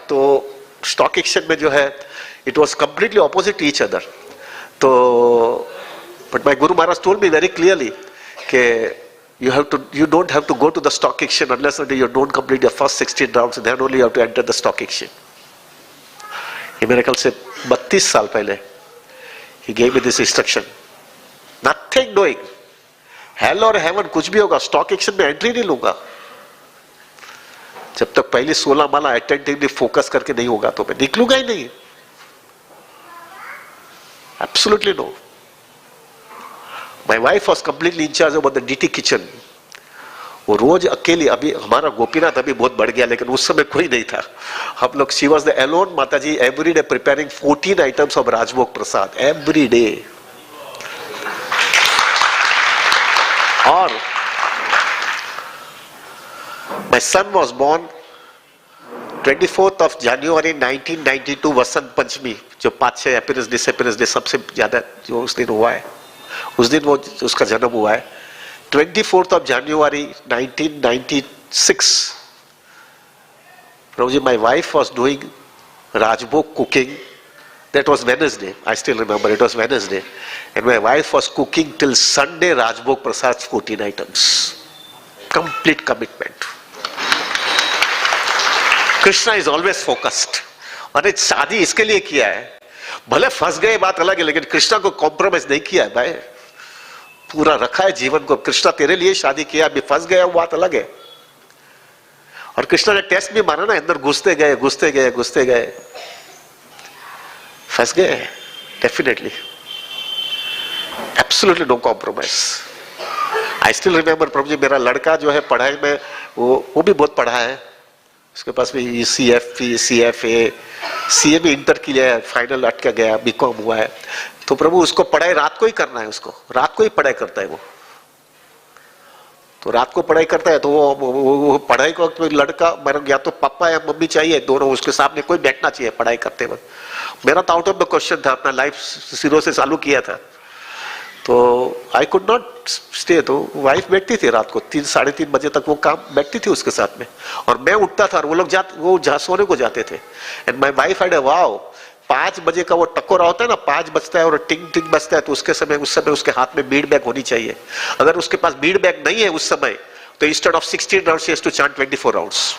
तो stock exchange में जो है it was completely opposite each other. तो but my Guru Maharaj told me very clearly कि you don't have to go to the stock exchange unless you don't complete your first 16 rounds, then only you have to enter the stock exchange. ये मेरे ख्याल से 32 साल पहले he gave me this instruction. Nothing doing. Hell or heaven कुछ भी होगा, stock exchange में एंट्री नहीं लूंगा जब तक पहली 16 माला अटेंटिवली फोकस करके नहीं होगा, तो मैं निकलूंगा ही नहीं. Absolutely no. My wife was completely in charge about the DT kitchen. वो रोज अकेली, अभी हमारा गोपीनाथ अभी बहुत बढ़ गया, लेकिन उस समय कोई नहीं था. हम लोग, she was the alone माताजी every day preparing 14 items of rajbhog Prasad every day. और my son was born 24th of January 1992 Vasant Panchami, जो 5-6 अपीयरेंस डिसअपीयरेंस डे सबसे ज्यादा जो उस दिन हुआ है, उस दिन वो उसका जन्म हुआ है. 24th of January 1996, Prabhu ji, my wife was doing Rajbhog cooking. That was Wednesday. I still remember it was Wednesday, and my wife was cooking till Sunday Rajbhog Prasad 14 items. Complete commitment. Krishna is always focused. और शादी इसके लिए किया है, भले फंस गए बात अलग है, लेकिन कृष्णा को कॉम्प्रोमाइज नहीं किया है भाई, पूरा रखा है जीवन को. कृष्णा तेरे लिए शादी किया, अभी फंस गया वो बात अलग है. और कृष्णा ने टेस्ट भी माना ना, अंदर घुसते गए घुसते गए घुसते गए, फंस गए definitely. Absolutely no compromise. I still remember Prabhu जी, मेरा लड़का जो है पढ़ाई में वो भी बहुत पढ़ा है, उसके पास भी CFP CFA CA भी इंटर किया है, फाइनल अटका गया, BCom हुआ है. तो प्रभु उसको पढ़ाई रात को ही करना है, उसको रात को ही पढ़ाई करता है वो. तो रात को पढ़ाई करता है, तो वो पढ़ाई को लड़का, मेरा या तो पापा या मम्मी चाहिए, दोनों उसके सामने कोई बैठना चाहिए पढ़ाई करते वक्त. मेरा तो आउट ऑफ द क्वेश्चन था, अपना लाइफ 0 से चालू किया था, तो आई कुड नॉट स्टे. तो वाइफ बैठती थी रात को 3-3:30 बजे तक, वो काम बैठती थी उसके साथ में, और मैं उठता था और वो लोग वो जहाँ सोने को जाते थे. And my wife had a vow, 5 बजे का वो टकोरा होता है ना, 5 बजता है और टिंग टिंग बजता है, तो उस समय उसके हाथ में बीड बैग होनी चाहिए. अगर उसके पास बीड बैग नहीं है उस समय, तो instead of 16 rounds she has to chant 24 rounds.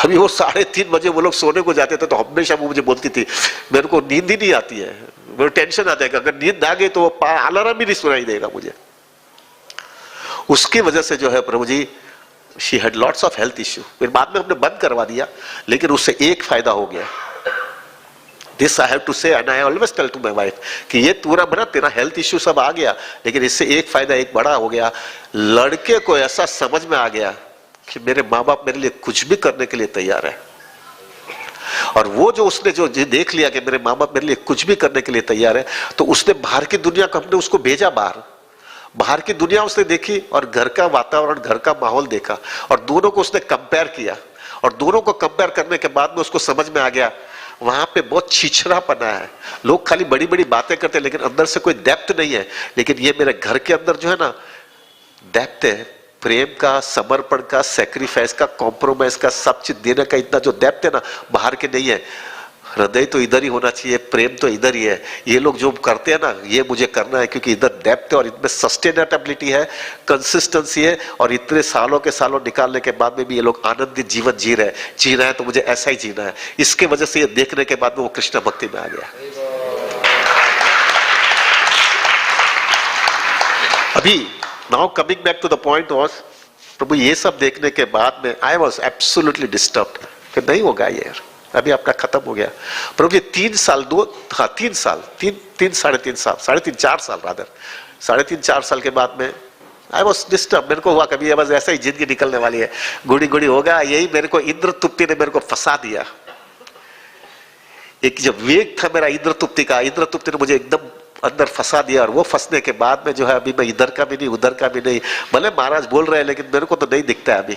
अभी वो 3:30 बजे वो लोग सोने को जाते थे, तो हमेशा वो मुझे बोलती थी, मेरे को नींद ही नहीं आती है, मेरे टेंशन आता है कि अगर नींद आ गई तो अलार्म भी नहीं सुनाई देगा मुझे. उसकी वजह से जो है प्रभु ji, she had lots of health issue. फिर बाद में हमने बंद करवा दिया, लेकिन उससे एक फायदा हो गया. This I have to say, and I always tell to my wife कि ये पूरा बना तेरा हेल्थ इश्यू सब आ गया, लेकिन इससे एक फायदा एक बड़ा हो गया. लड़के को ऐसा समझ में आ गया कि मेरे माँ बाप मेरे लिए कुछ भी करने के लिए तैयार है. और वो जो उसने जो देख लिया कि मेरे माँ बाप मेरे लिए कुछ भी करने के लिए तैयार है, तो उसने बाहर की दुनिया को, हमने उसको भेजा बाहर की दुनिया उसने देखी, और घर का वातावरण, घर का माहौल देखा, और दोनों को उसने कंपेयर किया. और दोनों को कंपेयर करने के बाद में उसको समझ में आ गया, वहां पे बहुत छिछरापना है. लोग खाली बड़ी बड़ी बातें करते हैं, लेकिन अंदर से कोई डेप्थ नहीं है. लेकिन ये मेरे घर के अंदर जो है ना, डेप्थ है, प्रेम का, समर्पण का, सैक्रिफाइस का, कॉम्प्रोमाइज का, सब चीज देने का इतना जो डेप्थ है ना, बाहर के नहीं है. हृदय तो इधर ही होना चाहिए, प्रेम तो इधर ही है. ये लोग जो करते हैं ना, ये मुझे करना है, क्योंकि इधर डेप्थ है और इनमें सस्टेनेबिलिटी है, कंसिस्टेंसी है, और इतने सालों के सालों निकालने के बाद में भी ये लोग आनंदित जीवन जी रहे हैं, तो मुझे ऐसा ही जीना है. इसके वजह से ये देखने के बाद में वो कृष्ण भक्ति में आ गया. अभी now coming back to the point was, Prabhu ये सब देखने के बाद में आई वॉज एब्सोल्युटली डिस्टर्ब्ड कि नहीं होगा ये, अभी आपका खत्म हो गया. प्रभु जी 3 साल 3 साल 4 साल रादर 3.5-4 साल के बाद में आई वॉज डिस्टर्ब. मेरे को हुआ कभी ये बस ऐसा ही जिंदगी निकलने वाली है, गुड़ी गुड़ी होगा. यही मेरे को इंद्र तुप्ती ने मेरे को फंसा दिया. एक जब वेग था मेरा इंद्र तुप्ती का, इंद्र तुप्ती ने मुझे एकदम अंदर फंसा दिया. और वो फंसने के बाद में जो है, अभी मैं इधर का भी नहीं उधर का भी नहीं. भले महाराज बोल रहे हैं, लेकिन मेरे को तो नहीं दिखता है अभी.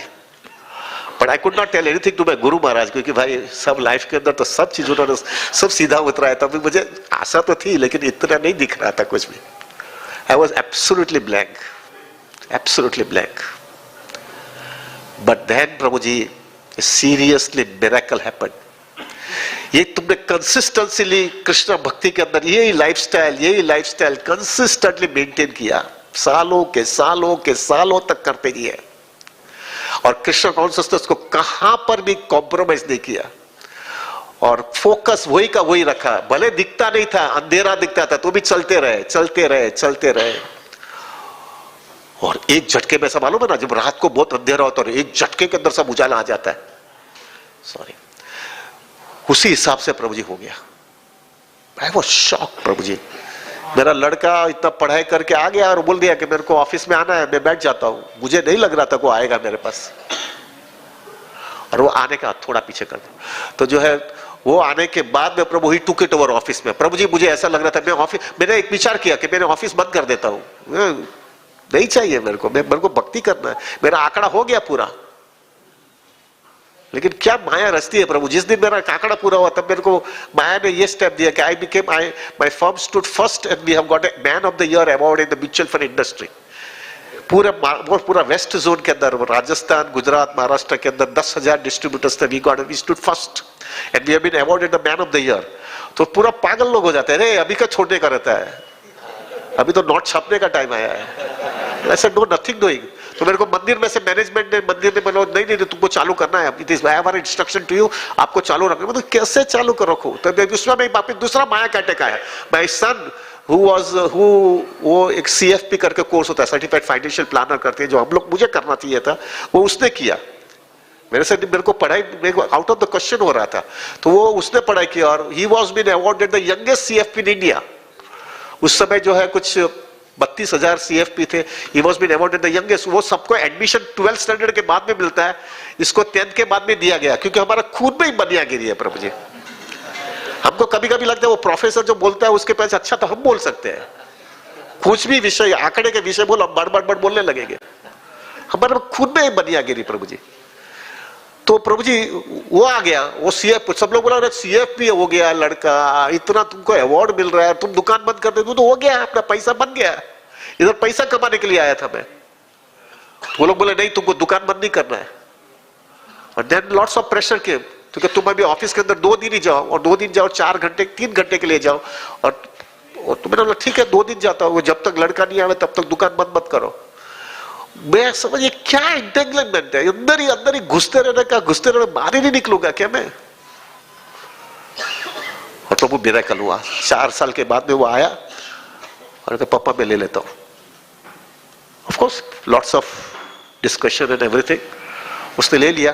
But I could not tell anything to my guru Maharaj, क्योंकि भाई सब लाइफ के अंदर तो सब चीज उन्होंने सब सीधा उतरा है. तभी मुझे आशा तो थी, लेकिन इतना नहीं दिख रहा था कुछ भी. I was absolutely blank. But then Prabhu ji seriously miracle happened. ये तुमने कंसिस्टेंटली कृष्ण भक्ति के अंदर यही लाइफस्टाइल कंसिस्टेंटली मेंटेन किया, सालों के सालों तक करते गए, और कृष्ण कॉन्शियसनेस को कहां पर भी कॉम्प्रोमाइज नहीं किया, और फोकस वही का वही रखा। भले दिखता नहीं था, अंधेरा दिखता था, तो भी चलते रहे। और एक झटके में, ऐसा मालूम है ना, जब रात को बहुत अंधेरा होता है, एक झटके के अंदर सब उजाला आ जाता है। सॉरी, उसी हिसाब से प्रभु जी हो गया। I was shock. प्रभु जी, मेरा लड़का इतना पढ़ाई करके आ गया और बोल दिया कि मेरे को ऑफिस में आना है, मैं बैठ जाता हूं। मुझे नहीं लग रहा था वो आएगा मेरे पास, और वो आने का थोड़ा पीछे कर दो। तो जो है वो आने के बाद में प्रभु ही टुक इट ओवर ऑफिस में। प्रभु जी, मुझे ऐसा लग रहा था मैंने एक विचार किया कि मैंने ऑफिस बंद कर देता हूं, नहीं चाहिए मेरे को भक्ति करना है, मेरा आंकड़ा हो गया पूरा। लेकिन क्या माया रचती है प्रभु। जिस दिन मेरा आंकड़ा पूरा हुआ तब मेरे को माया ने ये स्टेप दिया कि my firm stood first and we have got a man of the year award in the mutual fund industry. पूरा वेस्ट जोन के अंदर, राजस्थान, गुजरात, महाराष्ट्र के अंदर 10,000 डिस्ट्रीब्यूटर्स थे। We stood first and we have been awarded the man of the year. तो पूरा पागल लोग हो जाते हैं, अरे अभी का छोड़ने का रहता है, अभी तो नोट छापने का टाइम आया है। ऐसा नो नथिंग डूइंग। तो मेरे को मंदिर में से मैनेजमेंट ने बोला नहीं तुमको चालू करना है, it is I have instruction to you, आपको चालू रखना। मतलब कैसे चालू कर रखो। तो दूसरा में वापस दूसरा माया का अटैक आया। माय सन वो एक CFP करके कोर्स होता है, सर्टिफाइड फाइनेंशियल प्लानर करते हैं, जो हम लोग, मुझे करना चाहिए था, वो उसने किया। मेरे को पढ़ाई आउट ऑफ द क्वेश्चन हो रहा था, तो वो उसने पढ़ाई किया, और he was been awarded the youngest CFP in India. उस समय जो है कुछ 32,000 CFP थे। He was been awarded the youngest. वो सबको एडमिशन 12th स्टैंडर्ड के बाद में मिलता है, इसको 10th के बाद में दिया गया, क्योंकि हमारा खुद में ही बनियागिरी है प्रभु जी। हमको कभी कभी लगता है वो प्रोफेसर जो बोलता है उसके पास अच्छा तो हम बोल सकते हैं, कुछ भी विषय, आंकड़े के विषय बोल, हम बड़ बोलने लगेंगे। हमारे खुद में ही बनियागिरी प्रभु जी। तो प्रभु जी वो आ गया, वो CF, सब लोग बोला CFP हो गया लड़का, इतना तुमको अवार्ड मिल रहा है, तुम दुकान बंद कर दे, तो हो गया, अपना पैसा बन गया। इधर पैसा कमाने के लिए आया था मैं। वो लोग बोले नहीं, तुमको दुकान बंद नहीं करना है। और देन लॉट्स ऑफ प्रेशर के, क्योंकि तुम अभी ऑफिस के अंदर 2 दिन ही जाओ, और 2 दिन जाओ 4 घंटे 3 घंटे के लिए जाओ, और तो मैंने बोला ठीक है 2 दिन जाता हूँ, जब तक लड़का नहीं आवे तब तक दुकान बंद मत करो। मैं समझिए क्या इंटेंगलमेंट है, अंदर ही घुसते रहने, बाहर ही नहीं निकलूंगा क्या मैं। और प्रभु मिरेकल हुआ। 4 साल के बाद में वो आया और कहा पापा मैं ले लेता हूं। Of course lots of discussion and everything, उसने ले लिया,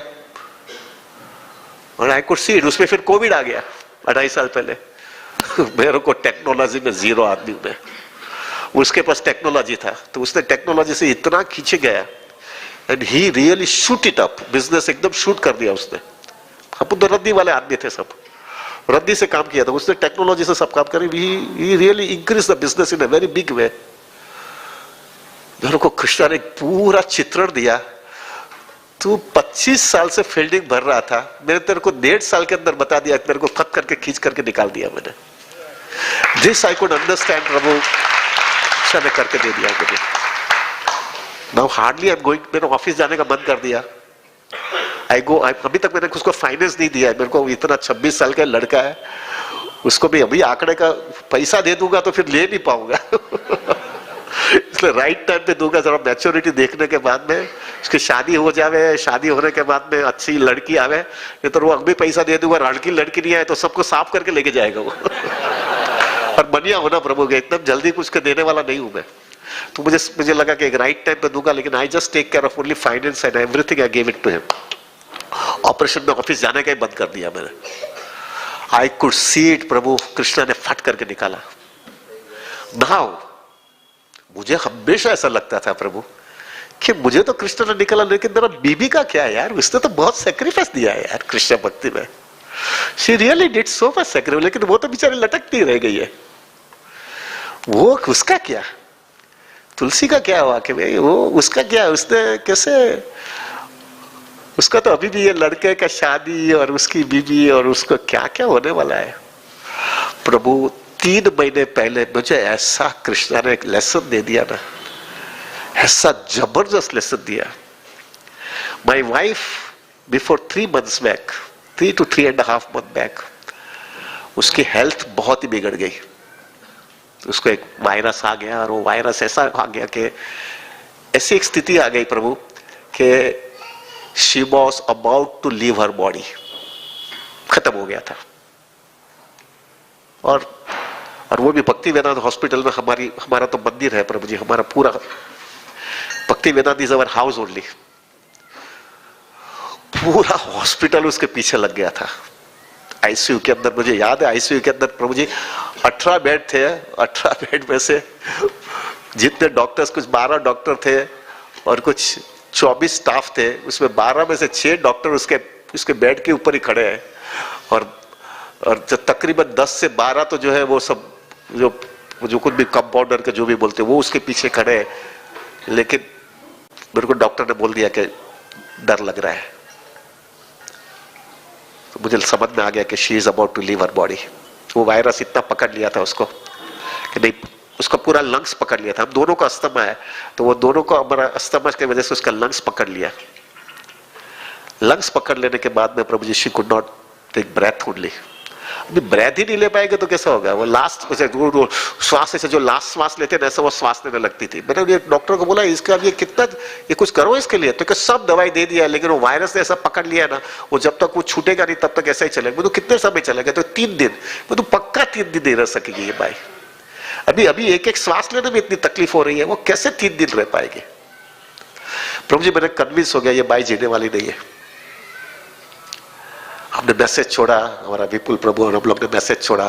और आई कुड सी इट। उसमें फिर कोविड आ गया 2.5 साल पहले। मेरे को टेक्नोलॉजी में जीरो आदमी में, उसके पास टेक्नोलॉजी था, तो उसने टेक्नोलॉजी से इतना खींचे गया, and he really shoot it up. Business एकदम शूट कर दिया उसने। हम तो रद्दी वाले आदमी थे, सब रद्दी से काम किया था, उसने टेक्नोलॉजी से सब काम करे। He really increase the business in a very big way. मेरे को कृष्णा ने पूरा चित्रण दिया। तू 25 साल से फील्डिंग भर रहा था, मैंने तेरे को 1.5 साल के अंदर बता दिया, मेरे को खत करके खींच करके निकाल दिया मैंने। दिस आई कुड अंडरस्टैंड प्रभु ने करके दे दिया मुझे। Now hardly I am going, मैंने ऑफिस जाने का बंद कर दिया। अभी तक मैंने उसको फाइनेंस नहीं दिया है। मेरे को इतना 26 साल का लड़का है, उसको भी अभी आंकड़े का पैसा दे दूंगा तो फिर ले नहीं पाऊंगा। इसलिए राइट टाइम पे दूंगा, जरा मैच्योरिटी देखने के बाद में, उसकी शादी हो जावे, शादी होने के बाद में अच्छी लड़की आवे, नहीं तो वो अभी पैसा दे दूंगा, लड़की नहीं आए तो सबको साफ करके लेके जाएगा वो। और बनिया होना प्रभु के, एकदम जल्दी कुछ के देने वाला नहीं हूं मैं। तो मुझे लगा कि एक राइट टाइम पे दूंगा, लेकिन I just take care of only finance and everything, I give it to him. Operation में ऑफिस जाने का ही बंद कर दिया मैंने। I could see it Prabhu, Krishna ने फट करके निकाला। नाउ मुझे हमेशा ऐसा लगता था प्रभु कि मुझे तो कृष्ण ने निकाला, लेकिन मेरा बीबी का क्या है यार, उसने तो बहुत सेक्रीफाइस दिया है यार कृष्ण भक्ति में। She really did so much sacrifice, लेकिन वो तो बेचारी लटकती रह गई है। वो उसका क्या, तुलसी का क्या हुआ कि भाई वो उसका क्या, उसने कैसे, उसका तो अभी भी ये लड़के का शादी और उसकी बीबी और उसको क्या क्या होने वाला है। प्रभु 3 महीने पहले मुझे ऐसा कृष्णा ने एक लेसन दे दिया ना, ऐसा जबरदस्त लेसन दिया। My wife before 3 months back, 3 to 3.5 month back, उसकी हेल्थ बहुत ही बिगड़ गई। उसको एक वायरस आ गया और वो वायरस ऐसा आ गया कि ऐसी एक स्थिति आ गई प्रभु कि she was about to leave her body, खत्म हो गया था। और वो भी भक्ति वेदांत हॉस्पिटल में। हमारा तो मंदिर है प्रभु जी, हमारा पूरा भक्ति वेदांत इज अवर हाउस ओनली। पूरा हॉस्पिटल उसके पीछे लग गया था। आईसीयू के अंदर, मुझे याद है आईसीयू के अंदर प्रभु जी 18 बेड थे। 18 बेड में से जितने डॉक्टर्स, कुछ 12 डॉक्टर थे और कुछ 24 स्टाफ थे, उसमें 12 में से 6 डॉक्टर उसके बेड के ऊपर ही खड़े हैं। और जो तकरीबन 10 से 12 तो जो है वो सब जो कुछ भी कंपाउंडर के जो भी बोलते वो उसके पीछे खड़े हैं। लेकिन मेरे को डॉक्टर ने बोल दिया कि डर लग रहा है। तो मुझे समझ में आ गया कि she is about to leave her body. वो वायरस इतना पकड़ लिया था उसको कि नहीं, उसका पूरा लंग्स पकड़ लिया था। हम दोनों का अस्थमा है, तो वो दोनों को हमारा अस्थमा की वजह से उसका लंग्स पकड़ लिया। लंग्स पकड़ लेने के बाद में Prabhu ji she could not take breath only. अभी ब्रेथ ही नहीं ले पाएंगे तो कैसा होगा? वो लास्ट श्वास से जो लास्ट श्वास लेते हैं ऐसा वो श्वास लेने लगती थी। मैंने डॉक्टर को बोला इसका अब ये कुछ करो इसके लिए। तो सब दवाई दे दिया, लेकिन वो वायरस ने ऐसा पकड़ लिया ना, वो जब तक वो छूटेगा नहीं तब तक ऐसा ही चलेगा। तो कितने समय चलेगा? तो 3 दिन। तो पक्का 3 दिन नहीं रह सकेगी ये बाई। अभी एक श्वास लेने में इतनी तकलीफ हो रही है, वो कैसे 3 दिन रह पाएगी? प्रभु जी मैंने कन्विंस हो गया ये बाई जीने वाली नहीं है। हमने मैसेज छोड़ा, हमारा विपुल प्रभु और हम लोग ने मैसेज छोड़ा।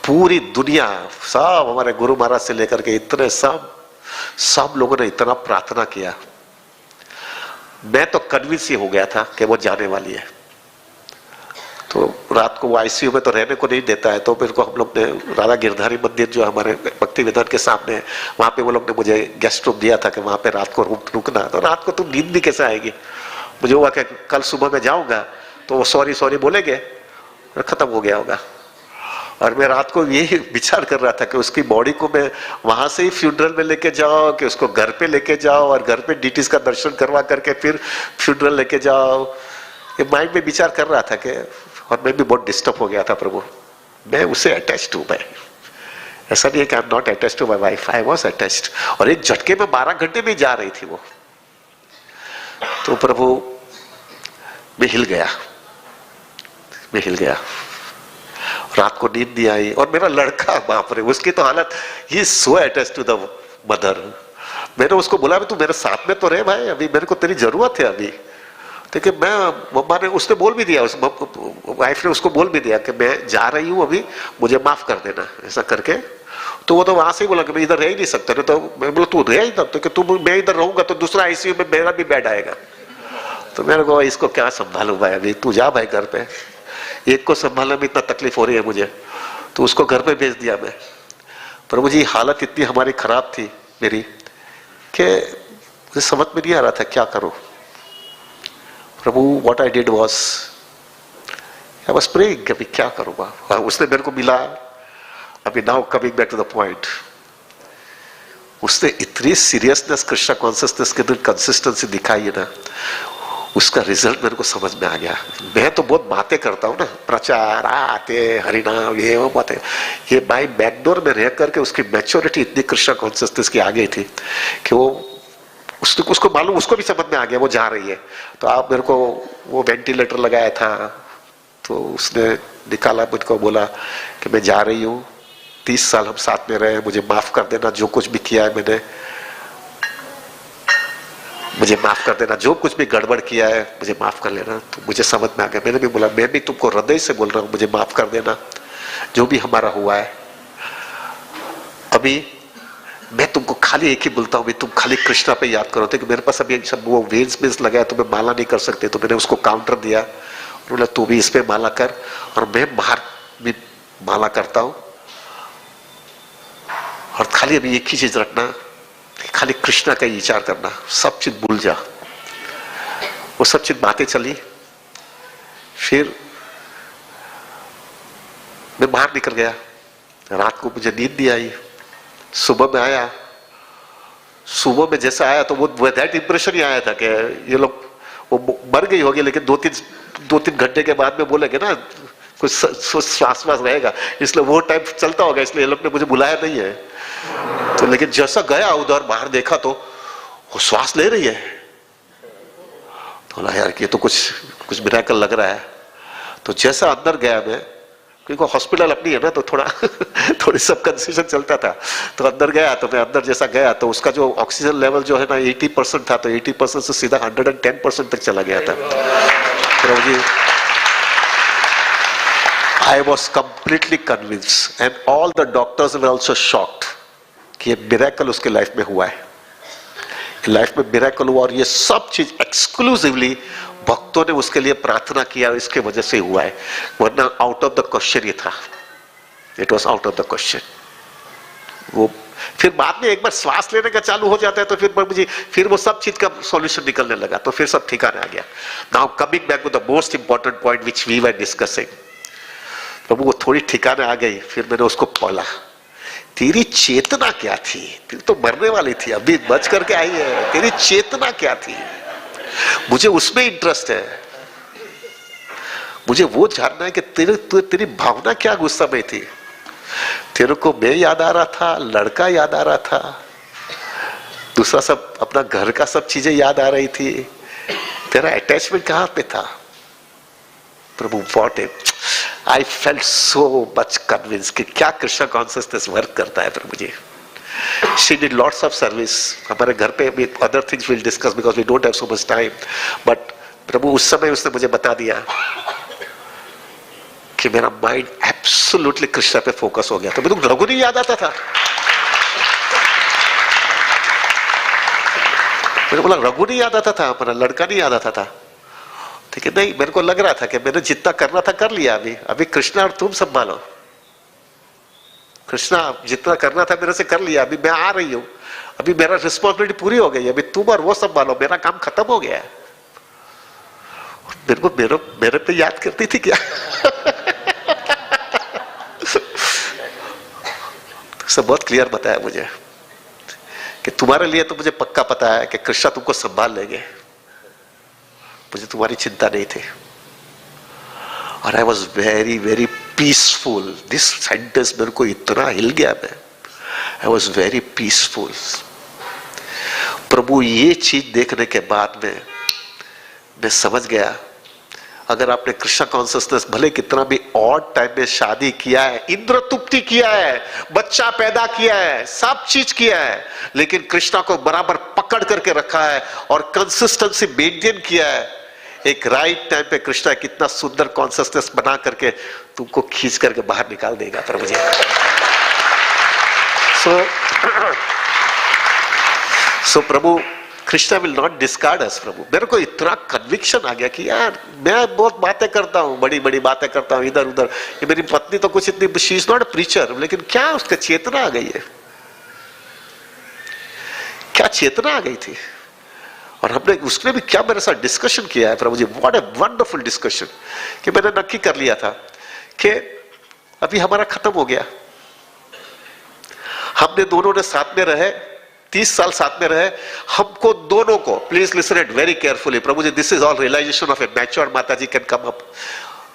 पूरी दुनिया, सब हमारे गुरु महाराज से लेकर के इतने सब लोगों ने इतना प्रार्थना किया। मैं तो कन्विंस ही हो गया था कि वो जाने वाली है। तो रात को वो आईसीयू में तो रहने को नहीं देता है, तो मेरे को हम लोग ने राधा गिरधारी मंदिर जो हमारे भक्ति वेदांत के सामने, वहां पे वो लोग ने मुझे गेस्ट रूम दिया था कि वहां पे रात को रुकना। तो रात को तुम नींद भी कैसे आएगी? मुझे हुआ कि कल सुबह मैं जाऊंगा तो वो सॉरी बोलेंगे और खत्म हो गया होगा। और मैं रात को यही विचार कर रहा था कि उसकी बॉडी को मैं वहां से ही फ्यूनरल में लेके जाओ, कि उसको घर पे लेके जाओ और घर पे डीटीज का दर्शन करवा करके फिर फ्यूनरल लेके जाओ। ये माइंड में विचार कर रहा था कि, और मैं भी बहुत डिस्टर्ब हो गया था प्रभु। मैं उससे अटैच्ड हूं। मैं ऐसा नहीं है कि I am not attached to my wife, I was attached. और एक झटके में 12 घंटे में जा रही थी वो। तो प्रभु मैं हिल गया। रात को नींद नहीं आई। और मेरा लड़का, बाप रे, उसकी तो हालत, ही so attached to the mother. मैंने उसको बोला तू मेरे साथ में तो रहे भाई, अभी मेरे को तेरी जरूरत है अभी। देखिए मैं, मम्मा ने, उसने बोल भी दिया, उस वाइफ ने उसको बोल भी दिया कि मैं जा रही हूँ अभी, मुझे माफ कर देना, ऐसा करके। तो वो तो वहां से ही बोला कि मैं इधर रह ही नहीं सकता। तो मैं बोला तू रह इधर, तो कि मैं इधर रहूंगा तो दूसरा आईसीयू में मेरा भी बेड आएगा। तो मेरे को इसको क्या संभालू भाई, अभी तू जा भाई घर पे। एक को संभालने में इतना तकलीफ हो रही है मुझे, तो उसको घर पे भेज दिया मैं। प्रभु जी हालत इतनी हमारी खराब थी मेरी कि मुझे समझ में नहीं आ रहा था क्या करूं। Prabhu what I did was I was praying, अभी क्या करूंगा। उसने मेरे को मिला। अभी now coming back to the point, उसने इतनी सीरियसनेस कृष्णा कॉन्शियसनेस के अंदर कंसिस्टेंसी दिखाई है ना, उसका रिजल्ट मेरे को समझ में आ गया। मैं तो बहुत बातें करता हूँ ना, प्रचार, आते हरिनाम, ये वो बातें। ये भाई बैंगलोर में रह करके उसकी मैच्योरिटी इतनी कृष्णा कॉन्शियसनेस की आ गई थी कि उसको मालूम, उसको भी समझ में आ गया वो जा रही है। तो आप मेरे को वो वेंटिलेटर लगाया था, तो उसने निकाला, मुझको बोला कि मैं जा रही हूँ, 30 साल हम साथ में रहे, मुझे माफ कर देना, जो कुछ भी किया है मैंने, मुझे माफ कर देना, जो कुछ भी गड़बड़ किया है मुझे माफ कर लेना। तो मुझे समझ में आ गया। मैंने भी बोला मैं भी तुमको हृदय से बोल रहा हूं, मुझे माफ कर देना जो भी हमारा हुआ है। अभी मैं तुमको खाली एक ही बोलता हूं, तुम खाली कृष्णा पे याद करो। तो मेरे पास अभी सब वो वेन्स लगा है, तो मैं माला नहीं कर सकते। तो मैंने उसको काउंटर दिया, बोला तू भी इस पे माला कर और मैं बाहर भी माला करता हूं। और खाली अभी एक ही चीज रखना, खाली कृष्णा का विचार करना, सब चीज भूल जा। वो सब चीज बातें चली। फिर मैं बाहर निकल गया। रात को मुझे नींद नहीं आई। सुबह में आया, सुबह में जैसा आया तो वो दैट इंप्रेशन ही आया था कि ये लोग वो मर गई होगी, लेकिन दो तीन घंटे के बाद में बोलेंगे ना कुछ श्वास रहेगा, इसलिए वो टाइम चलता होगा, इसलिए ये लोग ने मुझे बुलाया नहीं है। तो लेकिन जैसा गया उधर बाहर देखा तो वो श्वास ले रही है, तो यार ये तो कुछ मिरेकल लग रहा है। तो जैसा अंदर गया मैं, क्योंकि हॉस्पिटल अपनी है ना, तो थोड़ी सब कंसेशन चलता था, तो अंदर गया, तो मैं अंदर जैसा गया तो उसका जो ऑक्सीजन लेवल जो है ना 80% था, तो 80% से सीधा 110% तक चला गया था। प्रभु जी, I was completely convinced and all the doctors were also shocked कि ये मिरेकल उसके लाइफ में हुआ है, लाइफ में मिरेकल हुआ, और ये सब चीज एक्सक्लूसिवली भक्तों ने उसके लिए प्रार्थना किया, इसके वजह से हुआ है, वरना आउट ऑफ द क्वेश्चन ये था, it was out of the question. वो फिर बाद में एक बार श्वास लेने का चालू हो जाता है तो फिर वो सब चीज का सॉल्यूशन निकलने लगा, तो फिर सब ठिकाने आ गया। Now coming back to the most important point which we were discussing, Prabhu वो थोड़ी ठिकाने आ गई, फिर मैंने उसको बोला तेरी चेतना क्या थी, तेरी तो मरने वाली थी, अभी बच करके आई है, तेरी चेतना क्या थी, मुझे उसमें इंटरेस्ट है, मुझे वो जानना है कि तेरी भावना क्या गुस्सा में थी। तेरे को मैं याद आ रहा था, लड़का याद आ रहा था, दूसरा सब अपना घर का सब चीजें याद आ रही थी, तेरा अटैचमेंट कहां पे था। Prabhu what I felt so much convince कि क्या कृष्णा कॉन्शियसनेस वर्क करता है प्रभु जी। She did lots of service, हमारे घर पे भी other things we'll discuss because we don't have so much time, but प्रभु उस समय उसने मुझे बता दिया कि मेरा माइंड एब्सोल्युटली कृष्णा पे फोकस हो गया। तो मेरे को रघु नहीं याद आता था, मेरे को रघु नहीं याद आता था, हमारा लड़का नहीं याद आता था, ठीक है, नहीं, मेरे को लग रहा था कि मैंने जितना करना था कर लिया, अभी कृष्णा और तुम संभालो, कृष्णा जितना करना था मेरे से कर लिया, अभी मैं आ रही हूं, अभी मेरा रिस्पॉन्सिबिलिटी पूरी हो गई, अभी तुम और वो संभालो, मेरा काम खत्म हो गया है। मेरे को मेरे पे याद करती थी क्या? सब बहुत क्लियर बताया मुझे कि तुम्हारे लिए तो मुझे पक्का पता है कि कृष्णा तुमको संभाल लेंगे, मुझे तुम्हारी चिंता नहीं थी। और I was very very peaceful, this sentence मेरे को इतना हिल गया, आई वॉज वेरी पीसफुल। प्रभु ये चीज देखने के बाद में मैं समझ गया, अगर आपने कृष्णा कॉन्शियसनेस भले कितना भी ऑड टाइम में शादी किया है, इंद्र तुप्ति किया है, बच्चा पैदा किया है, सब चीज किया है, लेकिन कृष्णा को बराबर पकड़ करके रखा है और कंसिस्टेंसी मेंटेन किया है, एक राइट टाइम पे कृष्णा कितना सुंदर कॉन्शियसनेस बना करके तुमको खींच करके बाहर निकाल देगा प्रभु जी। सो प्रभु कृष्णा विल नॉट डिस्कार्ड अस। प्रभु मेरे को इतना कन्विक्शन आ गया कि यार मैं बहुत बातें करता हूँ, बड़ी बड़ी बातें करता हूँ इधर उधर, ये मेरी पत्नी तो कुछ इतनी, she is not a preacher, लेकिन क्या उसका चेतना आ गई है, क्या चेतना आ गई थी। और हमने उसने भी क्या मेरे साथ डिस्कशन किया है प्रभु जी, व्हाट ए वंडरफुल डिस्कशन, कि मैंने नक्की कर लिया था कि अभी हमारा खत्म हो गया, हमने दोनों ने साथ में रहे, 30 साल साथ में रहे, हमको दोनों को, please listen it very carefully Prabhu ji, this is all realization of a mature Mata ji can come up.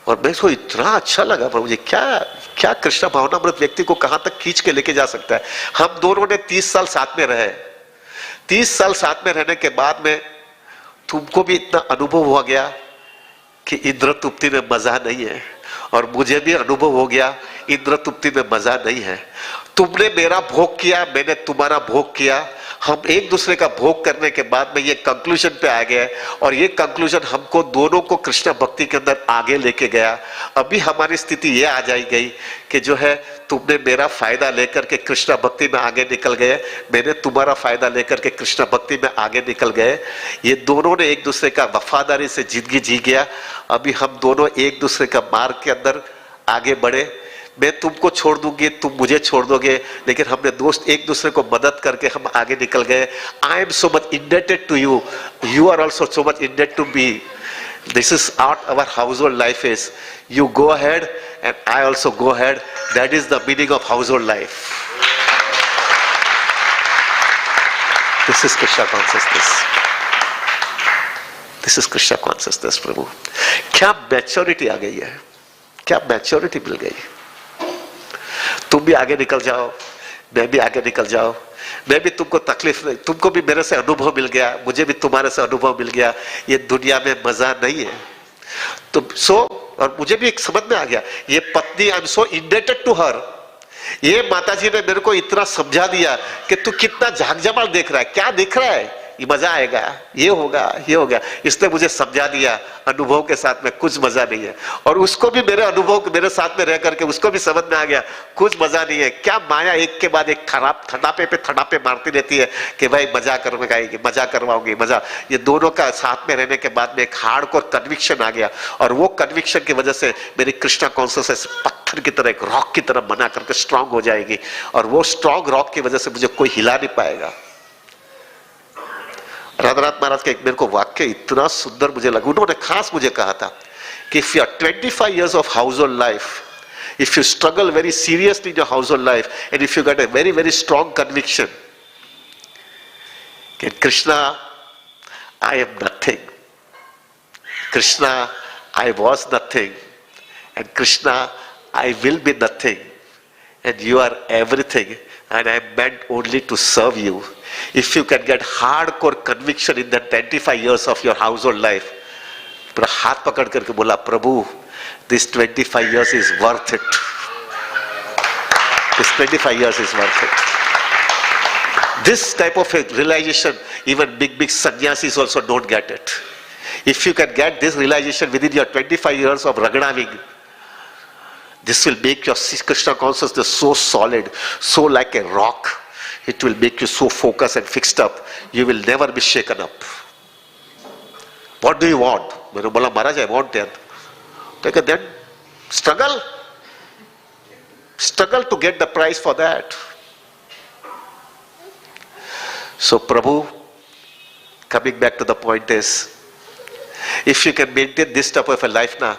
और मेरे को इतना अच्छा लगा प्रभु जी, क्या कृष्णा भावनामृत व्यक्ति को कहां तक खींच के लेके जा सकता है। हम दोनों ने 30 साल साथ में रहे, 30 साल साथ में रहने के बाद में तुमको भी इतना अनुभव हो गया कि इंद्र तुप्ति में मजा नहीं है, और मुझे भी अनुभव हो गया इंद्र तुप्ति में मजा नहीं है। तुमने मेरा भोग किया, मैंने तुम्हारा भोग किया, हम एक दूसरे का भोग करने के बाद में ये कंक्लूजन पे आ गए, और ये कंक्लूजन हमको दोनों को कृष्ण भक्ति के अंदर आगे लेके गया। अभी हमारी स्थिति ये आ जाई गई कि जो है तुमने मेरा फायदा लेकर के कृष्ण भक्ति में आगे निकल गए, मैंने तुम्हारा फायदा लेकर के कृष्ण भक्ति में आगे निकल गए, ये दोनों ने एक दूसरे का वफादारी से जिंदगी जी गया। अभी हम दोनों एक दूसरे का मार्ग के अंदर आगे बढ़े, मैं तुमको छोड़ दूंगी, तुम मुझे छोड़ दोगे, लेकिन हमने दोस्त एक दूसरे को मदद करके हम आगे निकल गए। I am so much indebted to you, you are also so much indebted to me. This is our household life is, you go ahead and I also go ahead, that is the meaning of household life. This is Krishna consciousness. This is Krishna consciousness. प्रभु क्या maturity आ गई है, क्या maturity मिल गई। तुम भी आगे निकल जाओ, मैं भी आगे निकल जाओ, मैं भी तुमको तकलीफ नहीं, तुमको भी मेरे से अनुभव मिल गया, मुझे भी तुम्हारे से अनुभव मिल गया। ये दुनिया में मजा नहीं है। तो और मुझे भी एक समझ में आ गया, ये पत्नी, I am so indebted to her. ये माताजी ने मेरे को इतना समझा दिया कि तू कितना झांकझमाल देख रहा है, क्या देख रहा है, ये मजा आएगा, ये होगा, ये होगा। इसने मुझे समझा दिया अनुभव के साथ में कुछ मजा नहीं है। और उसको भी मेरे अनुभव मेरे साथ में रह करके उसको भी समझ में आ गया कुछ मजा नहीं है। क्या माया एक के बाद एक खराब थड़ापे पे थड़ापे मारती रहती है कि भाई मजा करवाएगी, मजा करवाओगी, मजा। ये दोनों का साथ में रहने के बाद में एक हार्डकोर कन्विक्शन आ गया, और वो कन्विक्शन की वजह से मेरी कृष्णा कॉन्शियसनेस पत्थर की तरह, एक रॉक की तरह बना करके स्ट्रांग हो जाएगी। और वो स्ट्रांग रॉक की वजह से मुझे कोई हिला नहीं पाएगा। राधानाथ महाराज का एक मेरे को वाक्य इतना सुंदर मुझे लगा, उन्होंने खास मुझे कहा था कि if you are 25 years of household life, if you struggle very seriously in your household life, and if you got a very very strong conviction that Krishna, I am nothing, Krishna, I was nothing, and Krishna, I will be nothing, and you are everything, and I am meant only to serve you. If you can get hardcore conviction in the 25 years of your household life, पूरा हाथ पकड़ करके बोला, प्रभु this 25 years is worth it. This 25 years is worth it. This type of a realization, even big sannyasis also don't get it. If you can get this realization within your 25 years of ragdanaving, this will make your Krishna consciousness so solid, so like a rock. It will make you so focused and fixed up. You will never be shaken up. What do you want? मैंने बोला महाराज I want that. Then struggle. Struggle to get the prize for that. So Prabhu, coming back to the point is, if you can maintain this type of a life ना,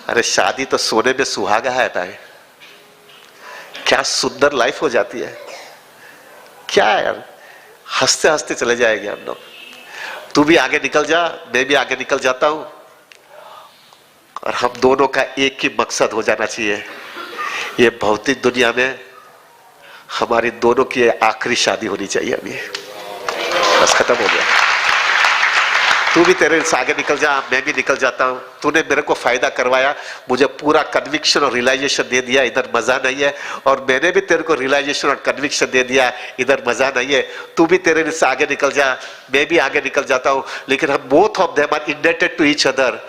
अरे शादी तो सोने में सुहागा है भाई, क्या सुंदर लाइफ हो जाती है। क्या यार, हंसते हंसते चले जाएंगे हम लोग। तू भी आगे निकल जा, मैं भी आगे निकल जाता हूं, और हम दोनों का एक ही मकसद हो जाना चाहिए, ये भौतिक दुनिया में हमारी दोनों की आखिरी शादी होनी चाहिए। अभी बस खत्म हो गया। तू भी तेरे से आगे निकल जा, मैं भी निकल जाता हूं। तूने मेरे को फायदा करवाया, मुझे पूरा कन्विक्शन और रियलाइजेशन दे दिया, इधर मजा नहीं है, और मैंने भी तेरे को रियलाइजेशन और कन्विक्शन दे दिया, इधर मजा नहीं है। तू भी तेरे से आगे निकल जा, मैं भी आगे निकल जाता हूं, लेकिन हम both of them are indebted to each other,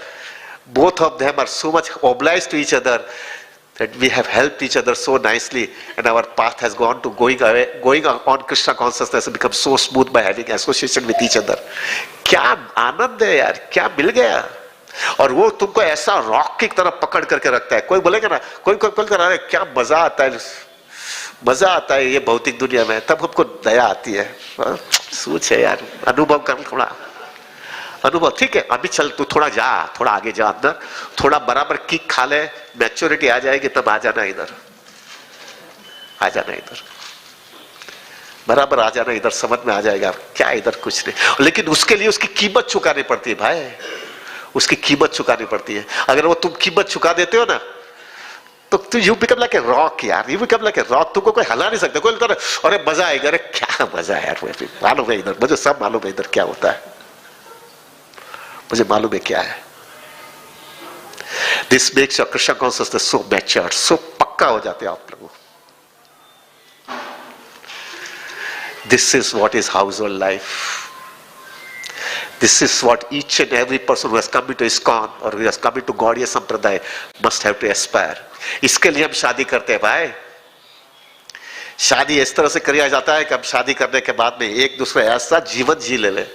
both of them are so much obliged to each other that we have helped each other so nicely, and our path has gone to going on Krishna consciousness and become so smooth by having association with each other. क्या आनंद है यार, क्या मिल गया। और वो तुमको ऐसा rock की तरह पकड़ करके रखता है। कोई बोलेगा ना, कोई कर रहा है, क्या मजा आता है, मजा आता है ये भौतिक दुनिया में, तब हमको दया आती है। सोच है यार, अनुभव कर थोड़ा, अनुभव। ठीक है, अभी चल तू थोड़ा जा, थोड़ा आगे जा अंदर, थोड़ा बराबर किक खा ले, मैच्योरिटी आ जाएगी, तब आ जाना इधर, आ जाना इधर, बराबर आ जाना इधर, समझ में आ जाएगा क्या इधर कुछ नहीं। लेकिन उसके लिए उसकी कीमत चुकानी पड़ती है भाई, उसकी कीमत चुकानी पड़ती है। अगर वो तुम कीमत चुका देते हो ना, तो you become like a rock यार, you become like a rock. तुमको कोई हला नहीं सकता। कोई कहता है अरे मजा आएगा, अरे क्या मजा है यार, मालूम है इधर, मुझे सब मालूम है इधर क्या होता है, मुझे मालूम है क्या है। This makes your Krishna consciousness so matured, so पक्का हो जाते हैं आप लोग। This is what is household life. This is what each and every person who has come into ISKCON और who has come into Gaudiya Sampradaya must have to Aspire. इसके लिए हम शादी करते हैं भाई। शादी इस तरह से किया जाता है कि हम शादी करने के बाद में एक दूसरे ऐसा जीवन जी ले,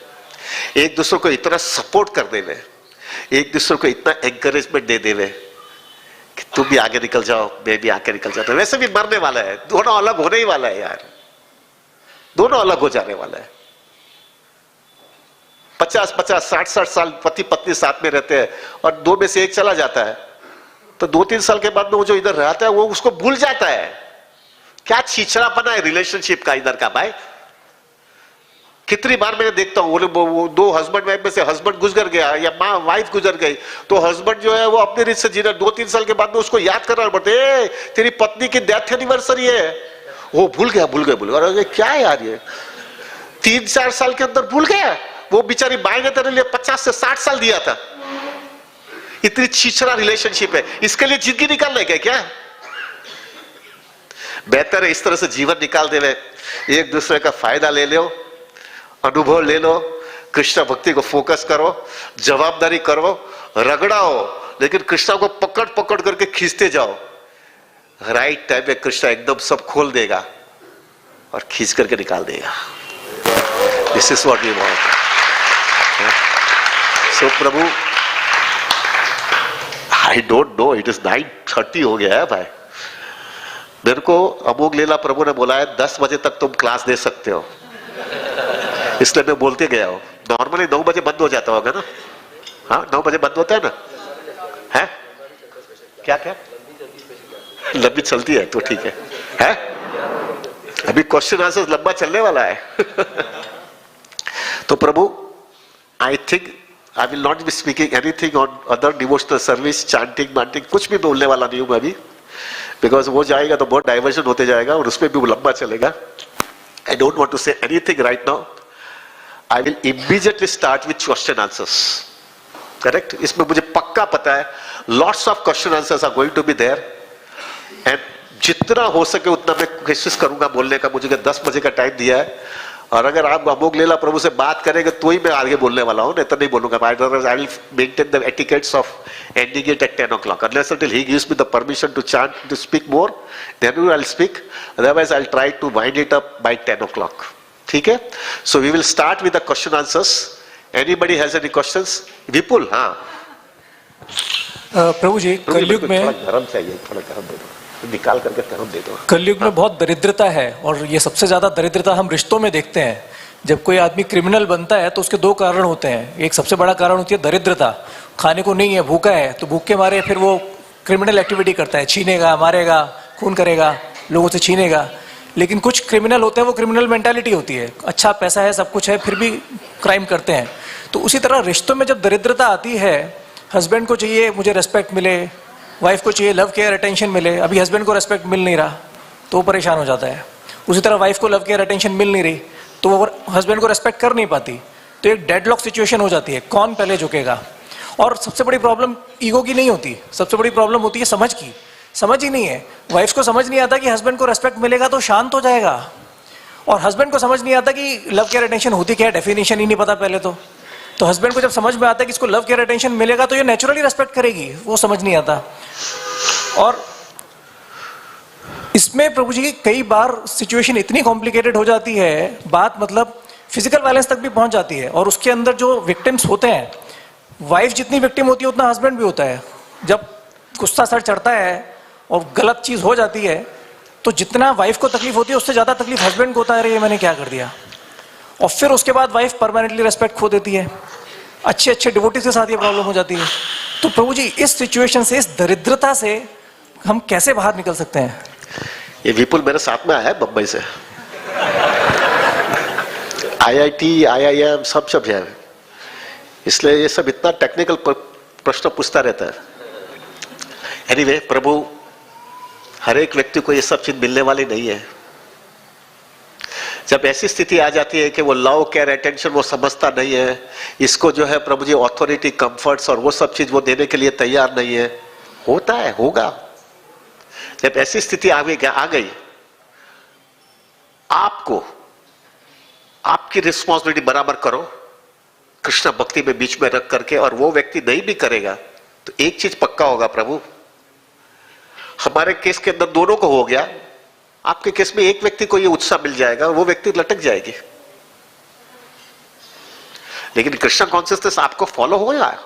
एक दूसरे को इतना सपोर्ट कर दे ले, एक दूसरे को इतना एनकरेजमेंट दे दे कि तुम भी आगे निकल जाओ, मैं भी आगे निकल जाता हूं। वैसे भी मरने वाला है, दोनों अलग होने ही वाला है यार, दोनों अलग हो जाने वाला है। 50-50, 60-60 साल पति पत्नी साथ में रहते हैं, और दो में से एक चला जाता है, तो 2-3 साल के बाद में वो जो इधर रहता है वो उसको भूल जाता है। क्या छिछड़ापना है रिलेशनशिप का इधर का भाई। कितनी बार मैंने देखता हूं वो दो हस्बैंड वाइफ में से हस्बैंड गुजर गया या माँ वाइफ गुजर गई, तो हस्बैंड जो है वो अपने रीत से जीना 2-3 साल के बाद में उसको याद करना पड़ता है, तेरी पत्नी की डेथ एनिवर्सरी है, वो भूल गया अरे क्या है यार ये 3-4 साल के अंदर भूल गया। वो बेचारी बाई ने तेरे लिए 50 से 60 साल दिया था। इतनी छिछरा रिलेशनशिप है, इसके लिए जिंदगी निकालना है क्या? बेहतर है इस तरह से जीवन निकाल देवे, एक दूसरे का फायदा ले लो, अनुभव ले लो, कृष्ण भक्ति को फोकस करो, जवाबदारी करो, रगड़ाओ, लेकिन कृष्ण को पकड़ पकड़ करके खींचते जाओ। राइट टाइम पे कृष्ण एकदम सब खोल देगा और खींच करके निकाल देगा। This is what we want. So Prabhu, I don't know, it is 9:30 हो गया है भाई। मेरे को अमोघ लीला प्रभु ने बोला है 10 बजे तक तुम क्लास दे सकते हो, इसलिए मैं बोलते गया हूं। नॉर्मली 9 बजे बंद हो जाता होगा ना? हाँ 9 बजे बंद होता है ना? है क्या क्या लंबी चलती है तो ठीक है? अभी क्वेश्चन आंसर लंबा चलने वाला है। तो प्रभु, I think I will not be speaking anything on other devotional service, chanting मांटिंग, कुछ भी बोलने वाला नहीं हूं मैं अभी, बिकॉज वो जाएगा तो बहुत डाइवर्जन होते जाएगा और उसमें भी वो लंबा चलेगा। I don't want to say anything right now. I will immediately start with question answers. Correct? इसमें मुझे पक्का पता है lots of question answers are going to be there, and जितना हो सके उतना मैं कोशिश करूंगा बोलने का। मुझे 10 बजे का टाइम दिया है, और अगर आप अमोघ लीला प्रभु से बात करेंगे तो ही मैं आगे बोलने वाला हूं, नहीं तो नहीं बोलूंगा। I will maintain the etiquettes of ending it at 10 o'clock unless until he gives me the permission to chant, to speak more, then I'll speak, otherwise I'll try to wind it up by 10 o'clock. ठीक है? So we will start with the question answers. Anybody has any questions? विपुल, हाँ प्रभु जी, कलयुग में गरम चाहिए, थोड़ा गरम दे दो, निकाल करके गरम दे दो। कलयुग में बहुत दरिद्रता है, और ये सबसे ज्यादा दरिद्रता हम रिश्तों में देखते हैं। जब कोई आदमी क्रिमिनल बनता है तो उसके 2 कारण होते हैं। एक सबसे बड़ा कारण होती है दरिद्रता, खाने को नहीं है, भूखा है, तो भूख के मारे फिर वो क्रिमिनल एक्टिविटी करता है, छीनेगा, मारेगा, खून करेगा, लोगों से छीनेगा। लेकिन कुछ क्रिमिनल होते हैं, वो क्रिमिनल मेंटालिटी होती है, अच्छा पैसा है, सब कुछ है, फिर भी क्राइम करते हैं। तो उसी तरह रिश्तों में जब दरिद्रता आती है, हस्बैंड को चाहिए मुझे रेस्पेक्ट मिले, वाइफ को चाहिए लव केयर अटेंशन मिले, अभी हस्बैंड को रेस्पेक्ट मिल नहीं रहा तो वो परेशान हो जाता है। उसी तरह वाइफ को लव केयर अटेंशन मिल नहीं रही तो वो हस्बैंड को रेस्पेक्ट कर नहीं पाती, तो एक डेडलॉक सिचुएशन हो जाती है, कौन पहले झुकेगा। और सबसे बड़ी प्रॉब्लम ईगो की नहीं होती, सबसे बड़ी प्रॉब्लम होती है समझ की। समझ ही नहीं है, वाइफ को समझ नहीं आता कि हस्बैंड को रेस्पेक्ट मिलेगा तो शांत हो जाएगा, और हस्बैंड को समझ नहीं आता कि लव केयर अटेंशन होती क्या है, डेफिनेशन ही नहीं पता पहले तो हस्बैंड को जब समझ में आता है कि इसको लव केयर अटेंशन मिलेगा तो ये नेचुरली रेस्पेक्ट करेगी, वो समझ नहीं आता। और इसमें प्रभु जी कई बार सिचुएशन इतनी कॉम्प्लिकेटेड हो जाती है, बात मतलब फिजिकल वायलेंस तक भी पहुंच जाती है, और उसके अंदर जो विक्टिम्स होते हैं, वाइफ जितनी विक्टिम होती है उतना हस्बैंड भी होता है। जब गुस्सा सर चढ़ता है और गलत चीज हो जाती है तो जितना वाइफ को तकलीफ होती है उससे ज्यादा तकलीफ हस्बैंड को होता है, अरे ये मैंने क्या कर दिया। और फिर उसके बाद वाइफ परमानेंटली रेस्पेक्ट खो देती है, अच्छे अच्छे डिवोटीज के साथ ये प्रॉब्लम हो जाती है। तो प्रभु जी, इस सिचुएशन से, इस दरिद्रता से हम कैसे बाहर निकल सकते हैं? ये विपुल मेरे साथ में आया है बम्बई से, IIT, IIM सब है, इसलिए ये सब इतना टेक्निकल प्रश्न पूछता रहता है। एनीवे, प्रभु हर एक व्यक्ति को ये सब चीज मिलने वाली नहीं है। जब ऐसी स्थिति आ जाती है कि वो लव केयर अटेंशन वो समझता नहीं है, इसको जो है प्रभु जी ऑथोरिटी, कंफर्ट्स और वो सब चीज वो देने के लिए तैयार नहीं है, होता है, होगा। जब ऐसी स्थिति आ गई, आपको आपकी रिस्पॉन्सिबिलिटी बराबर करो, कृष्ण भक्ति में बीच में रख करके, और वो व्यक्ति नहीं भी करेगा तो एक चीज पक्का होगा प्रभु, हमारे केस के अंदर दोनों को हो गया, आपके केस में एक व्यक्ति को ये उत्साह मिल जाएगा, वो व्यक्ति लटक जाएगी। लेकिन कृष्ण कॉन्शियसनेस आपको फॉलो होगा,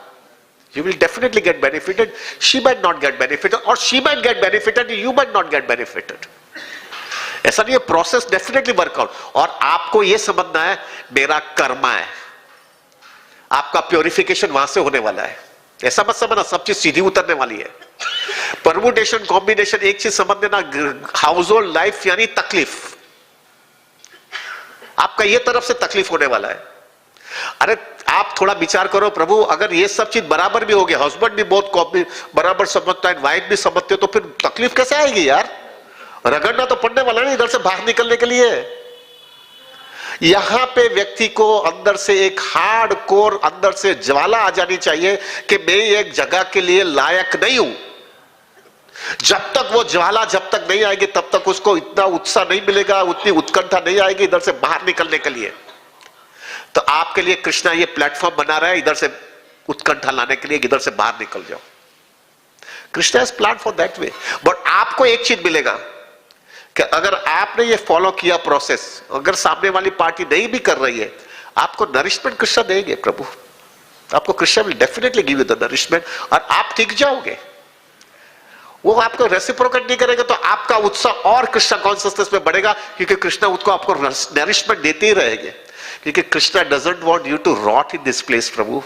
you will definitely get benefited. She might not get benefited, or she might get benefited, you might not get benefited. ऐसा नहीं है, प्रोसेस डेफिनेटली वर्कआउट। और आपको यह समझना है मेरा कर्मा है, आपका प्योरिफिकेशन वहां से होने वाला है। ऐसा मत समझना सब चीज सीधी उतरने वाली है। परमुटेशन, कॉम्बिनेशन, एक चीज समझ लेना, हाउस होल्ड लाइफ यानी तकलीफ। आपका ये तरफ से तकलीफ होने वाला है। अरे आप थोड़ा विचार करो, प्रभु अगर ये सब चीज बराबर भी हो गया, हस्बैंड भी बहुत बराबर समझता है, वाइफ भी समझते हो, तो फिर तकलीफ कैसे आएगी यार? रगड़ना तो पड़ने वाला नहीं इधर से बाहर निकलने के लिए। यहां पे व्यक्ति को अंदर से एक हार्ड कोर अंदर से ज्वाला आ जानी चाहिए कि मैं एक जगह के लिए लायक नहीं हूं। जब तक वो ज्वाला जब तक नहीं आएगी तब तक उसको इतना उत्साह नहीं मिलेगा, उतनी उत्कंठा नहीं आएगी इधर से बाहर निकलने के लिए। तो आपके लिए कृष्णा ये प्लेटफॉर्म बना रहा है इधर से उत्कंठा लाने के लिए, इधर से बाहर निकल जाओ। Krishna is plan for that way. But आपको एक चीज मिलेगा कि अगर आपने ये फॉलो किया प्रोसेस, अगर सामने वाली पार्टी नहीं भी कर रही है, आपको नरिशमेंट कृष्णा देंगे प्रभु। आपको Krishna will definitely give you the nourishment और आप टिक जाओगे। वो आपको रेसिप्रोकेट नहीं करेगा तो आपका उत्साह और कृष्णा कॉन्शियसनेस में बढ़ेगा, क्योंकि कृष्णा उसको आपको नरिशमेंट देते ही रहेंगे, क्योंकि Krishna doesn't want you to rot in this place प्रभु।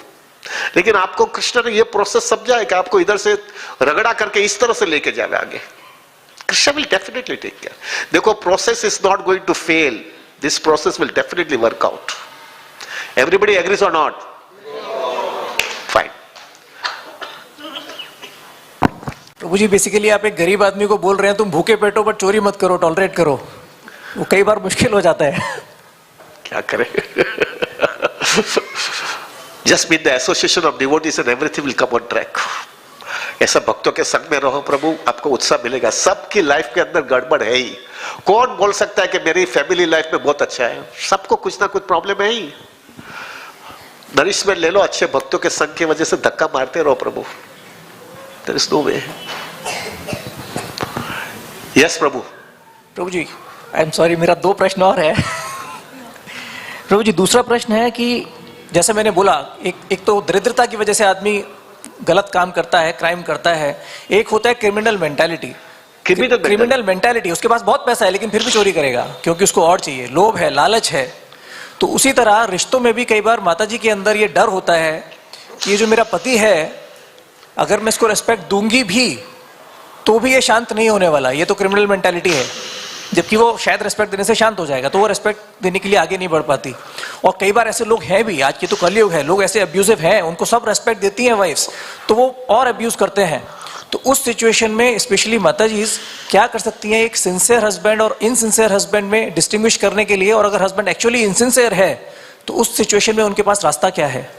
लेकिन आपको कृष्णा ने ये प्रोसेस समझा है कि आपको इधर से रगड़ा करके इस तरह से लेके जावे आगे। Krishna will definitely take care. देखो process is not going to fail, this process will definitely work out. Everybody agrees और नॉट? फाइन। प्रभु जी बेसिकली आप एक गरीब आदमी को बोल रहे हैं तुम भूखे पेटो बट चोरी मत करो, टॉलरेट करो। वो कई बार मुश्किल हो जाता है। क्या करें? Just with the association of devotees and everything will come on track. ऐसा भक्तों के संग में रहो प्रभु, आपको उत्साह मिलेगा। सबकी लाइफ के अंदर गड़बड़ है ही। कौन बोल सकता है कि मेरी फैमिली लाइफ में बहुत अच्छा है? सबको कुछ ना कुछ प्रॉब्लम है ही। नरिशमेंट ले लो, अच्छे भक्तों के संग की वजह से धक्का मारते रहो Prabhu. There is no way. Yes Prabhu. Prabhu ji I am sorry, मेरा 2 प्रश्न और है। प्रभु जी दूसरा प्रश्न है कि जैसे मैंने बोला, एक तो दरिद्रता की वजह से आदमी गलत काम करता है, क्राइम करता है। एक होता है क्रिमिनल मेंटालिटी। क्रिमिनल मेंटालिटी, उसके पास बहुत पैसा है लेकिन फिर भी चोरी करेगा क्योंकि उसको और चाहिए, लोभ है, लालच है। तो उसी तरह रिश्तों में भी कई बार माता जी के अंदर ये डर होता है कि ये जो मेरा पति है, अगर मैं इसको रेस्पेक्ट दूंगी भी तो भी ये शांत नहीं होने वाला। ये तो क्रिमिनल मेंटालिटी है, जबकि वो शायद रेस्पेक्ट देने से शांत हो जाएगा, तो वो रेस्पेक्ट देने के लिए आगे नहीं बढ़ पाती। और कई बार ऐसे लोग हैं भी, आज की तो कलयुग है, लोग ऐसे अब्यूजिव हैं, उनको सब रेस्पेक्ट देती हैं वाइफ्स, तो वो और अब्यूज करते हैं। तो उस सिचुएशन में स्पेशली माता जी क्या कर सकती हैं एक सिंसियर हस्बैंड और इनसिंसियर हस्बैंड में डिस्टिंग्विश करने के लिए? और अगर हस्बैंड एक्चुअली इनसिंसियर है तो उस सिचुएशन में उनके पास रास्ता क्या है?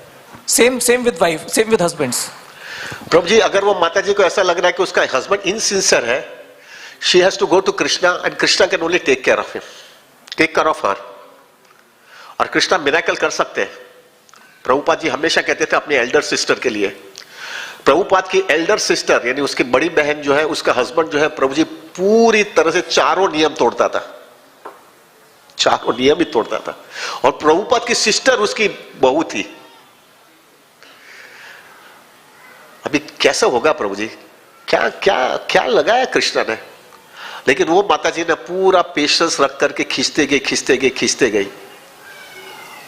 Same with wife, same with husbands. प्रभु जी अगर वो माता जी को ऐसा लग रहा है कि उसका हस्बैंड इनसिंसियर है, she has to go to Krishna and Krishna can only take care of him, take care of her। और कृष्णा मिरेकल कर सकते हैं। प्रभुपाद जी हमेशा कहते थे अपनी एल्डर सिस्टर के लिए, प्रभुपाद की एल्डर सिस्टर यानी उसकी बड़ी बहन जो है, उसका हस्बैंड जो है, प्रभु जी पूरी तरह से चारों नियम तोड़ता था, चारों नियम ही तोड़ता था। और प्रभुपाद की सिस्टर उसकी बहू थी। अभी कैसा होगा प्रभु जी? क्या क्या क्या लगाया कृष्णा ने? लेकिन वो माता जी ने पूरा पेशेंस रख करके खींचते गई।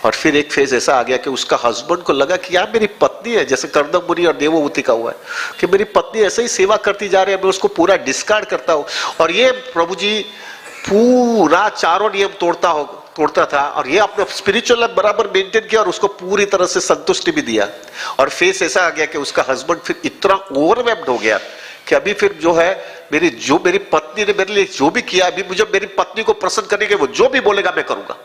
और फिर एक फेज ऐसा आ गया कि उसका हस्बैंड को लगा कि यार मेरी पत्नी है, जैसे कर्दम मुनि और देवभूति का हुआ है कि मेरी पत्नी ऐसे ही सेवा करती जा रही है, मैं उसको पूरा डिस्कार्ड करता हूं। और ये प्रभु जी पूरा चारों नियम तोड़ता था और ये अपने स्पिरिचुअल बराबर मेंटेन किया और उसको पूरी तरह से संतुष्टि भी दिया। और फेस ऐसा आ गया कि उसका हस्बैंड फिर इतना ओवरवेल्म्ड हो गया कि अभी फिर जो है मेरी पत्नी ने मेरे लिए जो भी किया, अभी मुझे मेरी पत्नी को प्रसन्न करने के वो जो भी बोलेगा मैं करूंगा।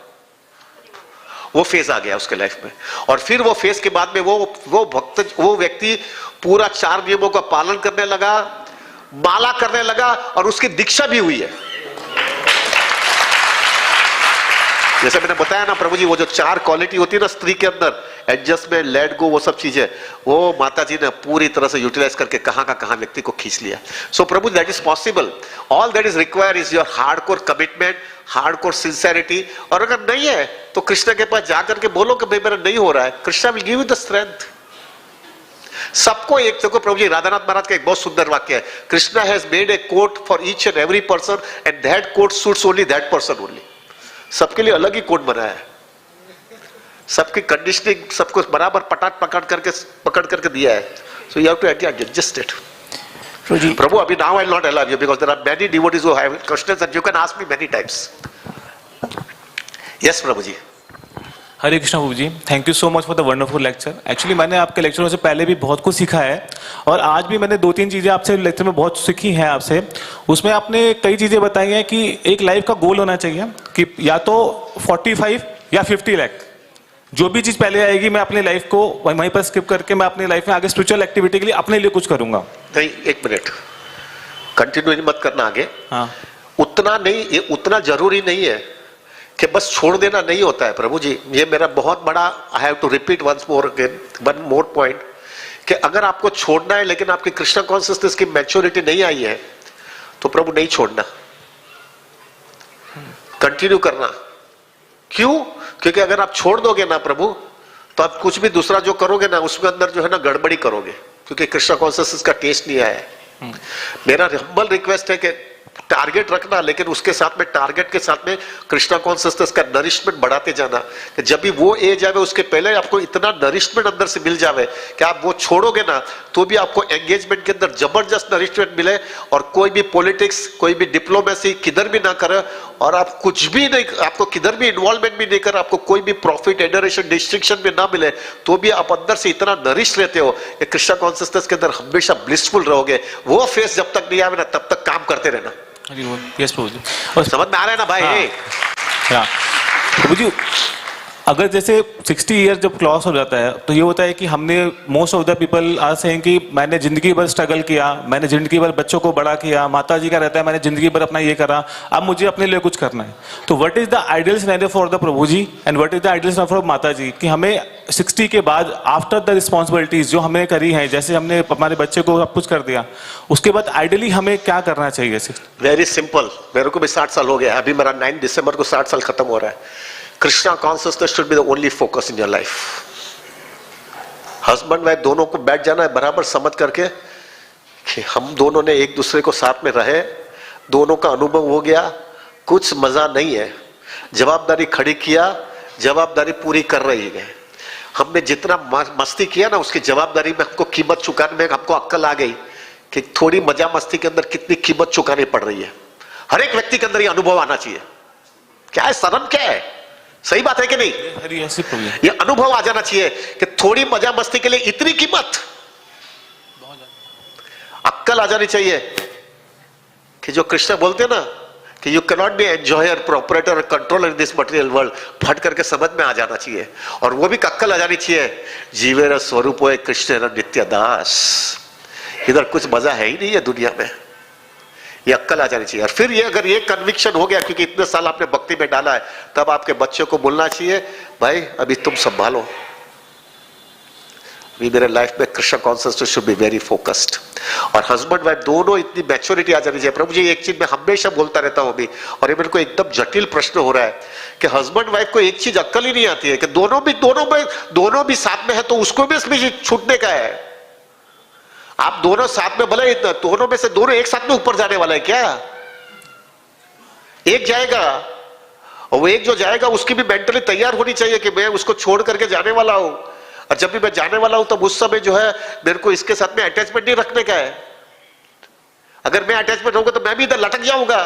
वो फेज आ गया उसके लाइफ में। और फिर वो फेज के बाद में वो व्यक्ति पूरा 4 नियमों का पालन करने लगा, माला करने लगा और उसकी दीक्षा भी हुई है। जैसे मैंने बताया ना प्रभु जी, वो जो 4 क्वालिटी होती है ना स्त्री के अंदर, एडजस्टमेंट, लेट गो, वो सब चीजें वो माता जी ने पूरी तरह से यूटिलाइज करके कहां का कहां व्यक्ति को खींच लिया। सो प्रभु that is possible. All that is required is your hardcore commitment, hardcore sincerity. और अगर नहीं है तो कृष्ण के पास जाकर के बोलो कि भाई मेरा नहीं हो रहा है, Krishna will give you the strength. सबको एक देखो प्रभु जी, राधानाथ महाराज का एक बहुत सुंदर वाक्य है, Krishna has made a quote for each and every person and that quote suits only that person only. सबके लिए अलग ही कोड बनाया है, सबकी कंडीशनिंग सबको बराबर पकड़ करके दिया है। So you have to adjust it. प्रभु अभी now I will not allow you because there are many devotees who have questions and you can ask me many times. Yes प्रभु जी। हरे कृष्णा प्रभु जी, thank you so much for the wonderful lecture. Actually मैंने आपके लेक्चरों से पहले भी बहुत कुछ सीखा है और आज भी मैंने 2-3 चीज़ें आपसे लेक्चर में बहुत सीखी हैं आपसे। उसमें आपने कई चीज़ें बताई हैं कि एक लाइफ का गोल होना चाहिए कि या तो 45 या 50 लाख, जो भी चीज़ पहले आएगी मैं अपनी लाइफ को वहीं पर स्किप करके मैं अपनी लाइफ में आगे स्पिरिचुअल एक्टिविटी के लिए अपने लिए कुछ करूंगा। नहीं, एक मिनट, कंटिन्यू मत करना आगे। हाँ, उतना नहीं, ये उतना जरूरी नहीं है कि बस छोड़ देना नहीं होता है प्रभु जी। ये मेरा बहुत बड़ा, I have to repeat once more again, one more point, कि अगर आपको छोड़ना है लेकिन आपकी कृष्णा कॉन्शियसनेस की मैच्योरिटी नहीं आई है तो प्रभु नहीं छोड़ना, कंटिन्यू करना। क्यों? क्योंकि अगर आप छोड़ दोगे ना प्रभु, तो आप कुछ भी दूसरा जो करोगे ना उसमें अंदर जो है ना गड़बड़ी करोगे, क्योंकि कृष्णा कॉन्शियसनेस का टेस्ट नहीं आया है। मेरा हम्बल रिक्वेस्ट है कि टारगेट रखना, लेकिन उसके साथ में टारगेट के साथ में कृष्णा कॉन्शियसनेस का नरिशमेंट बढ़ाते जाना, कि जब भी वो एज आवे उसके पहले आपको इतना नरिशमेंट अंदर से मिल जावे कि आप वो छोड़ोगे ना तो भी आपको एंगेजमेंट के अंदर जबरदस्त नरिशमेंट मिले, और कोई भी पॉलिटिक्स, कोई भी डिप्लोमेसी किधर भी ना करे, और आप कुछ भी नहीं, आपको किधर भी इन्वॉल्वमेंट भी नहीं कर, आपको कोई भी प्रॉफिट, एडोरेशन, डिस्ट्रिक्शन में ना मिले, तो भी आप अंदर से इतना नरिश रहते हो कि कृष्णा कॉन्शियसनेस के अंदर हमेशा ब्लिसफुल रहोगे। वो फेस जब तक नहीं आवे ना तब तक काम करते रहना। यस प्रभु जी, और समझ में आ रहा है ना भाई? हाँ प्रभु जी, अगर जैसे 60 ईयर जब क्रॉस हो जाता है तो ये होता है कि हमने, most of the people are saying कि मैंने जिंदगी भर स्ट्रगल किया, मैंने जिंदगी भर बच्चों को बड़ा किया, माता जी का रहता है मैंने जिंदगी भर अपना ये करा, अब मुझे अपने लिए कुछ करना है। तो what is the ideal scenario for the Prabhu ji and what is the ideal scenario for Mata ji, कि हमें 60 के बाद आफ्टर द रिस्पॉन्सिबिलिटीज जो हमने करी है, जैसे हमने हमारे बच्चे को सब कुछ कर दिया, उसके बाद आइडियली हमें क्या करना चाहिए? वेरी सिंपल, मेरे को भी 60 साल हो गया, अभी मेरा 9 दिसंबर को 60 साल खत्म हो रहा है। Krishna consciousness should be the only focus in your life. Husband wife दोनों को बैठ जाना है बराबर समझ करके कि हम दोनों ने एक दूसरे को साथ में रहे, दोनों का अनुभव हो गया, कुछ मजा नहीं है, जवाबदारी खड़ी किया, जवाबदारी पूरी कर रही है। हमने जितना मस्ती किया ना उसकी जवाबदारी में हमको कीमत चुकाने में हमको अक्ल आ गई कि थोड़ी मजा मस्ती के अंदर कितनी कीमत चुकानी पड़ रही है। हर एक व्यक्ति के अंदर ये अनुभव आना चाहिए। क्या है, शर्म क्या है? सही बात है कि नहीं? ये अनुभव आ जाना चाहिए कि थोड़ी मजा मस्ती के लिए इतनी कीमत, अक्ल आ जानी चाहिए कि जो कृष्ण बोलते हैं ना कि you can not be enjoyer, proprietor, controller in this material world, फट करके समझ में आ जाना चाहिए। और वो भी अक्ल आ जानी चाहिए, जीवेर स्वरूप है कृष्ण नित्य दास, इधर कुछ मजा है ही नहीं है दुनिया में, ये अक्ल आ जानी चाहिए। और फिर ये अगर ये कन्विक्शन हो गया, क्योंकि इतने साल आपने भक्ति में डाला है, तब आपके बच्चों को बोलना चाहिए भाई अभी तुम संभालो, अभी मेरे लाइफ में Krishna consciousness should be very focused. और हस्बैंड वाइफ दोनों इतनी मैच्योरिटी आ जानी चाहिए। प्रभु जी एक चीज मैं हमेशा बोलता रहता हूं अभी, और ये मेरे को एकदम जटिल प्रश्न हो रहा है कि हस्बैंड वाइफ को एक चीज अक्ल ही नहीं आती है कि दोनों भी साथ में है तो उसको भी इसमें छूटने का है। आप दोनों साथ में, भले दोनों में से दोनों एक साथ में ऊपर जाने वाला है क्या? एक जाएगा और वो एक जो जाएगा उसकी भी मेंटली तैयार होनी चाहिए कि मैं उसको छोड़ करके जाने वाला हूं, और जब भी मैं जाने वाला हूं तब उस समय जो है मेरे को इसके साथ में अटैचमेंट नहीं रखने का है। अगर मैं अटैचमेंट होगा तो मैं भी इधर लटक जाऊंगा,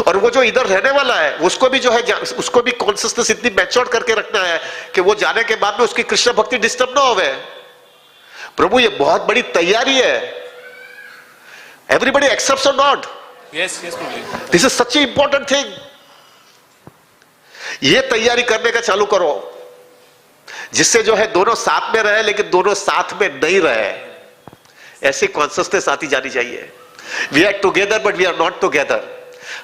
और वो जो इधर रहने वाला है उसको भी जो है उसको भी कॉन्शियसनेस इतनी मैच्योर करके रखना है कि वो जाने के बाद में उसकी कृष्ण भक्ति डिस्टर्ब ना होवे। प्रभु ये बहुत बड़ी तैयारी है। एवरीबडी एक्सेप्ट्स और not? Yes yes Prabhu, this is such A important thing. ये तैयारी करने का चालू करो जिससे जो है दोनों साथ में रहे लेकिन दोनों साथ में नहीं रहे, ऐसी कॉन्शियसनेस आती जानी चाहिए। We are together but we are not together.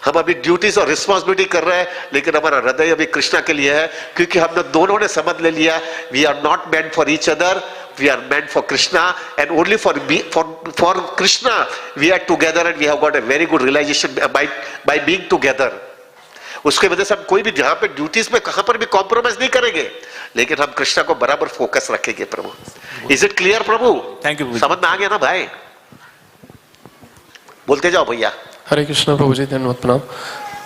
हम अभी ड्यूटीज और रिस्पॉन्सिबिलिटी कर रहे हैं लेकिन हमारा हृदय अभी कृष्णा के लिए है, क्योंकि हमने दोनों ने समझ ले लिया we are not meant for each other, we are meant for Krishna, and only for Krishna we are together, and we have got a very good realization by being together. उसके वजह से हम कोई भी जहां पे ड्यूटीज में कहां पर भी कॉम्प्रोमाइज नहीं करेंगे, लेकिन हम कृष्णा को बराबर फोकस रखेंगे। प्रभु, इज इट क्लियर प्रभु? Thank you. समझ में आ गया ना भाई? बोलते जाओ भैया। हरे कृष्णा प्रभु जी, धन्यवाद, प्रणाम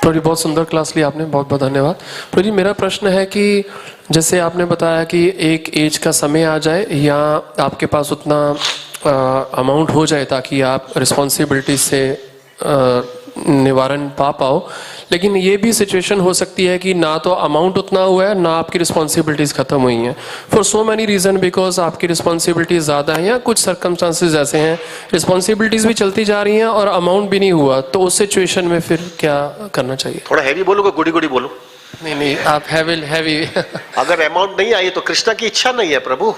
प्रभु जी। बहुत सुंदर क्लास ली आपने, बहुत बहुत धन्यवाद प्रभु जी। मेरा प्रश्न है कि जैसे आपने बताया कि एक एज का समय आ जाए या आपके पास उतना अमाउंट हो जाए ताकि आप रिस्पॉन्सिबिलिटी से निवारण पा पाओ, लेकिन ये भी सिचुएशन हो सकती है कि ना तो अमाउंट उतना हुआ है, ना आपकी रिस्पॉन्सिबिलिटीज़ ख़त्म हुई हैं for so many reason, because आपकी रिस्पॉन्सिबिलिटीज़ ज़्यादा हैं या कुछ सर्कमस्टांसेस ऐसे हैं, रिस्पॉन्सिबिलिटीज़ भी चलती जा रही हैं और अमाउंट भी नहीं हुआ, तो उस सिचुएशन में फिर क्या करना चाहिए? थोड़ा हैवी बोलोगे, गुड़ी गुड़ी बोलो। नहीं नहीं, आप हैवी अगर अमाउंट नहीं आई तो कृष्णा की इच्छा नहीं है प्रभु।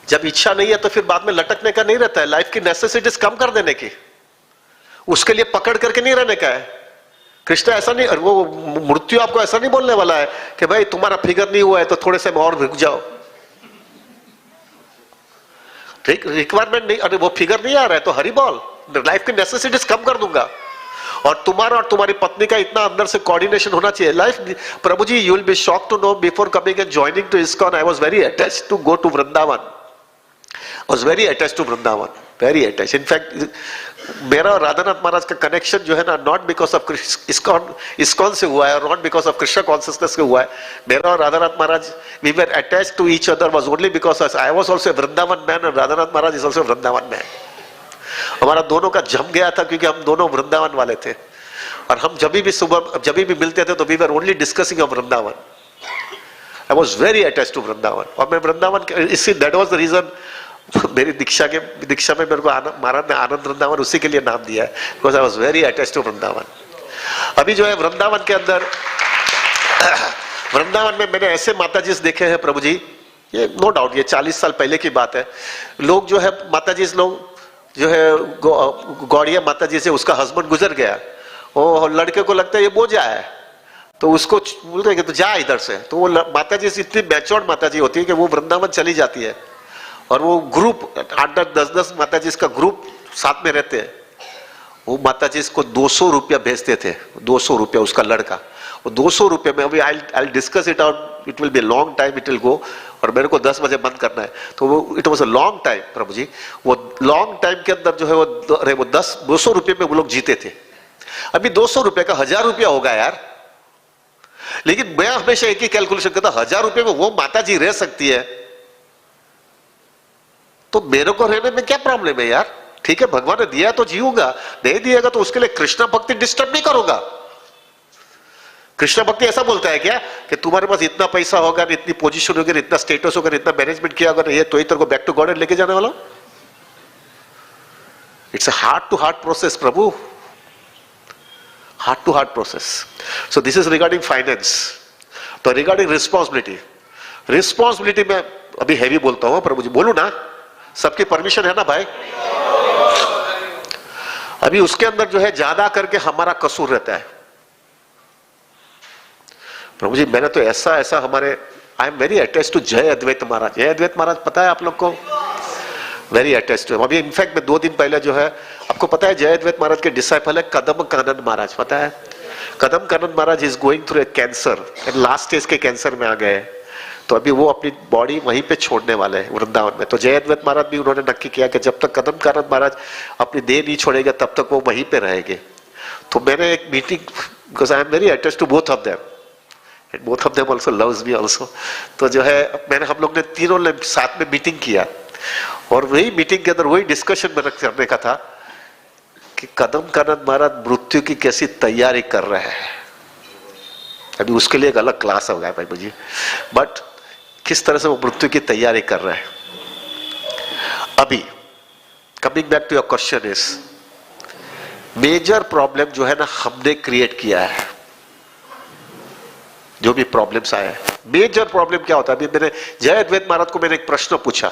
जब इच्छा नहीं है तो फिर बाद में लटकने का नहीं रहता है, लाइफ की नेसेसिटीज कम कर देने की, उसके लिए पकड़ करके नहीं रहने का है। कृष्णा ऐसा नहीं, वो मृत्यु आपको ऐसा नहीं बोलने वाला है कि भाई तुम्हारा फिगर नहीं हुआ है तो थोड़े से और रुक जाओ। ठीक, रिक्वायरमेंट नहीं, अरे वो फिगर नहीं आ रहा है तो हरी बॉल, लाइफ की नेसेसिटीज कम कर दूंगा। और तुम्हारा और तुम्हारी पत्नी का इतना अंदर से कोऑर्डिनेशन होना चाहिए life. Prabhu ji, you will be shocked to know before coming and joining to ISKCON, I was very attached to go to Vrindavan. I was very attached to Vrindavan, very attached. In fact, मेरा और राधानाथ महाराज का connection जो है ना, not because of ISKCON से हुआ है और not because of Krishna consciousness से हुआ है। मेरा और Radhanath Maharaj, we were attached to each other was only because I was also Vrindavan man और Radhanath Maharaj is also Vrindavan man. हमारा दोनों का जम गया था क्योंकि हम दोनों वृंदावन वाले थे और हम जब भी सुबह जब भी मिलते थे तो we were only discussing of Vrindavan. I was very attached to Vrindavan और मैं वृंदावन, इसी दैट वाज द रीजन मेरी दीक्षा में मेरे को महाराज ने आनंद वृंदावन उसी के लिए नाम दिया है, because I was very attached to Vrindavan. अभी जो है वृंदावन के अंदर, वृंदावन में मैंने ऐसे माता जी देखे हैं प्रभु जी, ये नो डाउट ये 40 साल पहले की बात है। लोग जो है माता जी लोग जो है गौड़िया माता जी से उसका हस्बैंड गुजर गया, वो लड़के को लगता है ये बोझा है तो उसको बोलते हैं कि तो जा इधर से, तो वो माता जी इतनी मैच्योर्ड माता जी होती है कि वो वृंदावन चली जाती है और वो ग्रुप 8-10 10 माता जी का ग्रुप साथ में रहते हैं। वो माता जी को 200 रुपया भेजते थे, 200 रुपया उसका लड़का, वो 200 रुपये में, अभी I discuss it out, it will be long time, it will go, और मेरे को 10 बजे बंद करना है, तो वो it was a long time प्रभु जी। वो लॉन्ग टाइम के अंदर जो है वो 200 रुपये में वो लोग जीते थे। अभी 200 रुपये का 1000 रुपया होगा यार। लेकिन मैं हमेशा एक ही कैलकुलेशन करता, 1000 रुपये में वो माता जी रह सकती है तो मेरे को रहने में क्या प्रॉब्लम है यार। ठीक है, भगवान ने दिया तो जीऊंगा, नहीं दिएगा तो उसके लिए कृष्णा भक्ति डिस्टर्ब नहीं करूंगा। कृष्णा भक्ति ऐसा बोलता है क्या कि तुम्हारे पास इतना पैसा होगा, इतनी पोजीशन होगी, इतना स्टेटस होगा, इतना मैनेजमेंट किया होगा, ये तो ही तेरे को बैक टू गॉड लेके जाने वाला। It's a heart to heart process Prabhu, heart to heart process. So this is regarding finance. तो रिगार्डिंग रिस्पॉन्सिबिलिटी में अभी हैवी बोलता हूं प्रभु जी, बोलू ना, सबकी परमिशन है ना भाई। अभी उसके अंदर जो है ज्यादा करके हमारा कसूर रहता है प्रभु जी। मैंने तो ऐसा हमारे, I am very attach to Jay Advaita महाराज। जय अद्वैत महाराज पता है आप लोग को, वेरी अटैच टू। अभी इनफैक्ट मैं 2 दिन पहले जो है, आपको पता है जय अद्वैत महाराज के डिसाइपल है कदम कानन महाराज, पता है? Kadam Kanan Maharaj is going through a cancer, last stage के कैंसर में आ गए, तो अभी वो अपनी बॉडी वहीं पे छोड़ने वाले हैं वृंदावन में। तो जय अद्वैत महाराज भी उन्होंने नक्की किया कि जब तक कदम कानन महाराज अपनी देह नहीं छोड़ेगा तब तक वो वहीं पे रहेंगे। तो मैंने एक meeting, because I am very attached to both of them and both of them also loves me also, तो जो है मैंने, हम लोग ने तीनों ने साथ में मीटिंग किया और वही मीटिंग के अंदर वही डिस्कशन में करने का था कि कदम कानन महाराज मृत्यु की कैसी तैयारी कर रहे हैं। अभी उसके लिए एक अलग क्लास होगा भाई मुझे, बट किस तरह से वो मृत्यु की तैयारी कर रहे हैं। अभी coming back to your question is, major problem जो है ना हमने क्रिएट किया है। जो भी प्रॉब्लम्स आए हैं, मेजर प्रॉब्लम क्या होता है। अभी मैंने जय अद्वैत महाराज को मैंने एक प्रश्न पूछा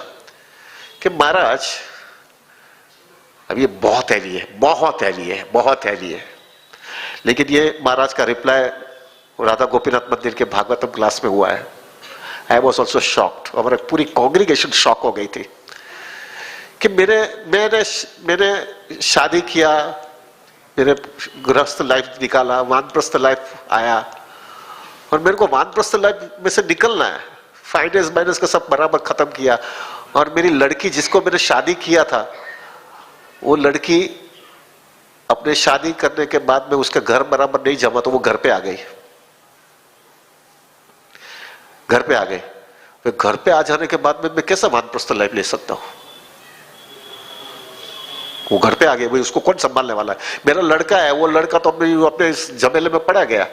कि महाराज अब ये बहुत हैवी है, बहुत हैवी है, बहुत हैवी है, लेकिन ये महाराज का रिप्लाई राधा गोपीनाथ मंदिर के भागवतम क्लास में हुआ है। आई वॉज ऑल्सो शॉक्ड, हमारे पूरी कांग्रीगेशन शॉक हो गई थी कि मैंने शादी किया, मेरे गृहस्थ लाइफ निकाला, वानप्रस्थ लाइफ आया और मेरे को वानप्रस्थ लाइफ में से निकलना है, फाइनेंस माइनस का सब बराबर खत्म किया। और मेरी लड़की जिसको मैंने शादी किया था, वो लड़की अपने शादी करने के बाद में उसका घर बराबर नहीं जमा तो वो घर पे आ गई, घर पे आ गई। तो घर पे आ जाने के बाद में मैं कैसा वानप्रस्थ लाइफ ले सकता हूं? वो घर पे आ गए, भाई उसको कौन संभालने वाला है? मेरा लड़का है, वो लड़का तो अपने इस झमेले में पड़ा गया।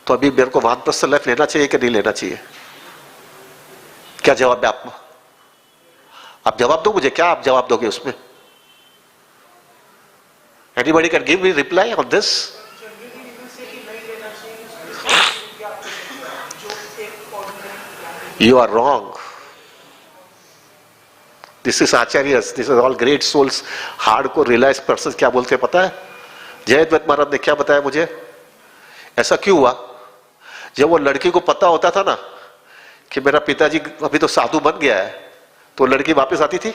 तो अभी मेरे को वानप्रस्थ लाइफ लेना चाहिए कि नहीं लेना चाहिए? क्या जवाब है आपको? आप जवाब दो मुझे, क्या आप जवाब दोगे उसमें? Anybody can give me reply on this? You are wrong. This is Acharyas, this is all great souls, hardcore realized persons क्या बोलते हैं पता है? जयद्वैत महाराज ने क्या बताया मुझे? ऐसा क्यों हुआ? जब वो लड़की को पता होता था ना कि मेरा पिताजी अभी तो साधु बन गया है, तो लड़की वापस आती थी?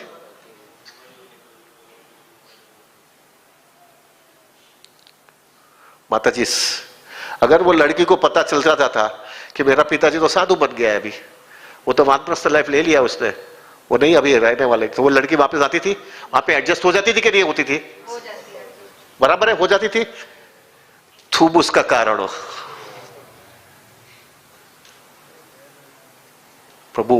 माताजी, अगर वो लड़की को पता चल जाता था कि मेरा पिताजी तो साधु बन गया है, अभी वो तो वानप्रस्थ लाइफ ले लिया उसने, वो नहीं अभी रहने वाले, तो वो लड़की वापस आती थी? वहां पे एडजस्ट हो जाती थी कि नहीं होती थी? बराबर है, हो जाती थी। तुम उसका कारण हो। प्रभु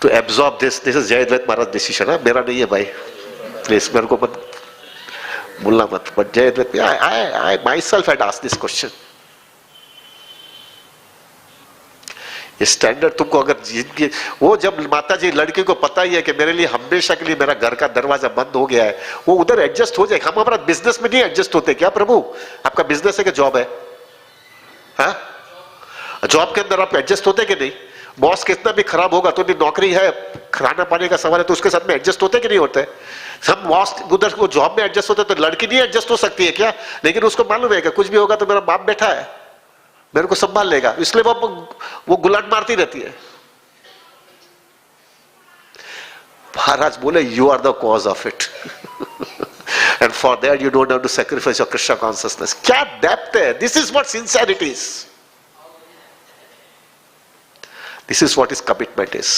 to absorb this is Jayadvaita Maharaj decision है, मेरा नहीं है भाई, प्लीज मेरे को मत बोलना मत। But Jayadvaita, I myself had asked this question. ये स्टैंडर्ड तुमको अगर जिंदगी, वो जब माता जी लड़की को पता ही है कि मेरे लिए हमेशा के लिए मेरा घर का दरवाजा बंद हो गया है, वो उधर एडजस्ट हो जाए। हम हमारा बिजनेस में नहीं एडजस्ट होते क्या प्रभु? आपका बिजनेस है कि जॉब है? हाँ, जॉब के अंदर आप एडजस्ट होते कि नहीं? बॉस कितना भी खराब होगा तो भी नौकरी है, खाना पाने का सवाल है, तो उसके साथ में एडजस्ट होते कि नहीं होते? सब बॉस उधर को जॉब में एडजस्ट होते, तो लड़की नहीं एडजस्ट हो सकती है क्या? लेकिन उसको मालूम है कि कुछ भी होगा तो मेरा बाप बैठा है, मेरे को संभाल लेगा, इसलिए वो गुलाट मारती रहती है। महाराज बोले you are the cause of it and for that you don't have to sacrifice your Krishna consciousness. क्या डेप्थ है! This is what sincerity is, this is what is commitment is.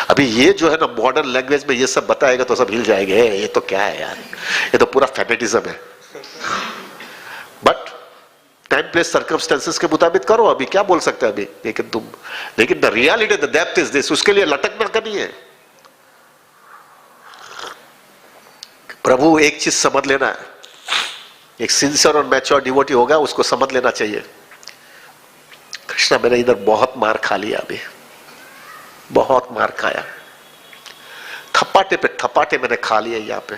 अभी ये जो है ना मॉडर्न लैंग्वेज में ये सब बताएगा तो सब हिल जाएंगे, ये तो क्या है यार, ये तो पूरा फैनेटिज्म है। बट टाइम प्लेस सर्कमस्टेंसेस के मुताबिक करो, अभी क्या बोल सकते हैं अभी, लेकिन the reality, the depth is this. उसके लिए लटकना करनी है। प्रभु एक चीज समझ लेना है, एक सिंसियर और मैच्योर डिवोटी होगा उसको समझ लेना चाहिए, कृष्णा मैंने इधर बहुत मार खा लिया, अभी बहुत मार खाया, थपाटे पे थपाटे मैंने खा लिया। यहाँ पे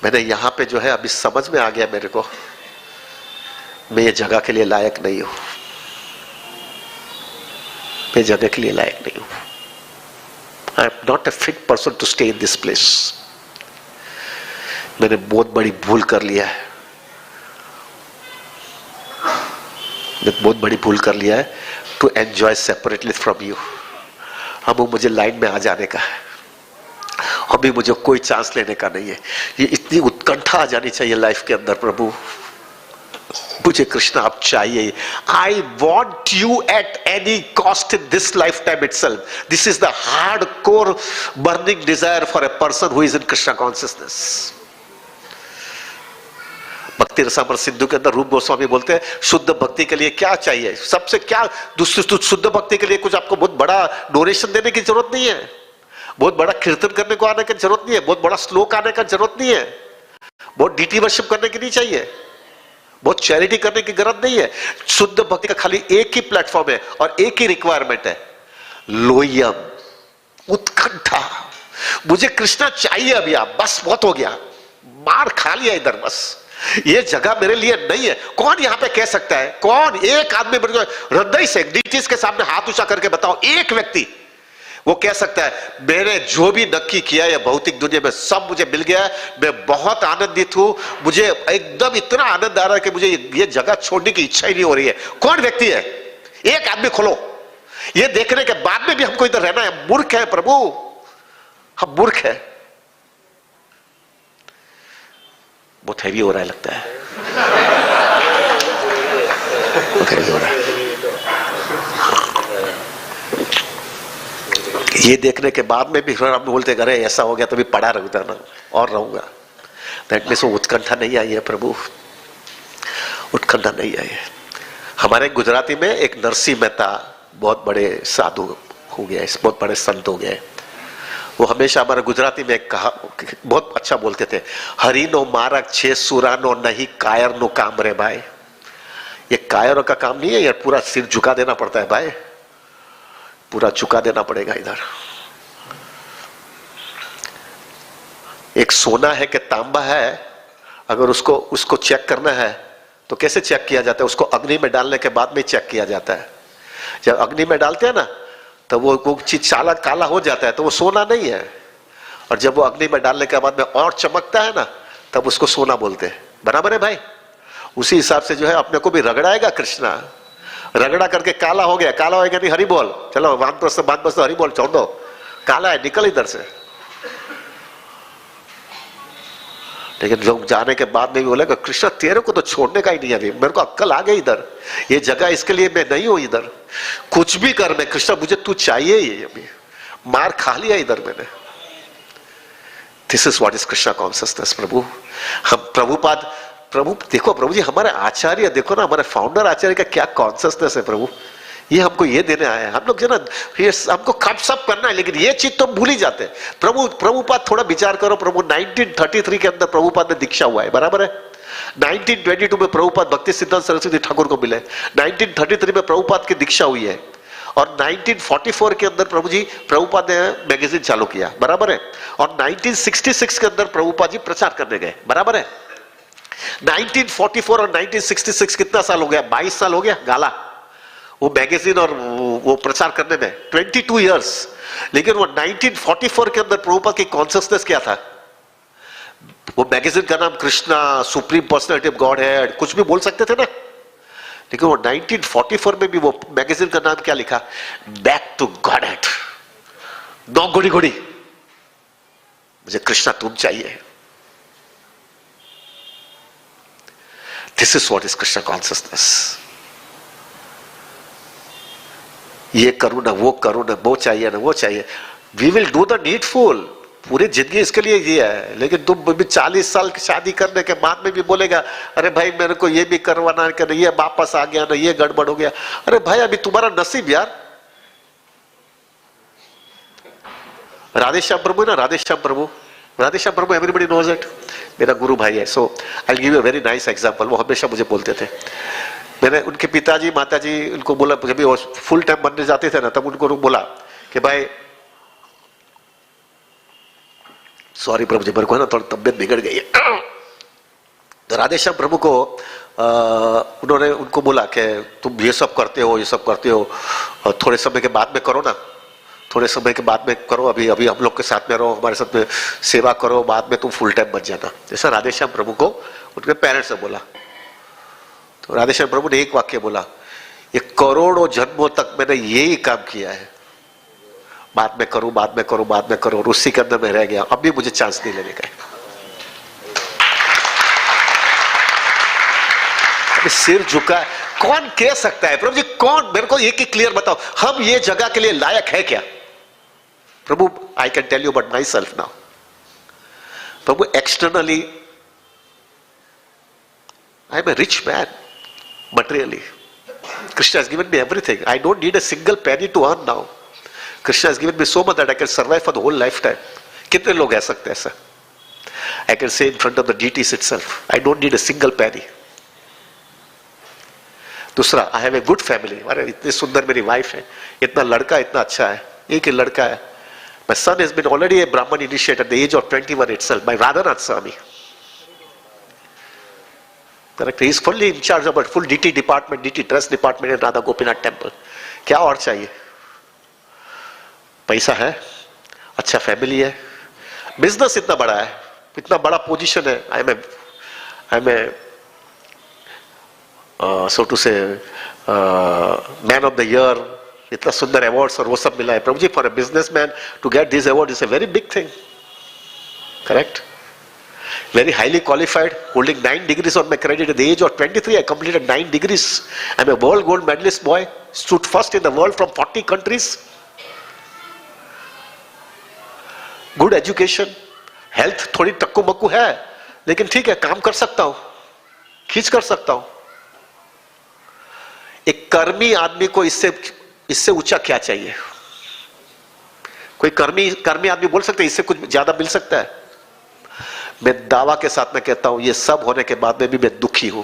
मैंने यहाँ पे जो है अभी समझ में आ गया मेरे को, मैं ये जगह के लिए लायक नहीं हूं, मैं जगह के लिए लायक नहीं हूं। I am not a fit person to stay in this place. मैंने बहुत बड़ी भूल कर लिया है, मैंने बहुत बड़ी भूल कर लिया है to enjoy separately from you. अब वो मुझे लाइन में आ जाने का है, अभी मुझे कोई चांस लेने का नहीं है। ये इतनी उत्कंठा आ जानी चाहिए लाइफ के अंदर, प्रभु मुझे कृष्ण आप चाहिए। I want you at any cost in this life time itself. This is the hard core burning desire for a person who is in Krishna consciousness. भक्ति रसामृत सिंधु के अंदर रूप गोस्वामी बोलते हैं शुद्ध भक्ति के लिए क्या चाहिए, सबसे क्या दूसरी शुद्ध भक्ति के लिए कुछ आपको बहुत बड़ा डोनेशन देने की जरूरत नहीं है, बहुत बड़ा कीर्तन करने को आने की जरूरत नहीं है, बहुत बड़ा श्लोक आने का जरूरत नहीं है, बहुत डीटी वर्शिप करने की नहीं चाहिए, बहुत चैरिटी करने की जरूरत नहीं है। शुद्ध भक्ति का खाली एक ही प्लेटफॉर्म है और एक ही रिक्वायरमेंट है, लोयम, उत्कंठा। मुझे कृष्णा चाहिए अभी, आप बस बहुत हो गया, मार खा लिया इधर, बस ये जगह मेरे लिए नहीं है। कौन यहां पे कह सकता है, कौन एक आदमी हृदय से डीटीज के सामने हाथ ऊंचा करके बताओ, एक व्यक्ति वो कह सकता है मैंने जो भी नक्की किया है भौतिक दुनिया में सब मुझे मिल गया, मैं बहुत आनंदित हूं, मुझे एकदम इतना आनंद आ रहा है कि मुझे ये जगह छोड़ने की इच्छा ही नहीं हो रही है। कौन व्यक्ति है? एक आदमी खोलो। ये देखने के बाद में भी हमको इधर रहना है, मूर्ख है प्रभु, हम मूर्ख है। बहुत हैवी हो रहा है लगता है, बहुत हैवी हो रहा है। ये देखने के बाद में भी हम बोलते अरे ऐसा हो गया तो भी पड़ा रहूंगा ना और रहूंगा। दैट मीन्स वो उत्कंठा नहीं आई है प्रभु, उत्कंठा नहीं आई है। हमारे गुजराती में एक नरसिंह मेहता बहुत बड़े साधु हो गया, इस बहुत बड़े संत हो गए। वो हमेशा हमारे गुजराती में एक कहा, बहुत अच्छा बोलते थे, हरि नो मारक छे सुरानो नहीं कायर नो काम रे भाई। ये कायरों का काम नहीं है, यार पूरा सिर झुका देना पड़ता है भाई, पूरा झुका देना पड़ेगा। इधर एक सोना है कि तांबा है, अगर उसको चेक करना है तो कैसे चेक किया जाता है? उसको अग्नि में डालने के बाद में चेक किया जाता है। जब अग्नि में डालते हैं ना तो वो चीज काला हो जाता है, तो वो सोना नहीं है। और जब वो अग्नि में डालने के बाद में और चमकता है ना, तब उसको सोना बोलते हैं। बराबर है भाई? उसी हिसाब से जो है अपने को भी रगड़ाएगा कृष्णा, रगड़ा करके काला हो गया, काला होगा नहीं हरि बोल, चलो बांध हरि बोल छोड़ दो, काला है निकल इधर से। लेकिन लोग जाने के बाद में भी बोलेगा कृष्णा तेरे को तो छोड़ने का ही नहीं है, अभी मेरे को अक्ल आ गई, इधर ये जगह इसके लिए मैं नहीं हूं, इधर कुछ भी कर मैं कृष्णा मुझे तू चाहिए ही, अभी मार खा लिया इधर मैंने। This is what is Krishna consciousness. प्रभु हम प्रभु देखो प्रभु जी, हमारे आचार्य देखो ना, हमारे फाउंडर आचार्य का क्या कॉन्शियसनेस है प्रभु। ये हमको ये देने आए हैं, हम लोग जो ना ये हमको कब सब करना है, लेकिन ये चीज तो भूल ही जाते हैं। प्रभुपाद थोड़ा विचार करो, प्रभु 1933 के अंदर प्रभुपाद में दीक्षा हुआ है, बराबर है? 1922 में प्रभुपाद भक्ति सिद्धांत सरस्वती ठाकुर को मिले, 1933 में प्रभुपाद की दीक्षा हुई है, और 1944 के अंदर प्रभुपाद ने मैगजीन चालू किया, बराबर है? और 1966 के अंदर प्रभुपाद जी प्रचार करने गए, बराबर है? 1944 और 1966 कितना साल हो गया? 22 साल हो गया गाला वो मैगजीन और वो प्रचार करने में, 22 इयर्स। लेकिन वो 1944 के अंदर प्रभुपाद की कॉन्शियसनेस क्या था? वो मैगजीन का नाम Krishna supreme personality of God head कुछ भी बोल सकते थे ना, लेकिन वो 1944 में भी वो मैगजीन का नाम क्या लिखा? Back to Godhead, no goody goody, मुझे कृष्णा तुम चाहिए। This is what is Krishna consciousness. ये करूं ना वो करूं ना, वो चाहिए ना वो चाहिए, we will do the needful, पूरी जिंदगी इसके लिए जिया है। लेकिन तुम भी 40 साल की शादी करने के बाद में भी बोलेगा अरे भाई मेरे को ये भी करवाना, कर ये वापस आ गया ना, ये गड़बड़ हो गया। अरे भाई अभी तुम्हारा नसीब यार। राधेश्याम प्रभु ना, राधेश्याम प्रभु एवरीबडी नोज इट, मेरा गुरु भाई है। So I give you a very nice example. वो हमेशा मुझे बोलते थे, मैंने उनके पिताजी माताजी उनको बोला, जब भी फुल टाइम बनने जाते थे ना, तब उनको बोला कि भाई सॉरी प्रभु जी मेरे को ना थोड़ी तबियत बिगड़ गई है। तो राधेश्याम प्रभु को उन्होंने उनको बोला कि तुम ये सब करते हो, थोड़े समय के बाद में करो ना, थोड़े समय के बाद में करो, अभी हम लोग के साथ में रहो, हमारे साथ में सेवा करो, बाद में तुम फुल टाइम बन जाना। जैसा राधेश्याम प्रभु को उनके पेरेंट्स ने बोला, तो राधेश्याम प्रभु ने एक वाक्य बोला, ये करोड़ों जन्मों तक मैंने यही काम किया है, बाद में करो, और उसी के अंदर में रह गया, अब भी मुझे चांस नहीं लेने का। सिर झुका, कौन कह सकता है प्रभु जी, कौन मेरे को एक ही क्लियर बताओ, हम ये जगह के लिए लायक है क्या? प्रभु I can tell you about myself now. प्रभु externally I am a rich man, materially Krishna has given me everything. I don't need a single penny to earn now. Krishna has given me so much that I can survive for the whole lifetime. कितने लोग कह सकते हैं ऐसा? I can say in front of the deities itself, I don't need a single penny. दूसरा, I have a good family. अरे इतनी सुंदर मेरी वाइफ है, इतना लड़का इतना अच्छा है, एक ही लड़का है। My son has been already a Brahman initiate at the age of 21 itself by Radhanath Swami. Correct. He is fully in charge of a full DT department, DT dress department in Radha Gopinath temple. क्या और चाहिए? पैसा है, अच्छा family है, business इतना बड़ा है, इतना बड़ा पोजीशन है, I am a so to say man of the year, इतना सुंदर अवार्ड्स और वो सब मिला है। प्रभु जी, for a businessman to get this award is a very big thing. Correct? Very highly qualified, holding 9 degrees on my credit. At the age of 23, I completed 9 degrees. I'm a world gold medalist boy. Stood first in the world from 40 countries. Good education. Health थोड़ी टक्कू मक्कू है, लेकिन ठीक है, काम कर सकता हूं, खींच कर सकता हूं। एक कर्मी आदमी को इससे ऊंचा क्या चाहिए? कोई कर्मी आदमी बोल सकते हैं इससे कुछ ज्यादा मिल सकता है? मैं दावा के साथ में कहता हूं, ये सब होने के बाद में भी मैं दुखी हूं।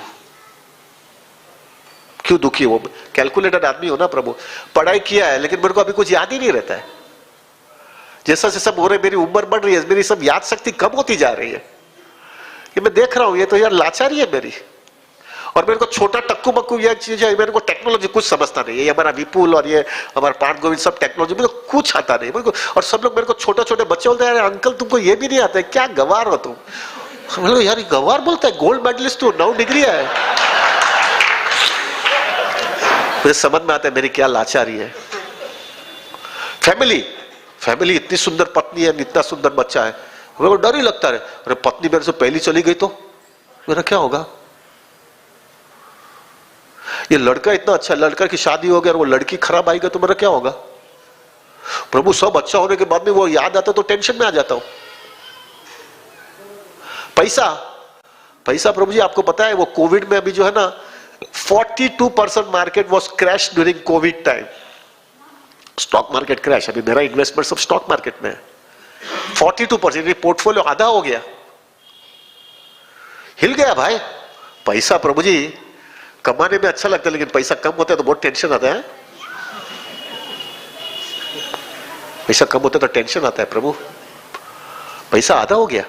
क्यों दुखी हूं? कैलकुलेटेड आदमी हो ना प्रभु, पढ़ाई किया है लेकिन मेरे को अभी कुछ याद ही नहीं रहता है। जैसा जैसा हो रहा है, मेरी उम्र बढ़ रही है, मेरी सब याद शक्ति कम होती जा रही है। ये मैं देख रहा हूं, ये तो यार लाचारी है मेरी। और मेरे को छोटा टक्कू मक्कू ये चीज है, मेरे को टेक्नोलॉजी कुछ समझता नहीं है। ये हमारा विपुल और ये हमारा पार्थ गोविंद सब टेक्नोलॉजी मेरे को कुछ आता नहीं मेरे को। और सब लोग मेरे को छोटे छोटे बच्चे बोलते हैं, अंकल तुमको ये भी नहीं आता है, क्या गवार हो तुम? यार ये गवार बोलता है? गोल्ड मेडलिस्ट हो, 9 डिग्री है। मुझे समझ में आता है मेरी क्या लाचारी है। फैमिली इतनी सुंदर पत्नी है, इतना सुंदर बच्चा है, मेरे को डर ही लगता है, अरे पत्नी मेरे से पहली चली गई तो मेरा क्या होगा? ये लड़का इतना अच्छा, लड़का की शादी हो गई और वो लड़की खराब आएगी तो मेरा क्या होगा? प्रभु सब अच्छा होने के बाद में वो याद आता तो टेंशन में आ जाता हूं। पैसा प्रभु जी आपको पता है वो कोविड में अभी जो है ना 42% market was crash during Covid time. Stock market crash. अभी मेरा इन्वेस्टमेंट सब स्टॉक मार्केट में है। 42% पोर्टफोलियो आधा हो गया, हिल गया भाई। पैसा प्रभु जी कमाने में अच्छा लगता है लेकिन पैसा कम होता है तो बहुत टेंशन आता है। पैसा कम होता है तो टेंशन आता है प्रभु। पैसा आधा हो गया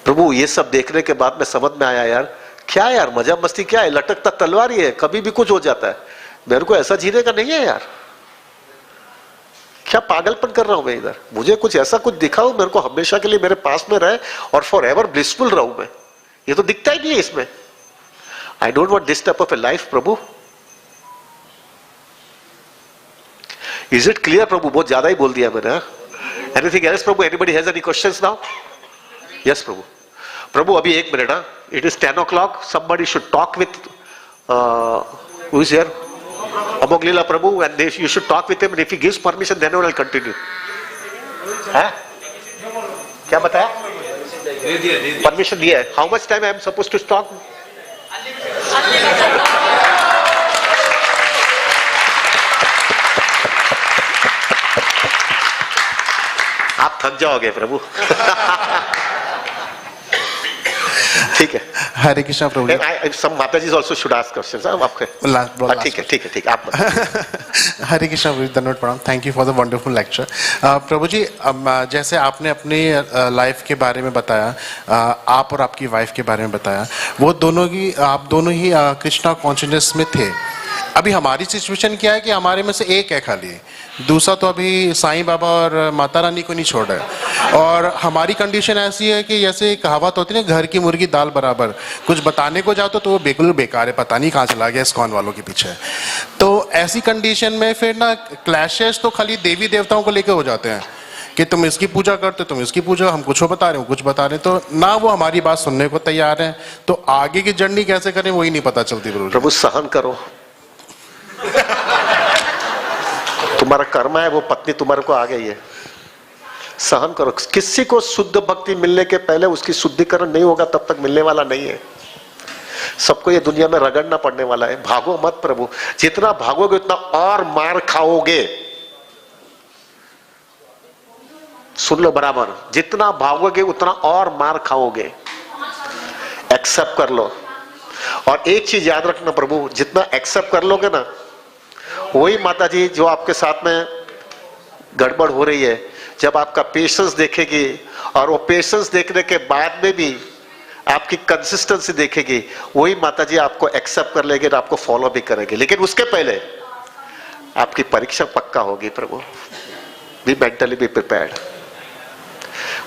प्रभु। ये सब देखने के बाद में समझ में आया यार, क्या यार मजा मस्ती क्या है, लटकता तलवार ही है, कभी भी कुछ हो जाता है। मेरे को ऐसा जीने का नहीं है यार। क्या पागलपन कर रहा हूं मैं इधर? मुझे कुछ ऐसा कुछ दिखाओ मेरे को, हमेशा के लिए मेरे पास में रहे और फॉर एवर ब्लिसफुल रहूं मैं। ये तो दिखता ही नहीं है इसमें। I don't want this type of a life प्रभु। इज इट क्लियर प्रभु? बहुत ज्यादा ही बोल दिया मैंने। एनीथिंग एल्स प्रभु? Anybody has any questions now? Yes प्रभु। प्रभु अभी 1 minute. It is 10 o'clock. Somebody should talk with who is here? Among Lila Prabhu, and you should talk with him, and if he gives permission then I will continue. है? क्या बताया? Permission दिया है। How much time I am supposed to talk? आप थक जाओगे प्रभु। ठीक है। हरे कृष्णा प्रभु जी। Some Mataji also should ask questions. आपके ठीक है आप हरे कृष्णा प्रभु जी, धन्यवाद प्रणाम। Thank you for the wonderful lecture. प्रभु जी जैसे आपने अपनी लाइफ के बारे में बताया, आप और आपकी वाइफ के बारे में बताया, वो दोनों की आप दोनों ही कृष्णा कॉन्शियसनेस में थे। अभी हमारी सिचुएशन क्या है कि हमारे में से एक है खाली, दूसरा तो अभी साईं बाबा और माता रानी को नहीं छोड़ रहा है। और हमारी कंडीशन ऐसी है कि जैसे कहावत होती है ना, घर की मुर्गी दाल बराबर, कुछ बताने को जाओ तो वो बिल्कुल बेकार है, पता नहीं कहाँ चला गया इस्कॉन वालों के पीछे। तो ऐसी कंडीशन में फिर ना क्लैशेस तो खाली देवी देवताओं को लेकर हो जाते हैं कि तुम इसकी पूजा करते, तुम इसकी पूजा, हम कुछ बता रहे हो कुछ बता रहे हैं, तो ना वो हमारी बात सुनने को तैयार है। तो आगे की जर्नी कैसे करें वही नहीं पता चलती। प्रभु सहन करो। तुम्हारा कर्म है, वो पत्नी तुम्हारे को आ गई है, सहन करो। किसी को शुद्ध भक्ति मिलने के पहले उसकी शुद्धिकरण नहीं होगा तब तक मिलने वाला नहीं है। सबको ये दुनिया में रगड़ना पड़ने वाला है। भागो मत प्रभु, जितना भागोगे उतना और मार खाओगे। सुन लो बराबर, जितना भागोगे उतना और मार खाओगे। एक्सेप्ट कर लो। और एक चीज याद रखना प्रभु, जितना एक्सेप्ट कर लोगे ना, वही माता जी जो आपके साथ में गड़बड़ हो रही है, जब आपका पेशेंस देखेगी और वो पेशेंस देखने के बाद में भी आपकी कंसिस्टेंसी देखेगी, वही माता जी आपको एक्सेप्ट कर लेगी और आपको फॉलो भी करेगी। लेकिन उसके पहले आपकी परीक्षा पक्का होगी प्रभु। Be mentally be prepared.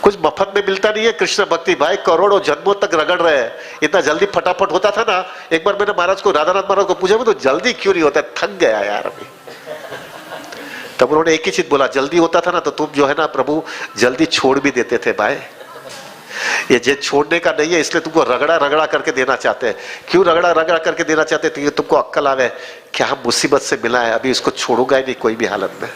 कुछ मफत में मिलता नहीं है कृष्ण भक्ति भाई, करोड़ों जन्मों तक रगड़ रहे हैं। इतना जल्दी फटाफट होता था ना। एक बार मैंने महाराज को, राधानाथ महाराज को पूछा, मैं तो जल्दी क्यों नहीं होता, थक गया यार अभी। तब उन्होंने एक ही चीज बोला, जल्दी होता था ना तो तुम जो है ना प्रभु जल्दी छोड़ भी देते थे भाई। ये जे छोड़ने का नहीं है, इसलिए तुमको रगड़ा रगड़ा करके देना चाहते हैं। क्यों रगड़ा रगड़ा करके देना चाहते हैं? तो तुमको अक्कल आवे क्या मुसीबत से मिला है, अभी इसको छोड़ूंगा ही नहीं कोई भी हालत में।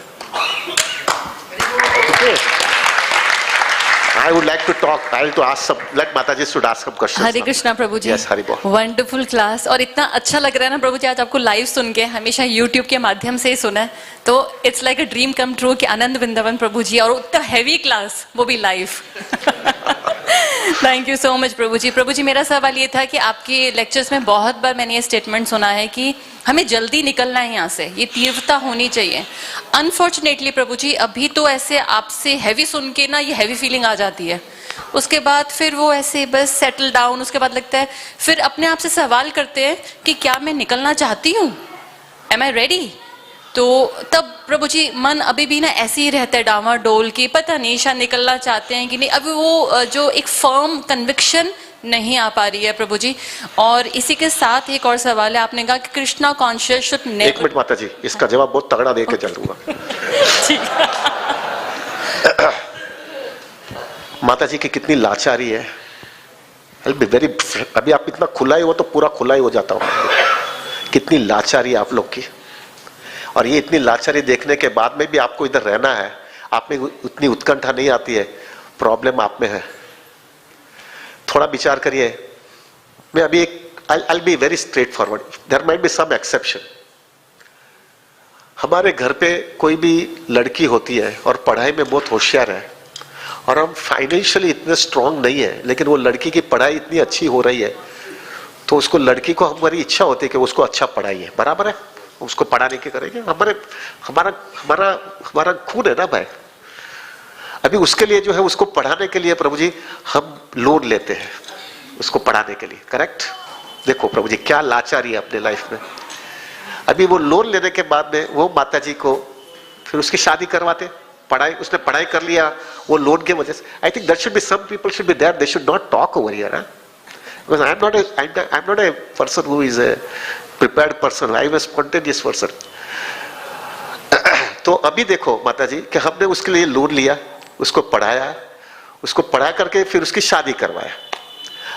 I would like to talk. I will to ask some. Let Mataji should ask some questions. हरे कृष्णा प्रभु जी। Yes, हरि बोल। वंडरफुल क्लास, और इतना अच्छा लग रहा है ना प्रभु जी, आज आपको लाइव सुन के, हमेशा यूट्यूब के माध्यम से ही सुना है, तो it's like a dream come true कि आनंद वृंदावन प्रभु जी, और उतना हैवी क्लास, वो भी live. Thank you so much प्रभु जी। प्रभु जी, मेरा सवाल ये था कि आपके लेक्चर्स में बहुत बार मैंने ये स्टेटमेंट सुना है कि हमें जल्दी निकलना है यहाँ से, ये तीव्रता होनी चाहिए। अनफॉर्चुनेटली प्रभु जी, अभी तो ऐसे आपसे हैवी सुन के ना ये हैवी फीलिंग आ जाती है, उसके बाद फिर वो ऐसे बस सेटल डाउन, उसके बाद लगता है, फिर अपने आप से सवाल करते हैं कि क्या मैं निकलना चाहती हूँ, एम आई रेडी? तो तब प्रभु जी मन अभी भी ना ऐसे ही रहता है डामाडोल की, पता नहीं शायद निकलना चाहते हैं कि नहीं, अभी वो जो एक फर्म कन्विक्शन नहीं आ पा रही है प्रभु जी। और इसी के साथ एक और सवाल है, आपने कहा कि कृष्णा कॉन्शियस शुड नेवर। एक मिनट माता जी, इसका जवाब बहुत तगड़ा दे के चलूंगा। माता जी की कितनी लाचारी है। वेरी, अभी आप इतना खुला ही हो तो पूरा खुला ही हो जाता हूँ। कितनी लाचारी है आप लोग की, और ये इतनी लाचारी देखने के बाद में भी आपको इधर रहना है, आप में उतनी उत्कंठा नहीं आती है, प्रॉब्लम आप में है। थोड़ा विचार करिए। मैं अभी एक I'll be very straightforward. There might be some exception. हमारे घर पे कोई भी लड़की होती है और पढ़ाई में बहुत होशियार है, और हम फाइनेंशियली इतने स्ट्रांग नहीं है, लेकिन वो लड़की की पढ़ाई इतनी अच्छी हो रही है, तो उसको, लड़की को हमारी इच्छा होती है कि उसको अच्छा पढ़ाइए, बराबर है, उसको पढ़ाने की करेंगे। हमारा खून है ना भाई। अभी उसके लिए जो है, उसको पढ़ाने के लिए प्रभु जी हम लोन लेते हैं उसको पढ़ाने के लिए, करेक्ट? देखो प्रभु जी क्या लाचारी है अपने लाइफ में। अभी वो लोन लेने के बाद में वो माता जी को फिर उसकी शादी करवाते, पढ़ाई, उसने पढ़ाई कर लिया वो लोन के वजह से। I think that should be, some people should be there, they should not talk over here, because I am not a person who is a prepared person, I am a spontaneous person. तो अभी देखो माता जी कि हमने उसके लिए loan लिया, उसको पढ़ाया, उसको पढ़ा करके फिर उसकी शादी करवाया।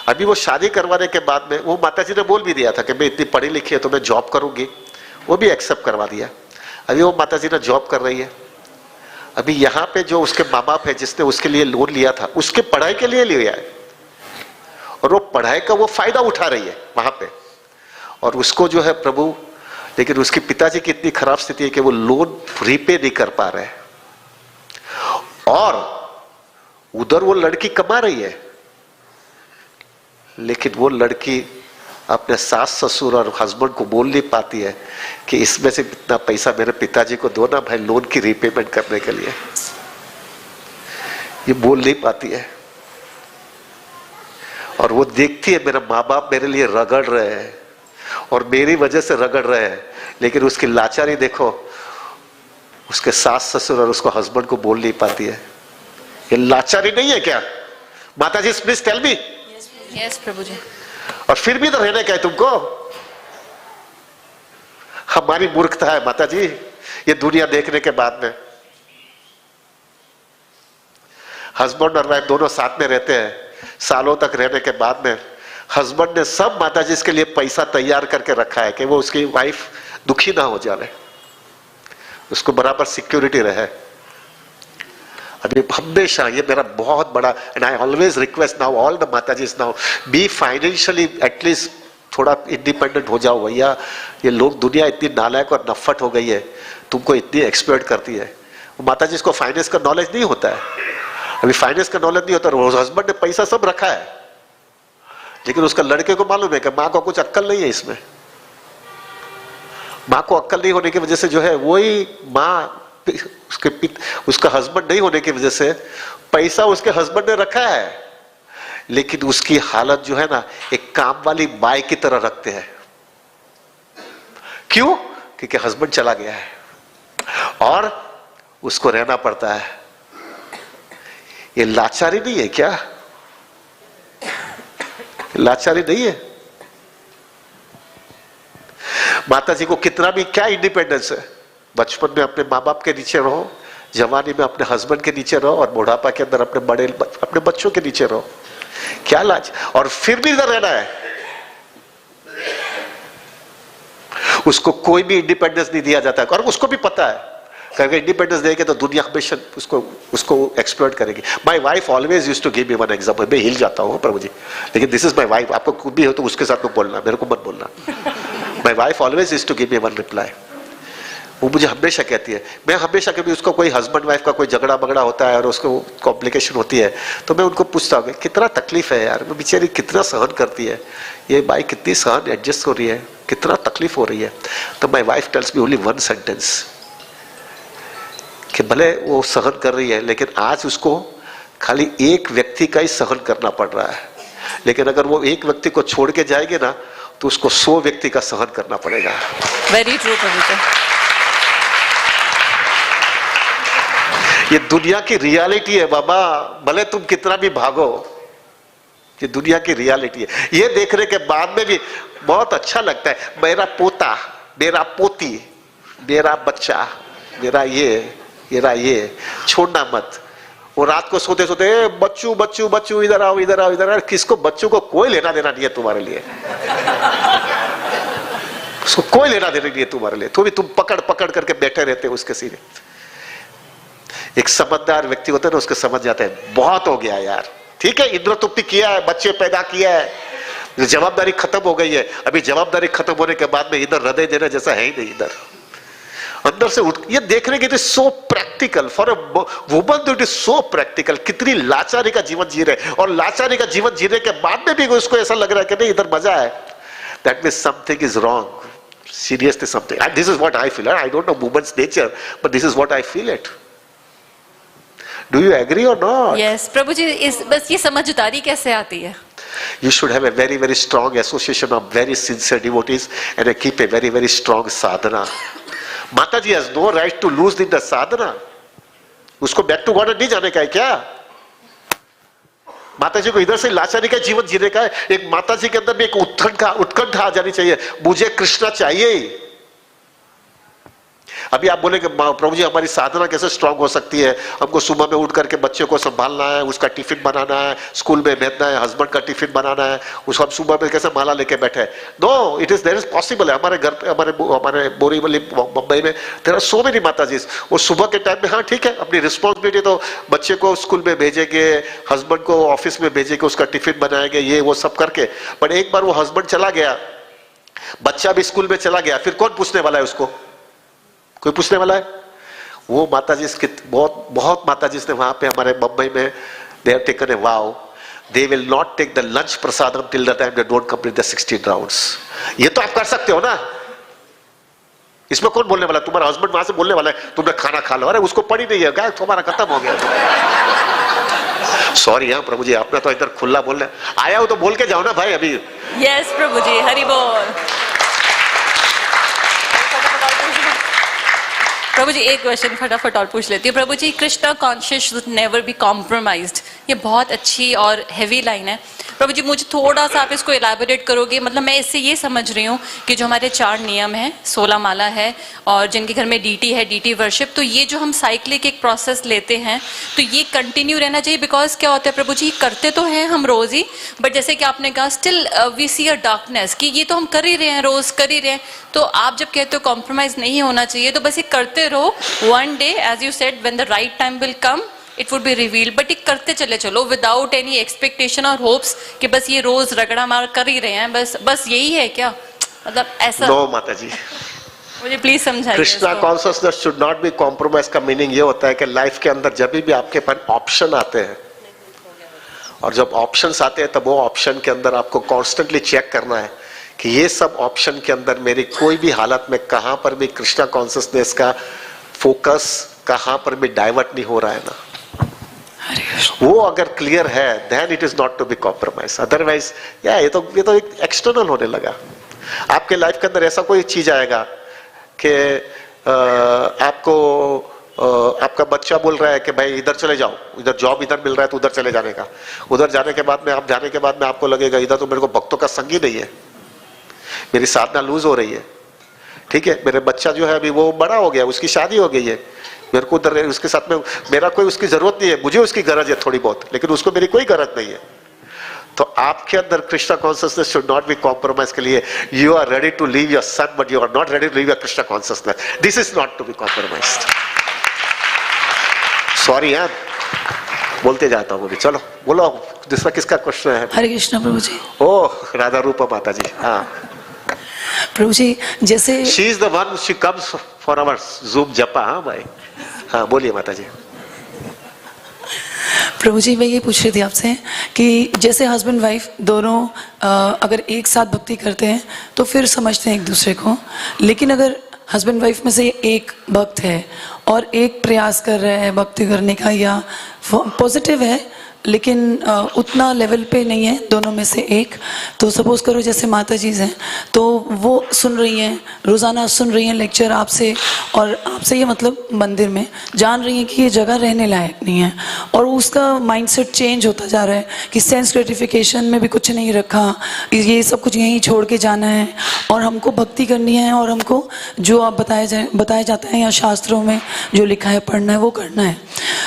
अभी वो शादी करवाने के बाद में वो माता जी ने बोल भी दिया था कि मैं इतनी पढ़ी लिखी है तो मैं जॉब करूंगी, वो भी एक्सेप्ट करवा दिया। अभी वो माता जी ने जॉब कर रही है। अभी यहाँ पे जो उसके माँ बाप है जिसने उसके लिए लोन लिया था, उसके पढ़ाई के लिए लिया है, और वो पढ़ाई का वो फायदा उठा रही है वहां पे, और उसको जो है प्रभु, लेकिन उसके पिताजी की इतनी खराब स्थिति है कि वो लोन रीपे नहीं कर पा रहे, और उधर वो लड़की कमा रही है, लेकिन वो लड़की अपने सास ससुर और हस्बैंड को बोल नहीं पाती है कि इसमें से इतना पैसा मेरे पिताजी को दो ना भाई, लोन की रीपेमेंट करने के लिए। ये बोल नहीं पाती है, और वो देखती है मेरा माँ बाप मेरे लिए रगड़ रहे हैं और मेरी वजह से रगड़ रहे हैं, लेकिन उसकी लाचारी देखो, उसके सास ससुर और उसको हस्बैंड को बोल नहीं पाती है। ये लाचारी नहीं है क्या माता जी? Please tell me. यस प्रभु जी। और फिर भी तो रहने क्या है तुमको? हमारी मूर्खता है माता जी ये दुनिया देखने के बाद में। हस्बैंड और वाइफ दोनों साथ में रहते हैं, सालों तक रहने के बाद में हस्बैंड ने सब माता जी इसके लिए पैसा तैयार करके रखा है कि वो उसकी वाइफ दुखी ना हो जाए, उसको बराबर सिक्योरिटी रहे। अभी हमेशा ये मेरा बहुत बड़ा, and I always request now all the matajis now, be financially at least थोड़ा इंडिपेंडेंट हो जाओ भैया। ये लोग, दुनिया इतनी नालायक और नफट हो गई है, तुमको इतनी एक्सप्लॉइट करती है। माताजी इसको फाइनेंस का नॉलेज नहीं होता है, अभी फाइनेंस का नॉलेज नहीं होता। हस्बैंड ने पैसा सब रखा है, लेकिन उसका लड़के को मालूम है कि माँ को कुछ अक्कल नहीं है इसमें। माँ को अक्कल नहीं होने की वजह से जो है वही माँ, उसका हस्बैंड नहीं होने की वजह से पैसा उसके हस्बैंड ने रखा है, लेकिन उसकी हालत जो है ना एक काम वाली बाई की तरह रखते हैं। क्यों? क्योंकि हस्बैंड चला गया है और उसको रहना पड़ता है। ये लाचारी नहीं है क्या? लाचारी नहीं है? माता जी को कितना भी क्या इंडिपेंडेंस है, बचपन में अपने माँ बाप के नीचे रहो, जवानी में अपने हस्बैंड के नीचे रहो, और बुढ़ापा के अंदर अपने बच्चों के नीचे रहो। क्या लाज, और फिर भी इधर रहना है। उसको कोई भी इंडिपेंडेंस नहीं दिया जाता है, और उसको भी पता है करके इंडिपेंडेंस देंगे तो दुनिया हमेशा उसको एक्सप्लॉइट करेगी. My wife always used to give me one example. मैं हिल जाता हूँ प्रभु जी, लेकिन दिस इज माई वाइफ. आपको खुद भी हो तो उसके साथ में बोलना, मेरे को मत बोलना. My wife always used to give me one reply. वो मुझे हमेशा कहती है, मैं हमेशा कभी उसको कोई हस्बैंड वाइफ का कोई झगड़ा बगड़ा होता है और उसको कॉम्प्लिकेशन होती है तो मैं उनको पूछता हूँ कितना तकलीफ है यार, मैं बेचारी कितना सहन करती है, ये बाई कितनी सहन एडजस्ट हो रही है, कितना तकलीफ हो रही है. तो my wife tells me only one sentence कि भले वो सहन कर रही है लेकिन आज उसको खाली एक व्यक्ति का ही सहन करना पड़ रहा है, लेकिन अगर वो एक व्यक्ति को छोड़ के जाएंगे ना तो उसको 100 व्यक्ति का सहन करना पड़ेगा. वेरी ट्रू प्रभु. ये दुनिया की रियलिटी है बाबा, भले तुम कितना भी भागो, ये दुनिया की रियलिटी है. ये देखने के बाद में भी बहुत अच्छा लगता है, मेरा पोता, मेरा पोती, मेरा बच्चा, मेरा ये छोड़ना मत. वो रात को सोते सोते बच्चू बच्चू बच्चू इधर आओ इधर आओ इधर आओ. किसको बच्चों को कोई लेना देना नहीं है तुम्हारे लिए, उसको कोई लेना देना नहीं है तुम्हारे लिए. तो भी तुम पकड़ पकड़ करके बैठे रहते हो उसके सीने. एक समझदार व्यक्ति होता है ना, उसके समझ जाते हैं बहुत हो गया यार, ठीक है इंद्र तुप्ति किया है, बच्चे पैदा किया है, जवाबदारी खत्म हो गई है. अभी जवाबदारी खत्म होने के बाद में इधर हृदय देने जैसा है ही नहीं. इधर अंदर से उठ ये देखने के लिए सो practical for a woman, it is so practical. कितनी लाचारी का जीवन जी रहे और लाचारी का जीवन जीने के बाद में भी उसको ऐसा लग रहा है कि नहीं इधर मजा है. That means something is wrong, seriously something. And this is what I feel. I don't know woman's nature, but this is what I feel it. Do you agree or not? Yes, प्रभु जी बस ये समझदारी कैसे आती है? You should have a very very strong association of very sincere devotees and keep a very very strong sadhana. Mataji has no right to lose in the sadhana. उसको back to God नहीं जाने का है क्या? माताजी को इधर से लाचारी का जीवन जीने का है. एक माताजी के अंदर में एक उत्कंठा आ जानी चाहिए, मुझे कृष्णा चाहिए ही. अभी आप बोले कि प्रभु जी हमारी साधना कैसे स्ट्रांग हो सकती है, हमको सुबह में उठ करके बच्चे को संभालना है, उसका टिफिन बनाना है, स्कूल में भेजना है, हस्बैंड का टिफिन बनाना है, उसको हम सुबह में कैसे माला लेके बैठे. No, it is there is possible है. हमारे घर पे हमारे बोरीवली मुंबई में देयर आर सो मेनी माताजी. वो सुबह के टाइम में हाँ ठीक है अपनी रिस्पॉन्सिबिलिटी तो बच्चे को स्कूल में भेजेंगे, हस्बैंड को ऑफिस में भेजेंगे, उसका टिफिन बनाएंगे, ये वो सब करके. बट एक बार वो हस्बैंड चला गया, बच्चा भी स्कूल में चला गया, फिर कौन पूछने वाला है उसको? कोई पूछने वाला है? वो माताजी बहुत माताजी ने वहां पे हमारे मुंबई में they have taken a vow, they will not take the lunch prasadam till the time they don't complete the 16 rounds. ये तो आप कर सकते हो ना, इसमें कौन बोलने वाला? तुम्हारा हस्बैंड वहां से बोलने वाला है तुमने खाना खा लो. अरे उसको पड़ी नहीं है क्या, तुम्हारा खत्म हो गया. सॉरी हाँ प्रभु जी, आपने तो इधर खुला बोलने आया हो तो बोल के जाओ ना भाई अभी. यस प्रभु जी, हरि बोल. प्रभु जी एक क्वेश्चन फटाफट और पूछ लेती हूँ. प्रभु जी, Krishna conscious should never be compromised, ये बहुत अच्छी और हैवी लाइन है. प्रभु जी मुझे थोड़ा सा आप इसको इलैबोरेट करोगे? मतलब मैं इससे ये समझ रही हूँ कि जो हमारे 4 नियम हैं, 16 माला है और जिनके घर में डीटी है, डीटी वर्शिप, तो ये जो हम साइक्लिक एक प्रोसेस लेते हैं तो ये कंटिन्यू रहना चाहिए. बिकॉज क्या होता है प्रभु जी, करते तो हैं हम रोज ही, बट जैसे कि आपने कहा still we see a darkness कि ये तो हम कर ही रहे हैं, रोज कर ही रहे हैं. तो आप जब कहते हो कॉम्प्रोमाइज नहीं होना चाहिए तो बस ये करते रहो. One day as you said when the right time will come it would be reveal, but ये करते चले चलो विदाउट एनी एक्सपेक्टेशन और होप्स कि बस ये रोज रगड़ा मार कर ही रहे हैं. बस यही है क्या? मतलब ऐसा? नो माता जी, मुझे प्लीज समझाइए. Krishna consciousness should not be compromise का मीनिंग ये होता है कि लाइफ के अंदर जब भी आपके पास ऑप्शन आते हैं और जब ऑप्शंस आते हैं तब वो ऑप्शन के अंदर आपको कॉन्स्टेंटली चेक करना है कि ये सब ऑप्शन के अंदर मेरी कोई भी हालत में कहां पर भी कृष्णा कॉन्शियसनेस का फोकस कहां पर भी डाइवर्ट नहीं हो रहा है ना. वो अगर क्लियर है then it is not to be compromise. Otherwise ये तो एक एक्सटर्नल होने लगा. आपके लाइफ के अंदर ऐसा कोई चीज आएगा कि आपको आपका बच्चा बोल रहा है कि भाई इधर चले जाओ, इधर जॉब इधर मिल रहा है तो उधर चले जाने का. उधर जाने के बाद में आपको लगेगा इधर तो मेरे को भक्तों का संग ही नहीं है, मेरी साधना लूज हो रही है. ठीक है, मेरे बच्चा जो है अभी वो बड़ा हो गया, उसकी शादी हो गई है, मेरे को उधर उसके साथ में मेरा कोई उसकी जरूरत नहीं है, मुझे उसकी गरज है थोड़ी बहुत, लेकिन उसको मेरी कोई गरज नहीं है. तो आपके अंदर Krishna consciousness should not be compromise के लिए you are ready to leave your son but you are not ready to leave your Krishna consciousness. This is not to be compromised. Sorry यार, बोलते जाता हूँ अभी। चलो बोलो, दूसरा किसका क्वेश्चन है? हरे कृष्णा प्रभु जी। ओह राधा रूपा माता जी। हाँ, प्रभु जी जैसे she is the one, she comes for our Zoom japa. हाँ भाई, हाँ बोलिए माता जी। प्रभु जी मैं ये पूछ रही थी आपसे कि जैसे हस्बैंड वाइफ दोनों अगर एक साथ भक्ति करते हैं तो फिर समझते हैं एक दूसरे को, लेकिन अगर हस्बैंड वाइफ में से एक भक्त है और एक प्रयास कर रहा है भक्ति करने का या पॉजिटिव है लेकिन उतना लेवल पे नहीं है दोनों में से एक, तो सपोज करो जैसे माता जी हैं तो वो सुन रही हैं, रोज़ाना सुन रही हैं लेक्चर आपसे, और आपसे ये मतलब मंदिर में जान रही हैं कि ये जगह रहने लायक नहीं है, और उसका माइंडसेट चेंज होता जा रहा है कि सेंस ग्रेटिफिकेशन में भी कुछ नहीं रखा, ये सब कुछ यहीं छोड़ के जाना है और हमको भक्ति करनी है और हमको जो आप बताया जाता है या शास्त्रों में जो लिखा है पढ़ना है वो करना है।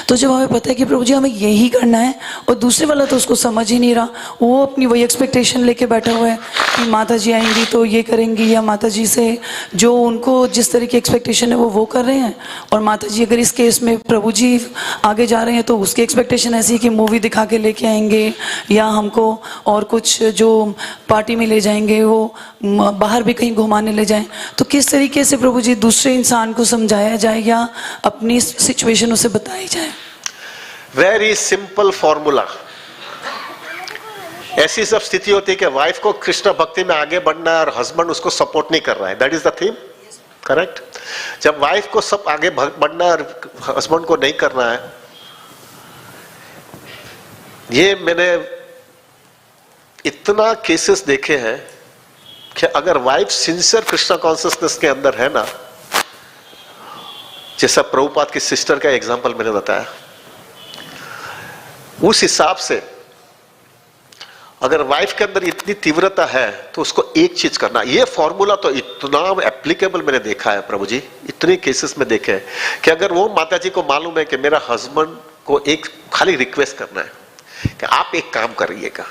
तो जब हमें पता है कि प्रभु जी हमें यही करना है और दूसरे वाला तो उसको समझ ही नहीं रहा, वो अपनी वही एक्सपेक्टेशन लेके बैठा हुआ है कि माता जी आएंगी तो ये करेंगी, या माता जी से जो उनको जिस तरह की एक्सपेक्टेशन है वो कर रहे हैं, और माता जी अगर इस केस में प्रभु जी आगे जा रहे हैं तो उसकी एक्सपेक्टेशन ऐसी है कि मूवी दिखा के लेके आएंगे या हमको और कुछ जो पार्टी में ले जाएंगे, वो बाहर भी कहीं घुमाने ले जाएं। तो किस तरीके से प्रभु जी दूसरे इंसान को समझाया जाए या अपनी सिचुएशन उसे बताई जाए? Very simple formula. ऐसी सब स्थिति होती है कि वाइफ को कृष्ण भक्ति में आगे बढ़ना है और हस्बैंड उसको सपोर्ट नहीं कर रहा है। That is the theme, correct? जब वाइफ को सब आगे बढ़ना है और हस्बैंड को नहीं करना है, ये मैंने इतना केसेस देखे हैं कि अगर वाइफ सिंसियर कृष्ण कॉन्शियसनेस के अंदर है ना, जैसा प्रभुपाद की सिस्टर का एग्जांपल मैंने बताया, उस हिसाब से अगर वाइफ के अंदर इतनी तीव्रता है तो उसको एक चीज करना। ये फॉर्मूला तो इतना एप्लीकेबल मैंने देखा है प्रभु जी, इतने केसेस में देखे हैं कि अगर वो माता जी को मालूम है कि मेरा हस्बैंड को एक खाली रिक्वेस्ट करना है कि आप एक काम करिएगा,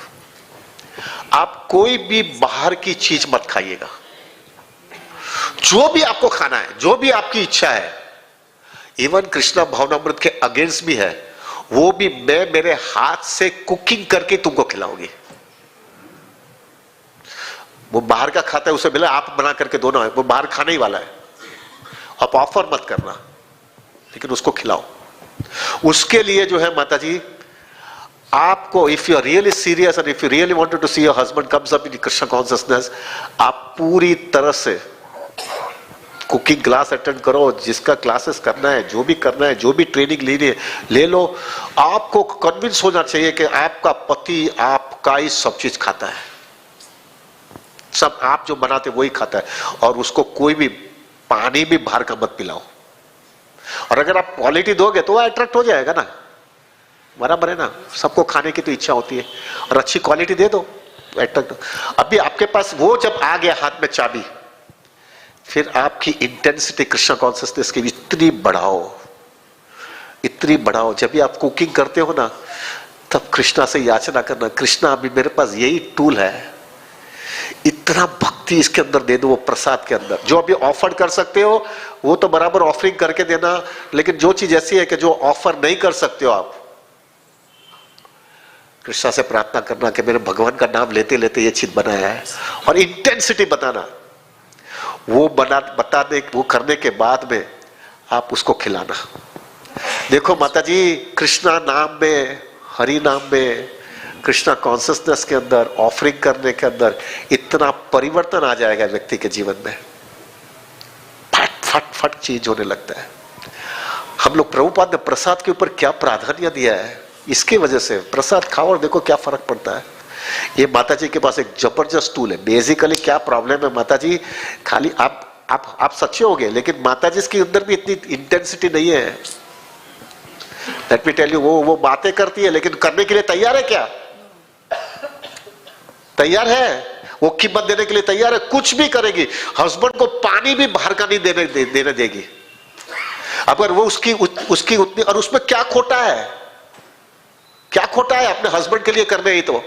आप कोई भी बाहर की चीज मत खाइएगा, जो भी आपको खाना है, जो भी आपकी इच्छा है, इवन कृष्णा भावनामृत के अगेंस्ट भी है, वो भी मैं मेरे हाथ से कुकिंग करके तुमको खिलाऊंगी। वो बाहर का खाता है, उसे मिला आप बना करके दो ना, वो बाहर खाने ही वाला है, आप ऑफर मत करना, लेकिन उसको खिलाओ। उसके लिए जो है माता जी, आपको if you are really serious and if you really wanted to see your husband comes up in Krishna consciousness, आप पूरी तरह से कुकिंग क्लास अटेंड करो, जिसका क्लासेस करना है, जो भी करना है, जो भी ट्रेनिंग लेनी है ले लो। आपको कन्विंस होना चाहिए कि आपका पति आपका ही सब चीज खाता है, सब आप जो बनाते वही खाता है, और उसको कोई भी पानी भी बाहर का मत पिलाओ। और अगर आप क्वालिटी दोगे तो वो अट्रैक्ट हो जाएगा ना, बराबर है ना? सबको खाने की तो इच्छा होती है, और अच्छी क्वालिटी दे दो अट्रैक्ट। अभी आपके पास वो जब आ गया हाथ में चाबी, फिर आपकी इंटेंसिटी कृष्ण कॉन्शियसनेस की इतनी बढ़ाओ, इतनी बढ़ाओ। जब भी आप कुकिंग करते हो ना, तब कृष्णा से याचना करना, कृष्णा अभी मेरे पास यही टूल है, इतना भक्ति इसके अंदर दे दो, वो प्रसाद के अंदर जो अभी ऑफर कर सकते हो वो तो बराबर ऑफरिंग करके देना, लेकिन जो चीज ऐसी है कि जो ऑफर नहीं कर सकते हो, आप कृष्णा से प्रार्थना करना कि मेरे भगवान का नाम लेते लेते ये चीज बनाया है, और इंटेंसिटी बताना। वो बताने वो करने के बाद में आप उसको खिलाना। देखो माता जी, कृष्णा नाम में, हरि नाम में, कृष्णा कॉन्शियसनेस के अंदर ऑफरिंग करने के अंदर इतना परिवर्तन आ जाएगा व्यक्ति के जीवन में, फट फट फट चीज होने लगता है। हम लोग प्रभुपाद ने प्रसाद के ऊपर क्या प्राधान्य दिया है, इसके वजह से प्रसाद खाओ और देखो क्या फर्क पड़ता है। ये माता जी के पास एक जबरदस्त टूल है। बेसिकली क्या प्रॉब्लम है माता जी, खाली आप सच्चे होगे, लेकिन माता जी के अंदर भी इतनी इंटेंसिटी नहीं है। लेट मी टेल यू, वो बातें करती है लेकिन करने के लिए तैयार है क्या? तैयार है, वो कीमत देने के लिए तैयार है, कुछ भी करेगी। हस्बैंड को पानी भी बाहर का नहीं देने देगी अगर वो उसकी उतनी, और उसमें क्या खोटा है, क्या खोटा है अपने हस्बैंड के लिए करने ही तो।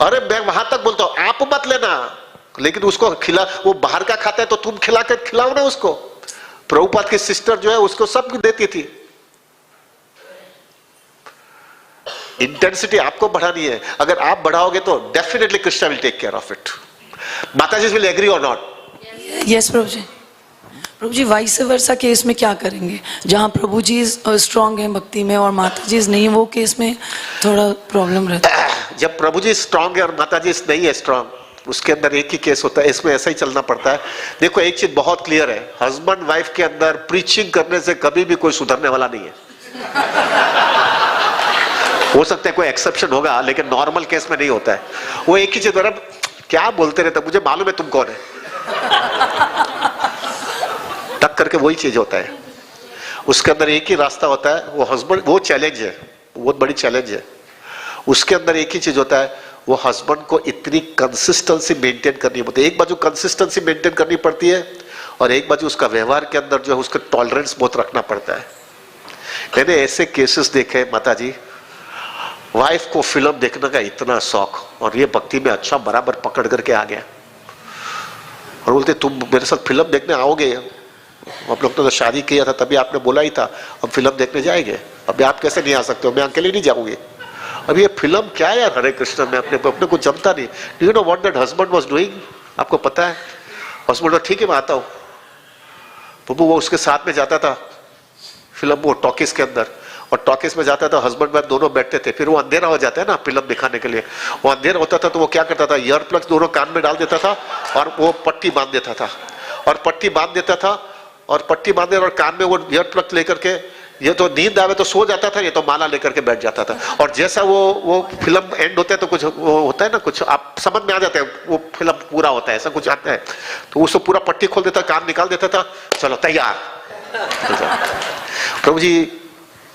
अरे मैं वहां तक बोलता हूं आप मत लेना, लेकिन उसको खिला, वो बाहर का खाता है तो तुम खिलाओ ना उसको। प्रभुपाद की सिस्टर जो है उसको सब देती थी, इंटेंसिटी आपको बढ़ानी है, अगर आप बढ़ाओगे तो definitely Krishna will take care of it. Mata ji will agree और not? Yes Prabhu ji. Prabhu ji vice versa case में क्या करेंगे, जहाँ प्रभु जी स्ट्रांग हैं भक्ति में और माता जी नहीं, वो केस में थोड़ा प्रॉब्लम रहता है। जब प्रभु जी स्ट्रांग है और माता जी नहीं है स्ट्रांग, उसके अंदर एक ही केस होता है, इसमें ऐसा ही चलना पड़ता है। देखो एक चीज बहुत क्लियर है, हस्बैंड वाइफ के अंदर प्रीचिंग करने से कभी भी कोई सुधरने वाला नहीं है। हो सकता है कोई एक्सेप्शन होगा, लेकिन नॉर्मल केस में नहीं होता है। वो एक ही चीज, क्या बोलते रहते, मुझे मालूम है तुम कौन है, टक करके वही चीज होता है। उसके अंदर एक ही रास्ता होता है, वो हस्बैंड, वो चैलेंज है, बहुत बड़ी चैलेंज है। उसके अंदर एक ही चीज होता है, वो हस्बैंड को इतनी कंसिस्टेंसी मेंटेन करनी पड़ती है। एक बाजू कंसिस्टेंसी मेंटेन करनी पड़ती है और एक बाजू उसका व्यवहार के अंदर जो है उसका टॉलरेंस बहुत रखना पड़ता है। मैंने ऐसे केसेस देखे माता जी, वाइफ को फिल्म देखने का इतना शौक और ये भक्ति में अच्छा बराबर पकड़ करके आ गया और बोलते तुम मेरे साथ फिल्म देखने आओगे, हम लोग तो शादी किया था तभी आपने बोला ही था हम फिल्म देखने जाएंगे, अभी आप कैसे नहीं आ सकते हो, मैं अकेले नहीं जाऊंगी। अब ये फिल्म क्या है यार, हरे कृष्ण में अपने को जमता नहीं। Do you know what that husband was doing? आपको पता है? हस्बैंड बोला ठीक है मैं आता हूँ। बब्बू वो उसके साथ में जाता था फिल्म, वो टॉकीज के अंदर, और टॉकीज में जाता था, हस्बैंड वाइफ दोनों बैठते थे। फिर वो अंधेरा हो जाता है ना फिल्म दिखाने के लिए, वो अंधेरा होता था तो वो क्या करता था, ईयर प्लग्स दोनों कान में डाल देता था और वो पट्टी बांध देता था, और पट्टी बांध देता था और पट्टी बांधे और कान में वो ईयर प्लग लेकर के, ये तो नींद आवे तो सो जाता था, ये तो माला लेकर के बैठ जाता था। और जैसा वो फिल्म एंड होता है तो कुछ वो होता है ना, कुछ आप समझ में आ जाते हैं, वो फिल्म पूरा होता है ऐसा कुछ आता है, तो उसको पूरा पट्टी खोल देता, कान निकाल देता था, चलो तैयार। प्रभु जी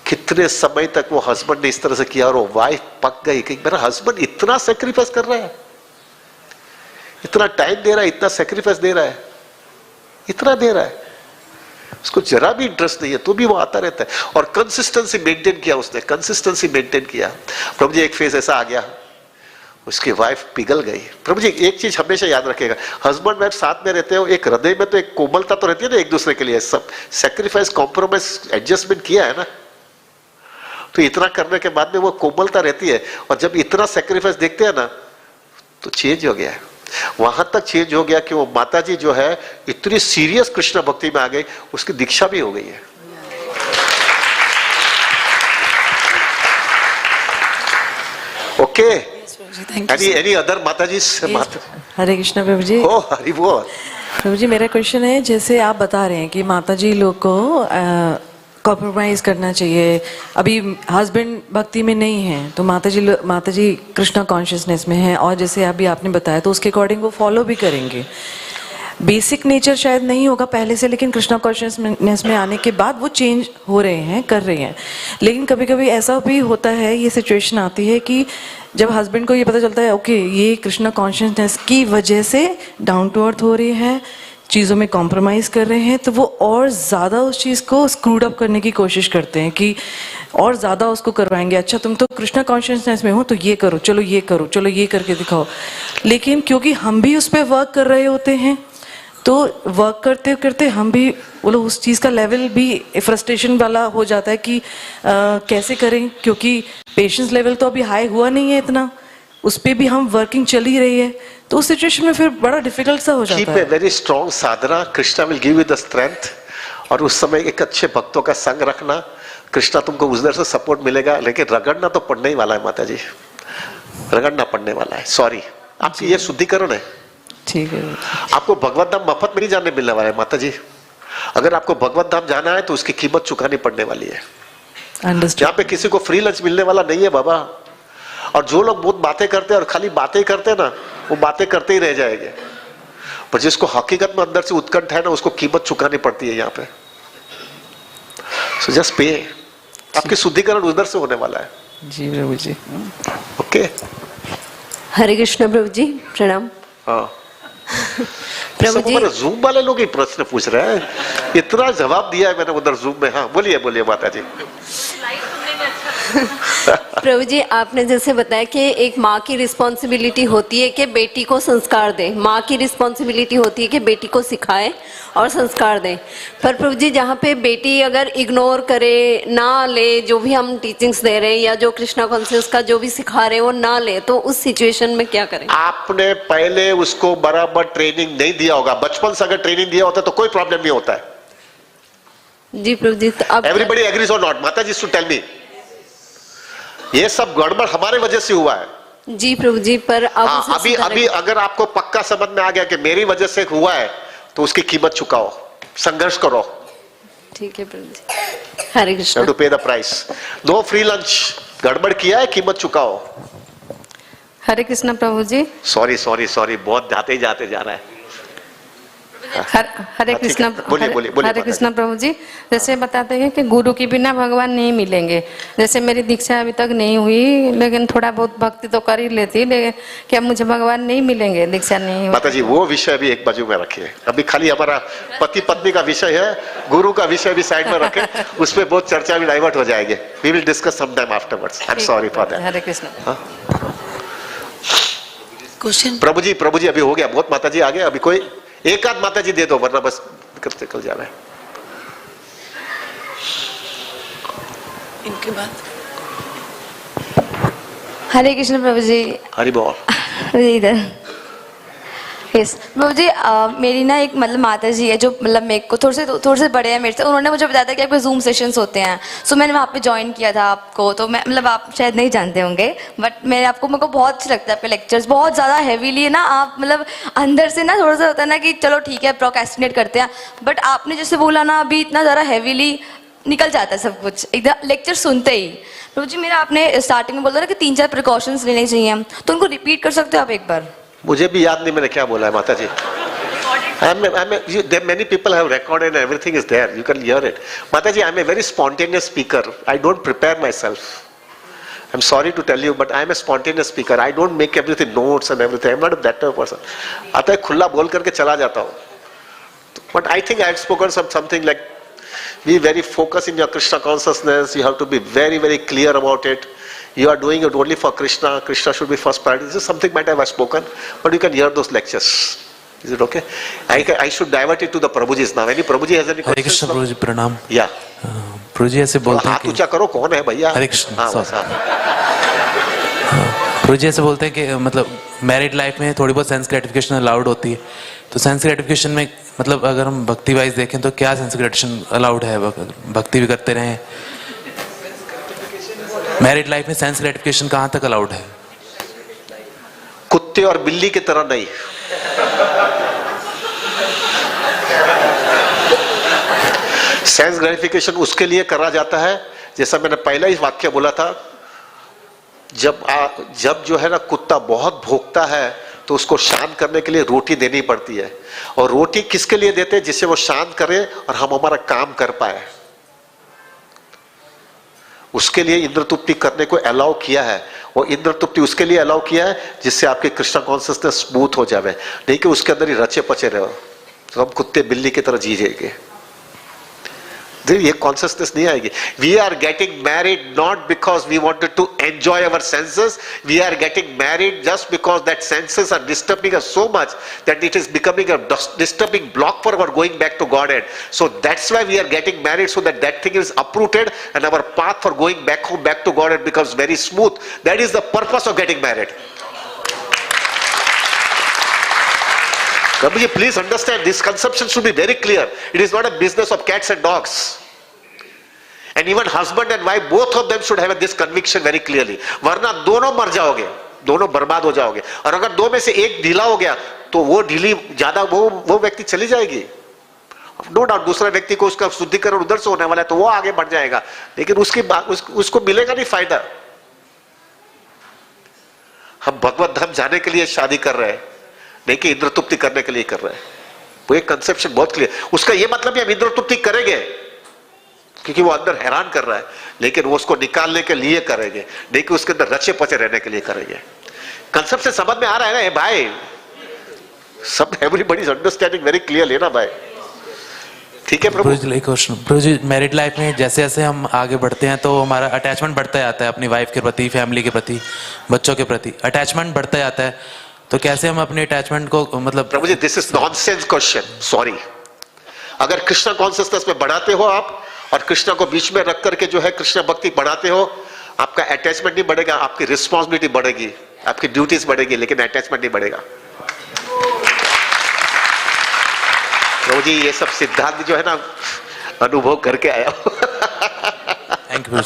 कितने समय तक वो हस्बैंड ने इस तरह से किया और वो वाइफ पक गई कि मेरा हस्बैंड इतना सेक्रीफाइस कर रहा है, इतना टाइम दे रहा है, इतना सेक्रीफाइस दे रहा है, इतना दे रहा है, उसको जरा भी इंटरेस्ट नहीं है तो भी वो आता रहता है। और कंसिस्टेंसी मेंटेन किया उसने, कंसिस्टेंसी मेंटेन किया। प्रभु जी एक फेज ऐसा आ गया, उसकी वाइफ पिघल गई। प्रभु जी एक चीज हमेशा याद रखेगा, हस्बैंड वाइफ साथ में रहते हो, एक हृदय में तो एक कोमलता तो रहती है ना एक दूसरे के लिए, सब सेक्रीफाइस कॉम्प्रोमाइज एडजस्टमेंट किया है ना, तो इतना करने के बाद में वो कोमलता रहती है। और जब इतना सेक्रीफाइस देखते हैं ना तो चेंज हो गया है, वहां तक चेंज हो गया कि वो माता जी जो है इतनी सीरियस कृष्ण भक्ति में आ गई, उसकी दीक्षा भी हो गई है। ओके, एनी अदर माता जी? हरे कृष्णा प्रभु जी। ओ हरि बोल। प्रभु जी मेरा क्वेश्चन है, जैसे आप बता रहे हैं कि माता जी लोग को कॉम्प्रोमाइज करना चाहिए, अभी हस्बैंड भक्ति में नहीं है तो माता जी कृष्णा कॉन्शियसनेस में है, और जैसे अभी आपने बताया तो उसके अकॉर्डिंग वो फॉलो भी करेंगे। बेसिक नेचर शायद नहीं होगा पहले से, लेकिन कृष्णा कॉन्शियसनेस में आने के बाद वो चेंज हो रहे हैं, कर रहे हैं। लेकिन कभी कभी ऐसा भी होता है, ये सिचुएशन आती है कि जब हस्बैंड को ये पता चलता है ओके ये कृष्णा कॉन्शियसनेस की वजह से डाउन टू अर्थ हो रही है, चीज़ों में कॉम्प्रोमाइज़ कर रहे हैं, तो वो और ज़्यादा उस चीज़ को स्क्रूड अप करने की कोशिश करते हैं कि और ज़्यादा उसको करवाएंगे, अच्छा तुम तो कृष्णा कॉन्शियसनेस में हो तो ये करो, चलो ये करो, चलो ये करके दिखाओ। लेकिन क्योंकि हम भी उस पर वर्क कर रहे होते हैं तो वर्क करते करते हम भी बोलो उस चीज़ का लेवल भी फ्रस्ट्रेशन वाला हो जाता है कि कैसे करें, क्योंकि पेशेंस लेवल तो अभी हाई हुआ नहीं है इतना, उस पर भी हम वर्किंग चल ही रही है, तो उस सिचुएशन में फिर बड़ा डिफिकल्ट सा हो जाता है। Keep a very strong Sadhana, Krishna will give you the strength. और उस समय एक अच्छे भक्तों का संग रखना, कृष्णा तुमको उधर से सपोर्ट मिलेगा। लेकिन रगड़ना तो पड़ने ही वाला है माता जी, रगड़ना पड़ने वाला है। सॉरी, आपकी ये शुद्धिकरण है, ठीक है। आपको भगवत धाम मफत में नहीं जाने मिलने वाला है माता जी। अगर आपको भगवत धाम जाना है तो उसकी कीमत चुकानी पड़ने वाली है। यहाँ पे किसी को फ्री लंच मिलने वाला नहीं है बाबा। और जो लोग बहुत बातें करते हैं और खाली बातें करते हैं ना, वो बातें करते ही रह जाएंगे, पर जिसको हकीकत में अंदर से उत्कंठा है ना, उसको कीमत चुकानी पड़ती है यहाँ पे। सो जस्ट पे, आपकी शुद्धिकरण उधर से होने वाला है। जी प्रभु जी। ओके, हरे कृष्ण प्रभु जी, प्रणाम। हाँ प्रभु जी, हमारे जूम वाले लोग ही प्रश्न पूछ रहे हैं, इतना जवाब दिया है मैंने उधर जूम में। हाँ बोलिए बोलिए माता जी। प्रभु जी, आपने जैसे बताया कि एक माँ की रिस्पॉन्सिबिलिटी होती है कि बेटी को संस्कार दे, माँ की रिस्पॉन्सिबिलिटी होती है कि बेटी को सिखाए और संस्कार दे। पर प्रभु जी, जहाँ पे बेटी अगर इग्नोर करे, ना ले जो भी हम टीचिंग्स दे रहे हैं या जो कृष्णा कॉन्शियस का जो भी सिखा रहे हैं वो ना ले, तो उस सिचुएशन में क्या करें? आपने पहले उसको बराबर ट्रेनिंग नहीं दिया होगा। बचपन से अगर ट्रेनिंग दिया होता तो कोई प्रॉब्लम नहीं होता है। जी प्रभु जी, तो अब एवरीबडी एग्रीज और नॉट? माता जी शुड टेल मी। ये सब गड़बड़ हमारे वजह से हुआ है। जी प्रभु जी, पर अब उसे अभी सुधारें। अगर आपको पक्का समझ में आ गया कि मेरी वजह से हुआ है तो उसकी कीमत चुकाओ, संघर्ष करो। ठीक है प्रभु जी। Hare Krishna. To pay the price. No free lunch. गड़बड़ किया है, कीमत चुकाओ। Hare Krishna Prabhu ji. Sorry sorry sorry, बहुत जाते ही जाते जा रहा है। हरे कृष्ण। बोलिए बोलिए बोलिए। हरे कृष्ण प्रभु जी, जैसे बताते हैं कि गुरु के बिना भगवान नहीं मिलेंगे। जैसे मेरी दीक्षा अभी तक नहीं हुई, लेकिन थोड़ा बहुत भक्ति तो कर ही लेती, लेकिन क्या मुझे भगवान नहीं मिलेंगे दीक्षा नहीं हुई? माता जी, वो विषय भी एक बाजू में रखिए। अभी खाली हमारा पति पत्नी का विषय है, गुरु का विषय भी साइड में रखें। उस पर बहुत चर्चा भी डाइवर्ट हो जाएगी। We will discuss some time afterwards. I am sorry for that. Hare Krishna. Question प्रभु जी अभी हो गया बहुत। माता जी आगे अभी कोई एक आध माता जी दे दो, वरना बस निकल जाना है। इनके बाद हरे कृष्ण प्रभु जी। हरि बोल। इधर यस प्रभु जी, मेरी ना एक मतलब माता जी है जो मतलब मेरे को थोड़े से बड़े हैं मेरे से। उन्होंने मुझे बताया था कि आपके जूम सेशंस होते हैं, सो मैंने वहाँ पे ज्वाइन किया था आपको। तो मैं मतलब आप शायद नहीं जानते होंगे, बट मेरे को बहुत अच्छा लगता है आपके लेक्चर्स। बहुत ज़्यादा हैवीली है ना आप, मतलब अंदर से ना थोड़ा सा होता है ना कि चलो ठीक है प्रोक्रेस्टिनेट करते हैं, बट आपने जैसे बोला ना अभी इतना ज़्यादा हैवीली निकल जाता है सब कुछ एकदम लेक्चर सुनते ही। प्रभु जी, मेरा आपने स्टार्टिंग में बोला ना कि 3-4 प्रिकॉशंस लेने चाहिए, तो उनको रिपीट कर सकते हो आप एक बार? मुझे भी याद नहीं मैंने क्या बोला है माता जी। Many people have recorded and everything is there. You can hear it. Mataji, I'm a very spontaneous speaker. I don't prepare myself. I'm sorry to tell you, but I'm a spontaneous speaker. I don't make everything notes and everything. I'm not that type of person. आता है खुला बोल करके चला जाता हूँ. But I think I've spoken something like, be very focused in your Krishna consciousness. You have to be very, very clear about it. You are doing it only for Krishna. Krishna should be first priority. This is something might have spoken, but you can hear those lectures. Is it okay? I should divert it to the Prabhujis now. Any Prabhuji has any questions? हरे कृष्ण प्रभु जी, प्रणाम। Yeah. प्रभु जी ऐसे बोलते हैं हाथ ऊंचा करो, कौन है भैया? हरे कृष्ण। हाँ, बस, हाँ। प्रभु जी ऐसे बोलते हैं कि मतलब मैरिड लाइफ में थोड़ी बहुत सेंस ग्रेटिफिकेशन अलाउड होती है, तो सेंस ग्रेटिफिकेशन में मतलब अगर हम भक्ति वाइज देखें तो क्या सेंस ग्रेटिफिकेशन अलाउड है? भक्ति भी करते रहें, मैरिड लाइफ में सेंस ग्रेटिफिकेशन कहाँ तक अलाउड है? कुत्ते और बिल्ली की तरह नहीं। सेंस ग्रेटिफिकेशन उसके लिए करा जाता है, जैसा मैंने पहला ही वाक्य बोला था, जब जो है ना कुत्ता बहुत भौंकता है तो उसको शांत करने के लिए रोटी देनी पड़ती है। और रोटी किसके लिए देते हैं? जिससे वो शांत करे और हम हमारा काम कर पाए। उसके लिए इंद्र तुप्ति करने को अलाउ किया है। वो इंद्र तुप्ति उसके लिए अलाउ किया है जिससे आपके कृष्णा कॉन्शियसनेस स्मूथ हो जाए, नहीं कि उसके अंदर ही रचे पचे रहो तो हम कुत्ते बिल्ली की तरह जी जाएंगे। ये कॉन्शियसनेस नहीं आएगी। We are getting married not because we wanted to enjoy our senses, we are getting married just because that senses are disturbing us so much that it is becoming a disturbing block for our going back to Godhead. So that's why we are getting married, so that that thing is uprooted and our path for going back home, back to God, it becomes very smooth. That is the purpose of getting married. Prabhuji, please understand, this conception should be very clear. It is not a business of cats and dogs. And even husband and wife, both of them should have this conviction very clearly. वरना दोनों मर जाओगे, दोनों बर्बाद हो जाओगे। और अगर दो में से एक ढीला हो गया तो वो ढीली ज्यादा वो व्यक्ति चली जाएगी। नो डाउट दूसरा व्यक्ति को उसका शुद्धिकरण उधर से होने वाला है तो वो आगे बढ़ जाएगा, लेकिन उसको मिलेगा नहीं फायदा। हम भगवत धाम जाने के लिए शादी कर रहे हैं, नहीं कि इंद्र तुप्ति करने के लिए कर रहे हैं। वो एक कंसेप्शन बहुत क्लियर। उसका ये मतलब है हम इंद्र तुप्ति करेंगे क्योंकि वो अंदर हैरान कर रहा है, लेकिन वो उसको निकालने के लिए करेंगे, नहीं कि उसके अंदर रचे पचे रहने के लिए करेंगे। कंसेप्ट से समझ में आ रहा है ना भाई? सब everybody is understanding very clearly ना भाई? ठीक है प्रभु? प्रभु जी, मैरिड लाइफ में जैसे जैसे हम आगे बढ़ते हैं तो हमारा अटैचमेंट बढ़ता जाता है अपनी वाइफ के प्रति, फैमिली के प्रति, बच्चों के प्रति अटैचमेंट बढ़ता जाता है। तो कैसे हम अपने अटैचमेंट को मतलब प्रभु जी, this is nonsense question, sorry. अगर कृष्णा कॉन्शियसनेस में बढ़ाते हो आप और कृष्णा को बीच में रख करके जो है कृष्णा भक्ति बढ़ाते हो, आपका अटैचमेंट नहीं बढ़ेगा, आपकी रिस्पॉन्सिबिलिटी बढ़ेगी, आपकी ड्यूटीज बढ़ेगी, लेकिन अटैचमेंट नहीं बढ़ेगा। प्रभु जी, ये सब सिद्धांत जो है ना अनुभव करके आया हूं। Thank you.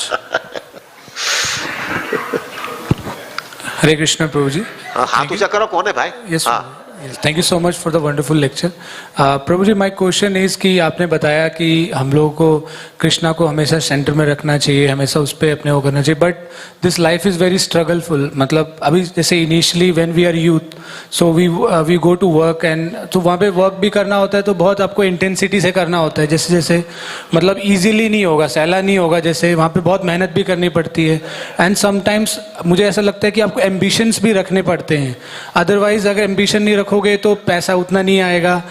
हरे कृष्णा प्रभु जी। हाथ ऊंचा करो, कौन है भाई? Yes, thank you so much for the wonderful lecture. प्रभु जी, माय क्वेश्चन इज कि आपने बताया कि हम लोगों को कृष्णा को हमेशा सेंटर में रखना चाहिए, हमेशा उस पर अपने वो करना चाहिए, but this life is very struggleful. मतलब अभी जैसे initially when we are youth, so we go to work and तो वहाँ पे वर्क भी करना होता है, तो बहुत आपको इंटेंसिटी से करना होता है, जैसे जैसे मतलब ईजिली नहीं होगा, सहला नहीं होगा, जैसे वहाँ पे बहुत मेहनत भी करनी पड़ती है। एंड समटाइम्स मुझे ऐसा लगता है कि आपको एम्बिशंस भी रखने पड़ते हैं, अदरवाइज अगर एम्बिशन नहीं रखोगे तो पैसा उतना नहीं आएगा,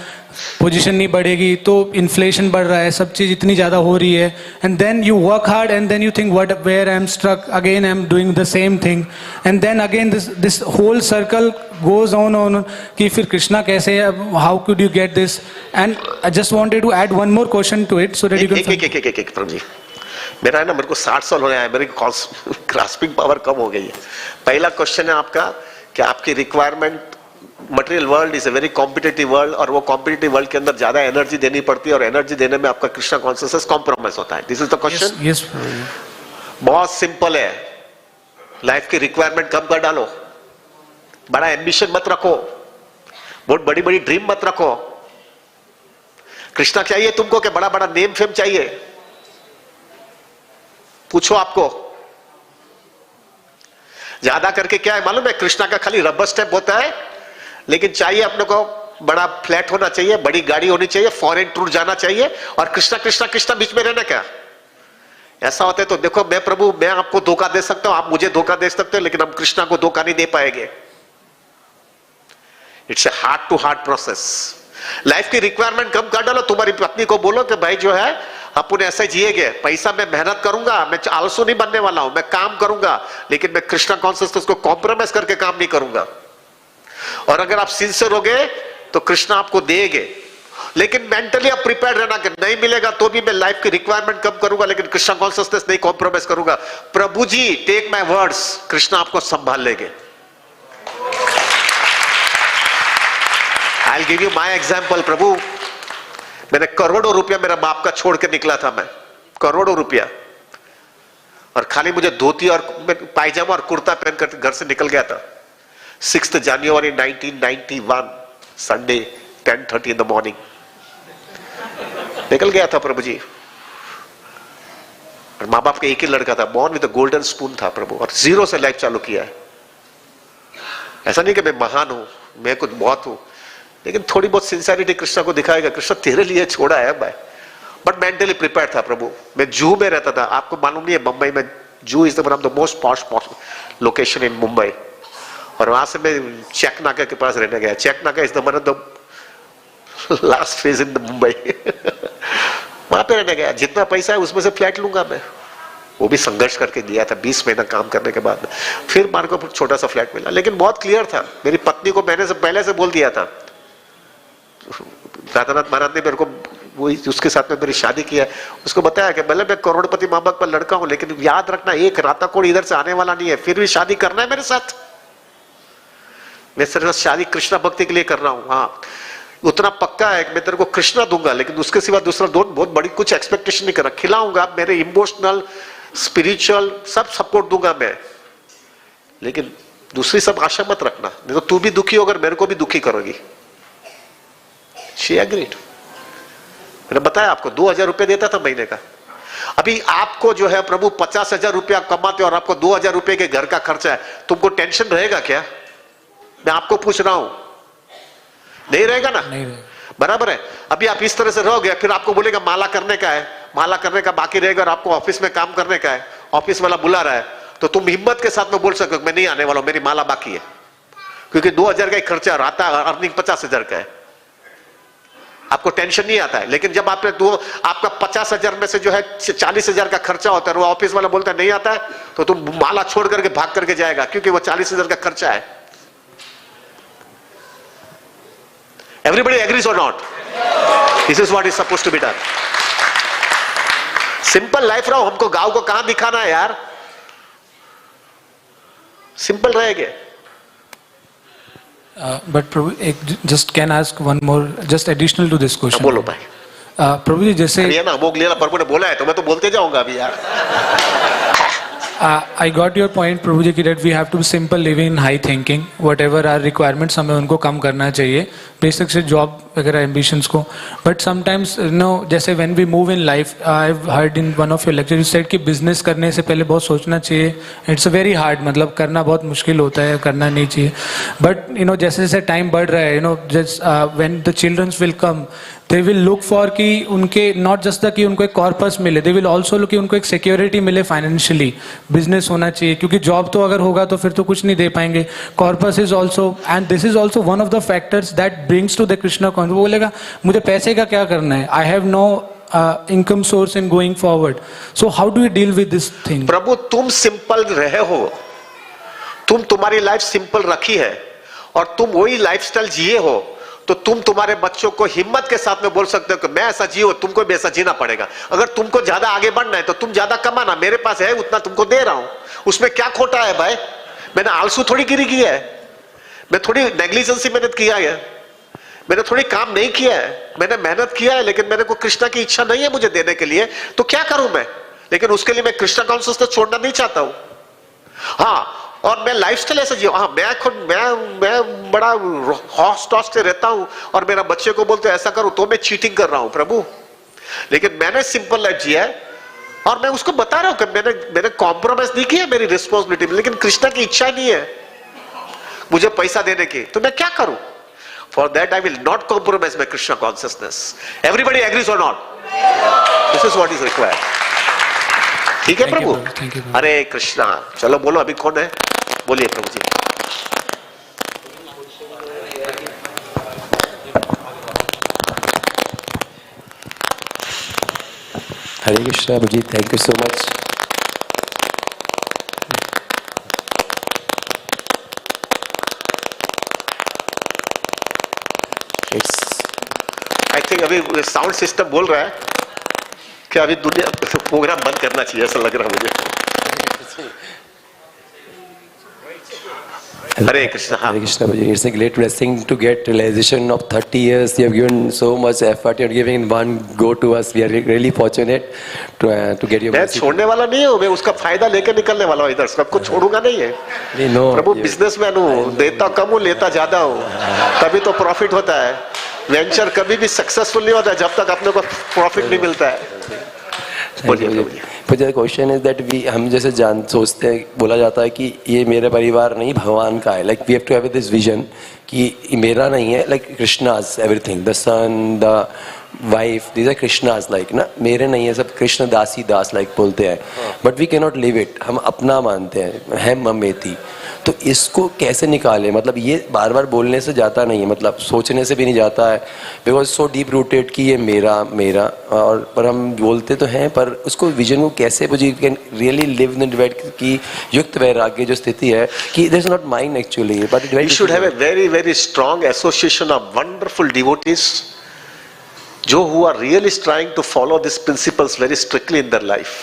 पोजीशन नहीं बढ़ेगी, तो इन्फ्लेशन बढ़ रहा है, सब चीज़ इतनी ज़्यादा हो रही है, and then you work hard and then you think what where I am struck, again I am doing the same thing, and then again this whole circle goes on कि फिर कृष्णा कैसे, how could you get this? And I just wanted to add one more question to it so that you can. एक प्रभु जी, मेरा है ना, मेरे को 60 साल हो गया है, मेरी ग्रास्पिंग पावर कम हो गई है। पहला क्वेश्चन है आपका कि आपकी requirement, material world is a very competitive world, और वो कॉम्पिटिटिव वर्ल्ड के अंदर ज्यादा एनर्जी देनी पड़ती है, और एनर्जी देने में आपका कृष्णा कॉन्शियसनेस कॉम्प्रोमाइज होता है। This is the question. Yes, बहुत सिंपल है, लाइफ की रिक्वायरमेंट कम कर डालो, बड़ा एम्बिशन मत रखो, बहुत बड़ी बड़ी ड्रीम मत रखो। कृष्णा चाहिए तुमको कि बड़ा बड़ा नेम फेम चाहिए? पूछो आपको। ज्यादा करके क्या है मालूम है? कृष्णा का खाली रबर स्टेप होता है, लेकिन चाहिए अपने को बड़ा फ्लैट होना चाहिए, बड़ी गाड़ी होनी चाहिए, फॉरेन टूर जाना चाहिए, और कृष्णा कृष्णा कृष्णा बीच में रहना क्या? ऐसा होता है तो देखो, मैं प्रभु, मैं आपको धोखा दे सकता हूं, आप मुझे धोखा दे सकते हो, लेकिन हम कृष्णा को धोखा नहीं दे पाएंगे। It's a heart to heart process. Life की रिक्वायरमेंट कम कर डालो। तुम्हारी पत्नी को बोलो कि भाई जो है अपन ऐसे जिएंगे, पैसा मैं मेहनत करूंगा, मैं आलसू नहीं बनने वाला हूं, मैं काम करूंगा, लेकिन मैं कृष्णा कॉन्शियसनेस को कॉम्प्रोमाइज करके काम नहीं करूंगा। और अगर आप सिंसियर हो गए तो कृष्णा आपको देंगे, लेकिन मेंटली आप प्रिपेयर रहना कि नहीं मिलेगा तो भी मैं लाइफ की रिक्वायरमेंट कम करूंगा, लेकिन कृष्णा कॉन्शियसनेस नहीं कॉम्प्रोमाइज करूंगा। प्रभु जी, टेक माय वर्ड्स, कृष्णा आपको संभाल लेंगे। I'll give you my example, प्रभु। मैंने करोड़ों रुपया मेरा बाप का छोड़ के निकला था, मैं करोड़ों रुपया, और खाली मुझे धोती और पायजामा और कुर्ता पहनकर घर से निकल गया था। 6 जनवरी 1991 संडे 10:30 in the morning निकल गया था प्रभु जी। और माँ बाप का एक ही लड़का था, born with a golden spoon था प्रभु, और 0 से लाइफ चालू किया है। ऐसा नहीं कि मैं महान हूं, मैं कुछ बहुत हूं, लेकिन थोड़ी बहुत सिंसियरिटी कृष्णा को दिखाएगा। कृष्णा तेरे लिए छोड़ा है भाई, बट मेंटली प्रिपेयर था प्रभु। मैं जू में रहता था, आपको मालूम नहीं है, मुंबई में जू is the most posh location in Mumbai, और वहां से मैं चेक नाका के पास रहने गया। चेक नाका is the last phase in Mumbai. वहां पे रहने गया, जितना पैसा है उसमें से फ्लैट लूंगा मैं, वो भी संघर्ष करके दिया था। 20 महीना काम करने के बाद फिर मार को छोटा सा फ्लैट मिला, लेकिन बहुत क्लियर था। मेरी पत्नी को मैंने से पहले से बोल दिया था, राधानाथ महाराज ने मेरे को, वही उसके साथ में मेरी शादी किया, उसको बताया कि भले मैं करोड़पति माँ बाप का लड़का हूं, लेकिन याद रखना एक राता कोई इधर से आने वाला नहीं है, फिर भी शादी करना है मेरे साथ। मैं सिर्फ शादी कृष्णा भक्ति के लिए कर रहा हूं। हाँ, उतना पक्का है कि मैं तेरे को कृष्णा दूंगा, लेकिन उसके सिवा दूसरा बहुत बड़ी कुछ एक्सपेक्टेशन नहीं कर रहा। खिलाऊंगा, मेरे इमोशनल स्पिरिचुअल सब सपोर्ट दूंगा मैं, लेकिन दूसरी सब आशा मत रखना, नहीं तो तू भी दुखी होकर मेरे को भी दुखी करोगी। She agreed। मैंने बताया आपको 2000 रुपये देता था महीने का। अभी आपको जो है प्रभु 50,000 रुपया कमाते और आपको 2000 रुपये के घर का खर्चा है, तुमको टेंशन रहेगा क्या? मैं आपको पूछ रहा हूं, नहीं रहेगा ना? नहीं रहेगा। बराबर है। अभी आप इस तरह से रहोगे, फिर आपको बोलेगा माला करने का है, माला करने का बाकी रहेगा, और आपको ऑफिस में काम करने का है, ऑफिस वाला बुला रहा है, तो तुम हिम्मत के साथ में बोल सको मैं नहीं आने वाला हूं, मेरी माला बाकी है, क्योंकि 2000 का ही खर्चा, राता अर्निंग 50,000 का है। आपको टेंशन नहीं आता है। लेकिन जब आपने आपका 50,000 में से जो है 40,000 का खर्चा होता है, वो ऑफिस वाला बोलता है नहीं आता है, तो तुम माला छोड़ करके भाग करके जाएगा, क्योंकि वो 40,000 का खर्चा है। एवरीबडी एग्रीज और not? This is what is supposed to be done. Simple life रहो, हमको गांव को कहां दिखाना है यार, सिंपल रहेंगे। बट प्रभु एक just can ask one more just additional to this question. बोलो भाई। प्रभु जी जैसे ये ना अमोघ लीला प्रभु ने बोला है तो मैं तो बोलते जाऊंगा अभी यार। I got your point प्रभु जी कि that we have to be simple living in high thinking, whatever our requirements हमें उनको कम करना चाहिए, बेसिक से जॉब वगैरह एम्बिशंस को। बट समटाइम्स जैसे when we move in life, I've heard in one of your lectures you said कि business करने से पहले बहुत सोचना चाहिए। इट्स वेरी हार्ड, मतलब करना बहुत मुश्किल होता है, करना नहीं चाहिए। बट जैसे जैसे टाइम बढ़ रहा है, just when the children will come, they will look for कि उनके not just कि उनको एक कॉर्पस मिले, they will also look कि उनको एक सिक्योरिटी मिले फाइनेंशियली। बिजनेस होना चाहिए, क्योंकि जॉब तो अगर होगा तो फिर तो कुछ नहीं दे पाएंगे। Corpus is also, and this is also one of the factors that brings to the Krishna concept. वो बोलेगा मुझे पैसे का क्या करना है, I have no income source in going forward, so how do you deal with this thing? प्रभु तुम सिंपल रहे हो, तुम्हारी लाइफ सिंपल रखी है और तुम वही लाइफस्टाइल जिए हो, तो तुम तुम्हारे बच्चों को हिम्मत के साथ में बोल सकते हो कि मैं ऐसा जियो, तुमको भी ऐसा जीना पड़ेगा। अगर तुमको ज्यादा आगे बढ़ना है तो तुम ज्यादा कमाना, मेरे पास है उतना तुमको दे रहा हूं, उसमें क्या खोटा है भाई? मैंने आलसू थोड़ी गिरी की है, मैं थोड़ी नेग्लिजेंसी मेहनत किया है, मैंने थोड़ी काम नहीं किया है, मैंने मेहनत किया है, लेकिन मेरे को कृष्णा की इच्छा नहीं है मुझे देने के लिए, तो क्या करूं मैं? लेकिन उसके लिए मैं कृष्णा कॉन्शियसनेस छोड़ना नहीं चाहता हूं। हाँ, और मैं लाइफस्टाइल ऐसा जियो। हाँ, मैं बड़ा हॉस टॉस से रहता हूं और मेरा बच्चे को बोलते ऐसा करो तो मैं चीटिंग कर रहा हूं प्रभु। लेकिन मैंने सिंपल लाइफ जिया है और मैं उसको बता रहा हूं कि मैंने कॉम्प्रोमाइज नहीं किया मेरी रिस्पॉन्सिबिलिटी में, लेकिन कृष्णा की इच्छा नहीं है मुझे पैसा देने की, तो मैं क्या करूं? For that I will not compromise my Krishna consciousness. Everybody agrees और not? This is what is required. ठीक है प्रभु? हरे कृष्णा। चलो बोलो अभी कौन है, बोलिए प्रभु जी। हरे कृष्णा प्रभु जी, thank you so much. I think अभी साउंड सिस्टम बोल रहा है कि अभी दुनिया प्रोग्राम बंद करना चाहिए, ऐसा लग रहा है मुझे। हरे Krishna. Hare Krishna, it's a great blessing to get realization of 30 years. You have given so much effort. You are giving in one go to us. We are really fortunate to get your. मैं छोड़ने वाला नहीं हूँ, मैं उसका फायदा लेकर निकलने वाला हूँ, इधर सबको छोड़ूंगा नहीं है। प्रभु बिजनेसमैन हूँ, देता कम हूँ लेता ज्यादा हूँ, तभी तो प्रॉफिट होता है। वेंचर कभी भी सक्सेसफुल नहीं होता है जब तक अपने को प्रॉफिट नहीं मिलता है। But the question is that हम जैसे सोचते हैं, बोला जाता है कि ये मेरा परिवार नहीं भगवान का है, like we have to have this vision कि मेरा नहीं है, like Krishna's everything, the son, the wife, these are Krishna's, like ना मेरे नहीं है, सब कृष्ण दासी दास like बोलते हैं, but we cannot live it, हम अपना मानते हैं, है ममेती। तो इसको कैसे निकालें? मतलब ये बार बार बोलने से जाता नहीं है, मतलब सोचने से भी नहीं जाता है, बिकॉज सो डीप रूटेड कि ये मेरा मेरा, और पर हम बोलते तो हैं, पर उसको विजन को कैसे can really live in divide की युक्त वैराग्य जो स्थिति है कि this is not mind actually, but you should have a very very strong association of wonderful devotees जो who are really trying to follow these principles very strictly in their life,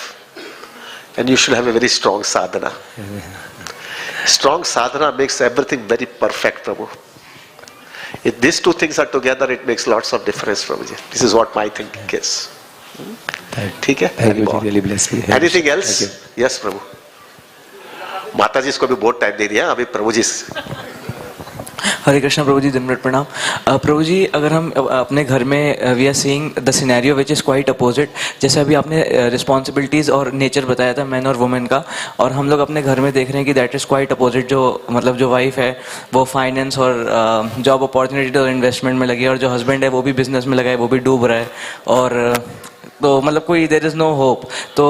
and you should have a very strong sadhana. Strong sadhana makes everything very perfect, Prabhu. If these two things are together, it makes lots of difference, Prabhuji. This is what my thinking is. ठीक है? Thank you, really bless me. Anything else? Yes, Prabhu. माता जी इसको भी बहुत time दे दिया, अभी प्रभु जी। हरे कृष्णा प्रभु जी, दंडवत प्रणाम। प्रभु जी, अगर हम अपने घर में we are seeing the scenario which is quite opposite, जैसे अभी आपने रिस्पॉन्सिबिलिटीज़ और नेचर बताया था मैन और वुमेन का, और हम लोग अपने घर में देख रहे हैं कि दैट इज़ क्वाइट अपोजिट। जो मतलब जो वाइफ है वो फाइनेंस और जॉब अपॉर्चुनिटी और इन्वेस्टमेंट में लगी है, और जो हस्बैंड है वो भी बिजनेस में लगा है, वो भी डूब रहा है, और तो मतलब कोई देयर इज़ नो होप। तो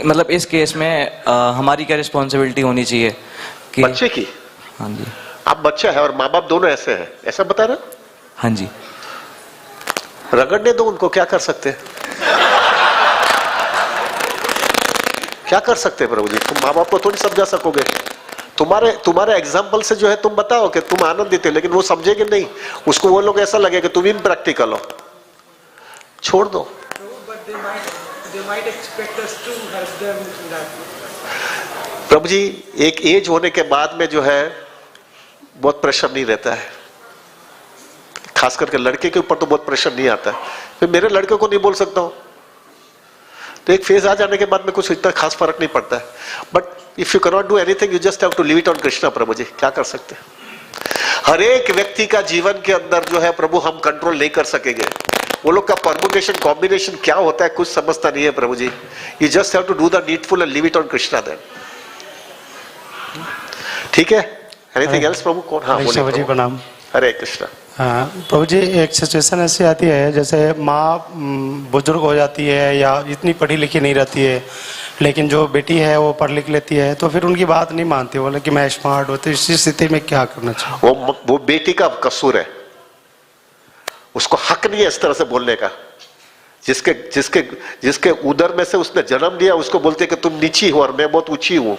मतलब इस केस में हमारी क्या रिस्पॉन्सिबिलिटी होनी चाहिए कि बच्चे की? हाँ जी। आप बच्चा है और माँ बाप दोनों ऐसे हैं, ऐसा बता रहे? हाँ जी। रगड़ने दो उनको, क्या कर सकते हैं? क्या कर सकते हैं प्रभु जी? तुम माँ बाप को थोड़ी समझा सकोगे। तुम्हारे एग्जाम्पल से जो है तुम बताओ कि तुम आनंदित हो, लेकिन वो समझेंगे नहीं। उसको वो लोग ऐसा लगेगा तुम इम्प्रैक्टिकल हो। छोड़ दो। प्रभु जी एक एज होने के बाद में जो है बहुत प्रेशर नहीं रहता है, खास करके लड़के के ऊपर तो बहुत प्रेशर नहीं आता है। फिर मेरे लड़के को नहीं बोल सकता हूं, तो एक फेज आ जाने के बाद में कुछ इतना खास फर्क नहीं पड़ता है। But if you cannot do anything, you just have to leave it on Krishna. प्रभु जी क्या कर सकते हैं? हर एक व्यक्ति का जीवन के अंदर जो है प्रभु हम कंट्रोल नहीं कर सकेंगे। वो लोग का परमुटेशन कॉम्बिनेशन क्या होता है कुछ समझता नहीं है प्रभु जी। You just have to do the needful and leave it on Krishna then. ठीक है, एनीथिंग एल्स प्रभु? कौन? हाँ बोलिए जी, प्रणाम। हरे कृष्णा। हाँ प्रभु जी, एक सिचुएशन ऐसी आती है जैसे माँ बुजुर्ग हो जाती है या इतनी पढ़ी लिखी नहीं रहती है, लेकिन जो बेटी है वो पढ़ लिख लेती है, तो फिर उनकी बात नहीं मानती, बोले कि मैं स्मार्ट हूँ। तो इस स्थिति में क्या करना चाहिए? वो बेटी का कसूर है, उसको हक नहीं है इस तरह से बोलने का। जिसके जिसके जिसके उदर में से उसने जन्म लिया उसको बोलते कि तुम नीची हो और मैं बहुत ऊंची हूं,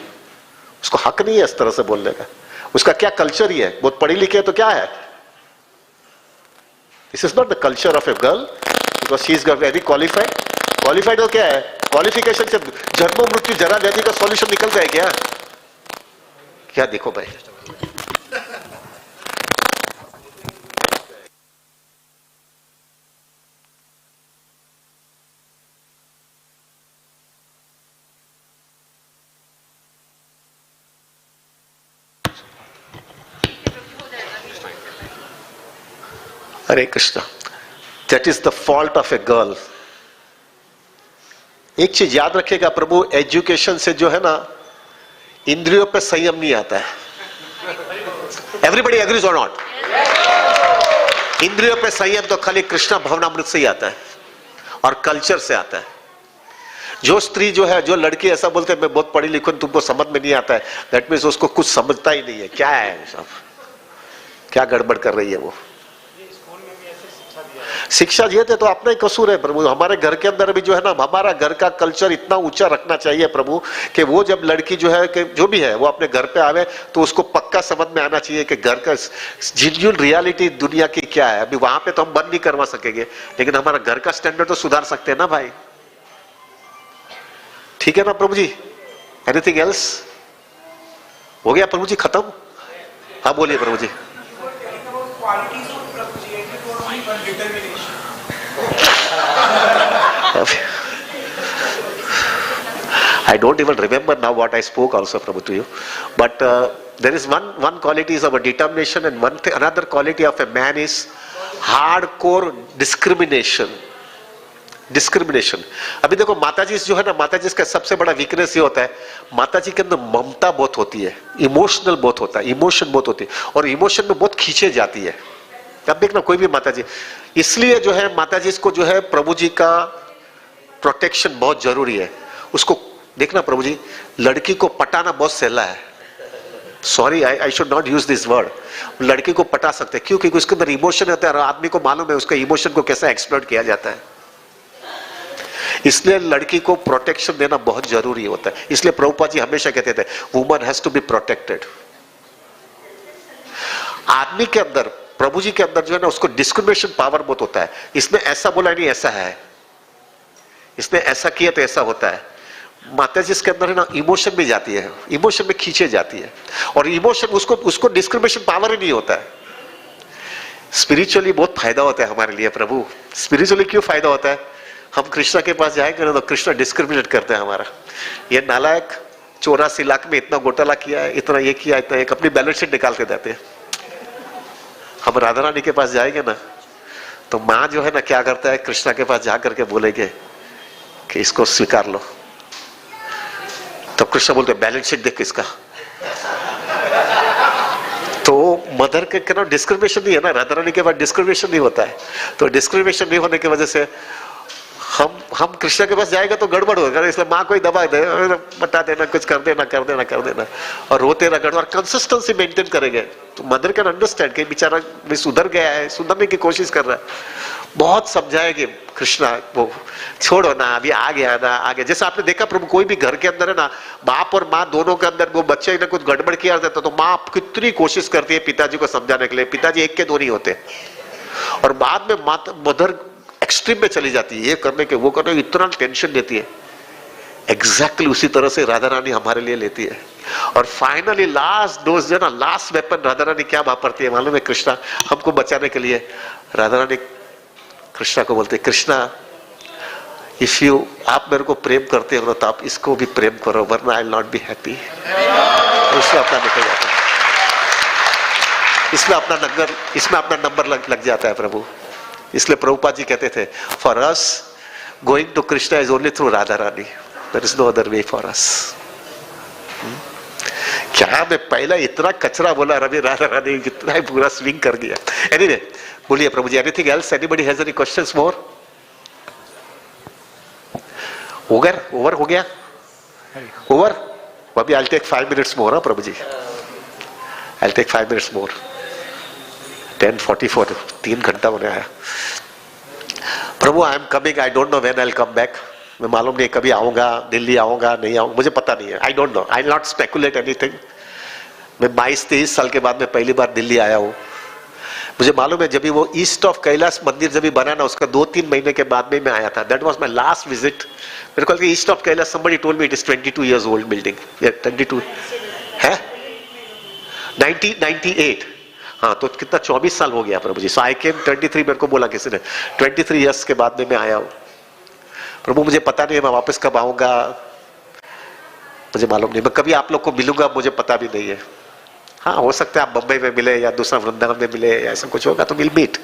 उसको हक नहीं है इस तरह से बोलने का। उसका क्या कल्चर ही है? बहुत पढ़ी लिखी है तो क्या है? This is not the culture of a girl because she is very qualified. Qualified तो क्या है? क्वालिफिकेशन से जन्म मृत्यु जरा व्याधि का सॉल्यूशन निकल जाए क्या? क्या देखो भाई, Hare Krishna. That is the fault of a girl. एक चीज याद रखिएगा प्रभु, एजुकेशन से जो है ना इंद्रियों पे संयम नहीं आता है। एवरीबडी एग्रीज और नॉट? इंद्रियों पे संयम तो खाली कृष्णा भवनामृत से ही आता है और कल्चर से आता है। जो स्त्री जो है, जो लड़की ऐसा बोलते हैं मैं बहुत पढ़ी लिखी हूं, तुमको समझ में नहीं आता है, दैट मीन्स उसको कुछ समझता ही नहीं है। क्या है सब, क्या गड़बड़ कर रही है वो? शिक्षा दिए थे तो अपना ही कसूर है प्रभु। हमारे घर के अंदर भी जो है ना, हमारा घर का कल्चर इतना ऊंचा रखना चाहिए प्रभु कि वो जब लड़की जो है कि जो भी है वो अपने घर पे आवे तो उसको पक्का समझ में आना चाहिए कि घर का जेन्युइन रियलिटी दुनिया की क्या है। अभी वहां पे तो हम बंद नहीं करवा सकेंगे, लेकिन हमारा घर का स्टैंडर्ड तो सुधार सकते हैं ना भाई। ठीक है ना प्रभु जी? Anything else? हो गया प्रभु जी खत्म? हाँ बोलिए प्रभु जी। I don't even remember now what I spoke also Prabhu to you, but there is one quality is our determination, and another quality of a man is hardcore discrimination. अभी देखो माताजी जो है ना, माताजी का सबसे बड़ा वीकनेस ये होता है, माताजी के अंदर ममता बहुत होती है, इमोशनल बहुत होता है, इमोशन बहुत होती है और इमोशन में बहुत खींचे जाती है। अब देखना कोई भी माताजी, इसलिए जो है माताजी को जो है प्रभु जी का प्रोटेक्शन बहुत जरूरी है। उसको देखना प्रभु जी, लड़की को पटाना बहुत सहला है। Sorry, I should not use this word. लड़की को पटा सकते हैं, क्यों? क्योंकि उसके अंदर इमोशन होता है और आदमी को मालूम है उसके इमोशन को कैसे एक्सप्लॉइट किया जाता है। इसलिए लड़की को प्रोटेक्शन देना बहुत जरूरी होता है। इसलिए प्रभुपाद जी हमेशा कहते थे woman has to be protected. आदमी के अंदर, प्रभु जी के अंदर जो है ना, उसको डिस्क्रिमिनेशन पावर बहुत होता है। इसने ऐसा बोला नहीं ऐसा है, इसने ऐसा किया तो ऐसा होता है। माता जी के अंदर है ना इमोशन भी जाती है, इमोशन में खींचे जाती है और इमोशन उसको डिस्क्रिमिनेशन पावर ही नहीं होता है। स्पिरिचुअली बहुत फायदा होता है हमारे लिए प्रभु। स्पिरिचुअली क्यों फायदा होता है? हम कृष्णा के पास जाएंगे ना तो कृष्णा डिस्क्रिमिनेट करते हैं हमारा, ये नालायक 84 लाख में इतना घोटाला किया है, इतना ये किया, इतना एक, अपनी बैलेंस शीट निकाल के देते हैं। हम राधा रानी के पास जाएंगे ना तो माँ जो है ना क्या करता है, कृष्णा के पास जाकर के बोलेंगे कि इसको स्वीकार लो, तो कृष्णा बोलते बैलेंस शीट देख इसका। तो मदर के ना डिस्क्रिमिनेशन नहीं है ना, राधा रानी के बाद डिस्क्रिमिनेशन नहीं होता है। तो डिस्क्रिमिनेशन नहीं होने की वजह से हम कृष्णा के पास जाएगा तो गड़बड़ होगा, इसलिए माँ को ही दबा दे, बता देना, कुछ कर देना, कर देना, कर देना और रोते रगड़ और कंसिस्टेंसी मेंटेन करेंगे तो मदर कैन अंडरस्टैंड कि बेचारा भी सुधर गया है, सुधरने की कोशिश कर रहा है। बहुत समझाएंगे कृष्णा वो छोड़ो ना, अभी आ गया ना, आ गया। जैसे आपने देखा प्रभु कोई भी घर के अंदर है ना, बाप और माँ दोनों के अंदर वो बच्चे ने कुछ गड़बड़ किया जाता तो माँ कितनी कोशिश करती है पिताजी को समझाने के लिए। पिताजी एक के दो नहीं होते, और बाद में मदर एक्सट्रीम में चली जाती है, ये करने के वो करने के, इतना टेंशन देती है। एग्जैक्टली उसी तरह से राधा रानी हमारे लिए लेती है। और फाइनली लास्ट डोज जो ना, लास्ट वेपन राधा रानी क्या वापरती है मालूम है? कृष्णा हमको बचाने के लिए राधा रानी कृष्णा को बोलते, कृष्णा इफ यू, आप मेरे को प्रेम करते हो तो आप इसको भी प्रेम करो, वरना आई विल नॉट बी हैप्पी। उसमें अपना निकल जाता है, इसमें अपना नंबर लग जाता है प्रभु। इसलिए प्रभुपाद जी कहते थे, for us going to Krishna is only through Radha Rani, there is no other way for us. क्या मैं पहला इतना कचरा बोला, रवि राधा रानी कितना ही पूरा स्विंग कर दिया। एनीवे बोलिए प्रभु जी, anything else? Anybody has any questions more? Over हो गया? ओवर? अभी I'll take 5 minutes more, प्रभु जी। I'll take 5 minutes more. 10:44, 3 घंटा होने आया। प्रभु I am coming, I don't know when I will come back. मैं मालूम नहीं कभी आऊंगा, दिल्ली आऊंगा नहीं आऊंगा, मुझे पता नहीं है। I don't no, I will not speculate anything. मैं 22-23 साल के बाद में पहली बार दिल्ली आया हूँ। मुझे मालूम है जब भी वो ईस्ट ऑफ कैलाश मंदिर जब भी बना ना, उसका 2-3 महीने के बाद में मैं आया था। That was my last visit. मेरे को east of Kailash, somebody told me it is 22 years old building. 22 है 1998। हाँ तो कितना 24 साल हो गया प्रभु जी। सो आई केम 23, मेरे को बोला किसी ने 23 इयर्स के बाद में मैं आया हूँ। प्रभु मुझे पता नहीं है मैं वापस कब आऊंगा, मुझे मालूम नहीं। मैं कभी आप लोग को मिलूंगा मुझे पता भी नहीं है। हाँ हो सकता है आप बम्बई में मिले या दूसरा वृंदावन में मिले या ऐसा कुछ होगा तो विल मीट।